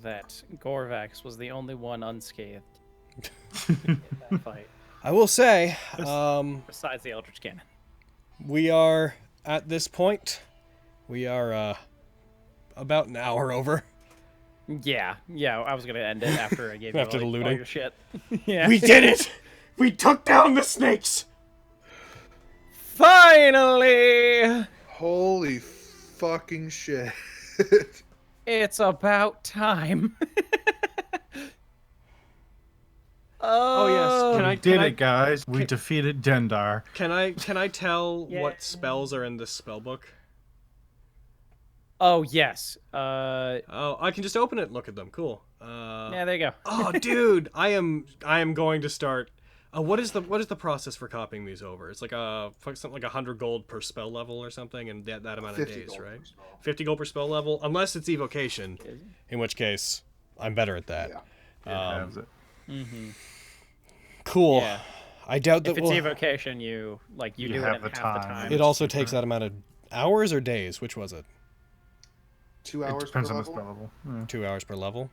that Gorvax was the only one unscathed in that fight, I will say, besides the Eldritch Cannon. we are at this point. We are about an hour over. Yeah, I was gonna end it after I gave you After the all looting. your shit. Yeah. We did it! We took down the snakes! Finally! Holy fucking shit. It's about time. Oh yes. We did it, guys. We defeated Dendar. Can I tell Yeah. what spells are in this spell book? Oh yes. Oh, I can just open it and look at them. Cool. Yeah, there you go. Oh, dude, I am going to start. What is the process for copying these over? It's like something like 100 gold per spell level or something, and that amount of 50 days, gold right? per spell. 50 gold per spell level, unless it's evocation. In which case, I'm better at that. Yeah. Has it. Mm-hmm. Cool. Yeah. I doubt that If it's evocation, you You do it have in the half the time. time. it also takes that amount of hours or days. Which was it? 2 It hours depends per on the level? spell level. Yeah. 2 hours per level.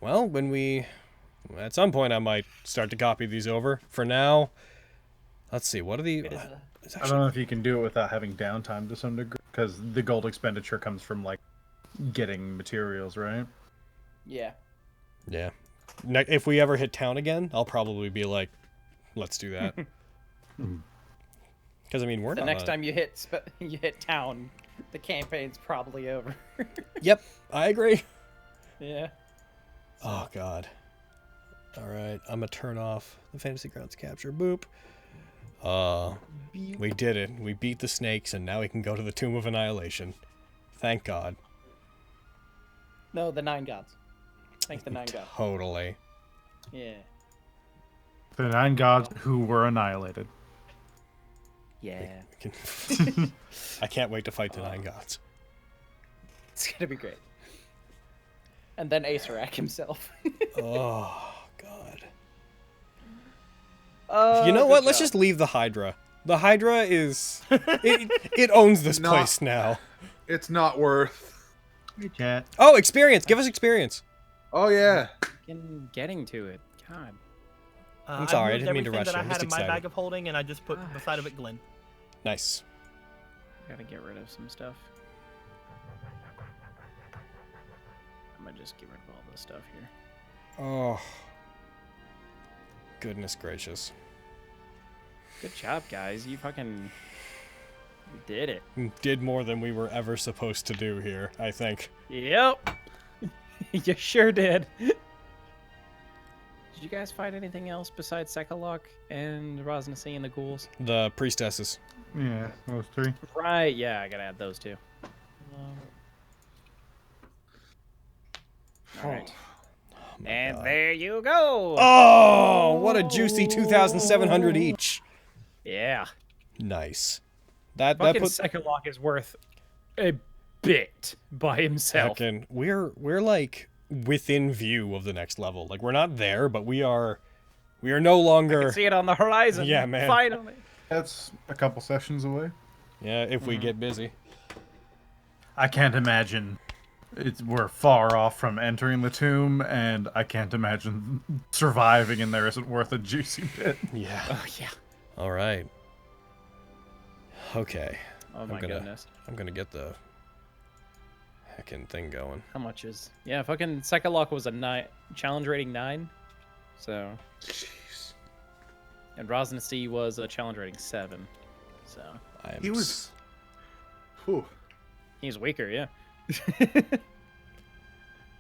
Well, at some point, I might start to copy these over. For now, let's see. What are the? It's I don't know if you can do it without having downtime to some degree, because the gold expenditure comes from getting materials, right? Yeah. Yeah. If we ever hit town again, I'll probably be like, let's do that. Because I mean, we're The not next time you hit town, the campaign's probably over. Yep, I agree. Yeah. Oh God. All right, I'm gonna turn off the Fantasy Grounds capture. Boop. We did it. We beat the snakes, and now we can go to the Tomb of Annihilation. Thank God. No, the 9 gods. Thank the 9 gods. Totally. Yeah. The 9 gods who were annihilated. Yeah. I can't wait to fight the 9 gods. It's gonna be great. And then Asarak himself. Oh God. Oh, You know good what? Let's job. just leave the Hydra. The Hydra is it owns this Not- place now. It's not worth. Hey, chat. Oh, experience! Give us experience. Oh yeah. Getting to it. God. I'm sorry, I moved didn't mean to everything rush that you, I I'm had just in my excited. bag of holding, and I just put beside of it Glenn. Nice. Gotta get rid of some stuff. I'm gonna just get rid of all this stuff here. Oh. Goodness gracious. Good job, guys. You fucking did it. Did more than we were ever supposed to do here, I think. Yep. You sure did. Did you guys fight anything else besides Sekalok and Rosnasi and the ghouls? The priestesses. Yeah, those three. Right, yeah, I gotta add those two. Alright. And God. there you go! Oh, what a juicy 2,700 each. Yeah. Nice. That Fucking put second lock is worth a bit by himself. fucking we're like within view of the next level. Like we're not there, but we are no I longer. can see it on the horizon. Yeah, man. Finally. That's a couple sessions away. Yeah, if we get busy. I can't imagine we're far off from entering the tomb, and I can't imagine surviving in there isn't worth a juicy bit. Yeah. Oh yeah. All right. Okay. Oh my goodness. I'm gonna get the heckin' thing going. How much is? Yeah, fucking second lock was a challenge rating 9. So. Jeez. And Rosnesty was a challenge rating 7. So. He was. Whew. He's weaker, yeah.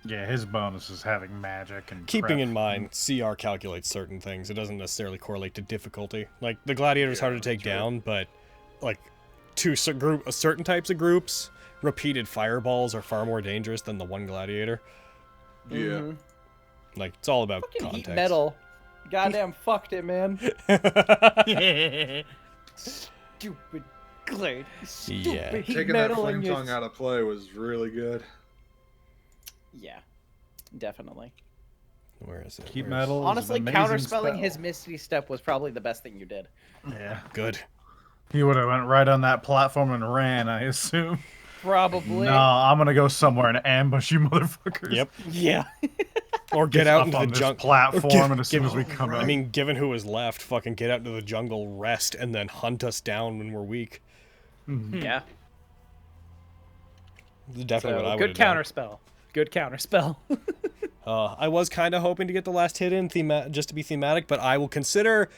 Yeah, his bonus is having magic and Keeping prep. in mind, CR calculates certain things. It doesn't necessarily correlate to difficulty. Like the gladiator's harder to take down, but like certain types of groups, repeated fireballs are far more dangerous than the one gladiator. Yeah. Like it's all about Fucking context. heat metal. Goddamn fucked it, man. Stupid glade. Stupid Yeah. heat Taking that metal flame and your- tongue out of play was really good. Yeah, definitely. Where is it? Keep Where is- metal. is an Honestly, amazing counterspelling spell. his Misty Step was probably the best thing you did. Yeah, Good. he would have went right on that platform and ran. I assume. Probably. No, I'm gonna go somewhere and ambush you, motherfuckers. Yep. Yeah. Or get Just out up into on the this jungle. platform, and as soon as we come I out, mean, given who was left, fucking get out into the jungle, rest, and then hunt us down when we're weak. Yeah. This is definitely So, what I would good counterspell. Good counterspell. I was kind of hoping to get the last hit in just to be thematic, but I will consider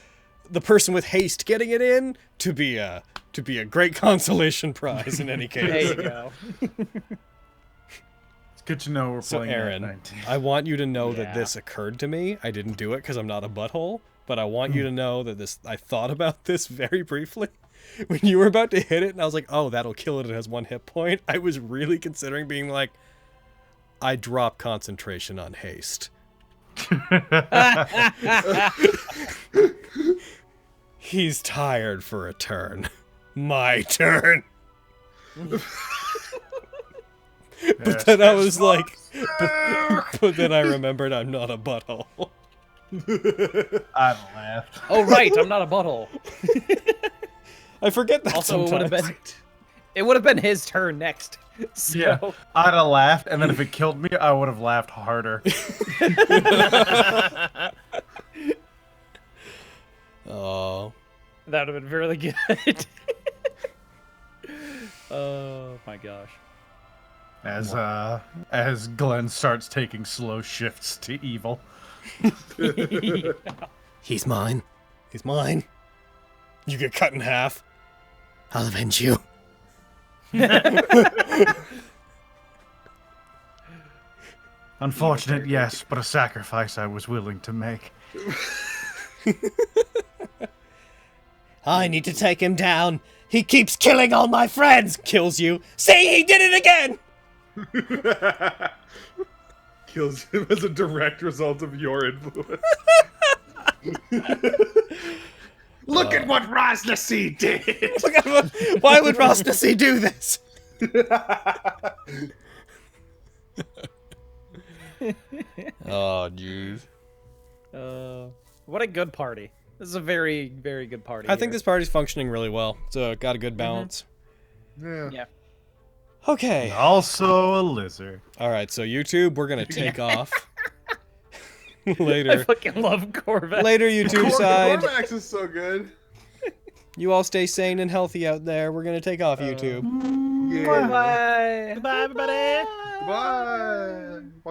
the person with haste getting it in to be a great consolation prize in any case. There you go. it's good to know we're So playing Aaron, Nat19. I want you to know that Yeah. this occurred to me. I didn't do it because I'm not a butthole, but I want you to know that I thought about this very briefly. When you were about to hit it, and I was like, oh, that'll kill it. It has 1 hit point. I was really considering being like, I drop concentration on haste. He's tired for a turn. My turn. But then I was like, but then I remembered I'm not a butthole. I laughed. Oh right, I'm not a butthole. I forget that Also, sometimes. it would have been his turn next. So, Yeah, I'd have laughed, and then if it killed me, I would have laughed harder. Oh, that would have been really good. Oh my gosh. As Glenn starts taking slow shifts to evil. He's mine. he's mine. You get cut in half. I'll avenge you. Unfortunate, yes, but a sacrifice I was willing to make. I need to take him down. He keeps killing all my friends. Kills you. See, he did it again. Kills him as a direct result of your influence. Look at what Rosnacy did! Why would Rosnacy do this? Oh, jeez. What a good party. This is a very, very good party. I think here. this party's functioning really well. It's got a good balance. Yeah. Yeah. Okay. Also a lizard. All right, so YouTube, we're gonna take off. I Later. fucking love Corvette. Later, YouTube side. Corvax is so good. You all stay sane and healthy out there. We're gonna take off YouTube. Yeah. Bye. Goodbye, everybody. Bye. Watch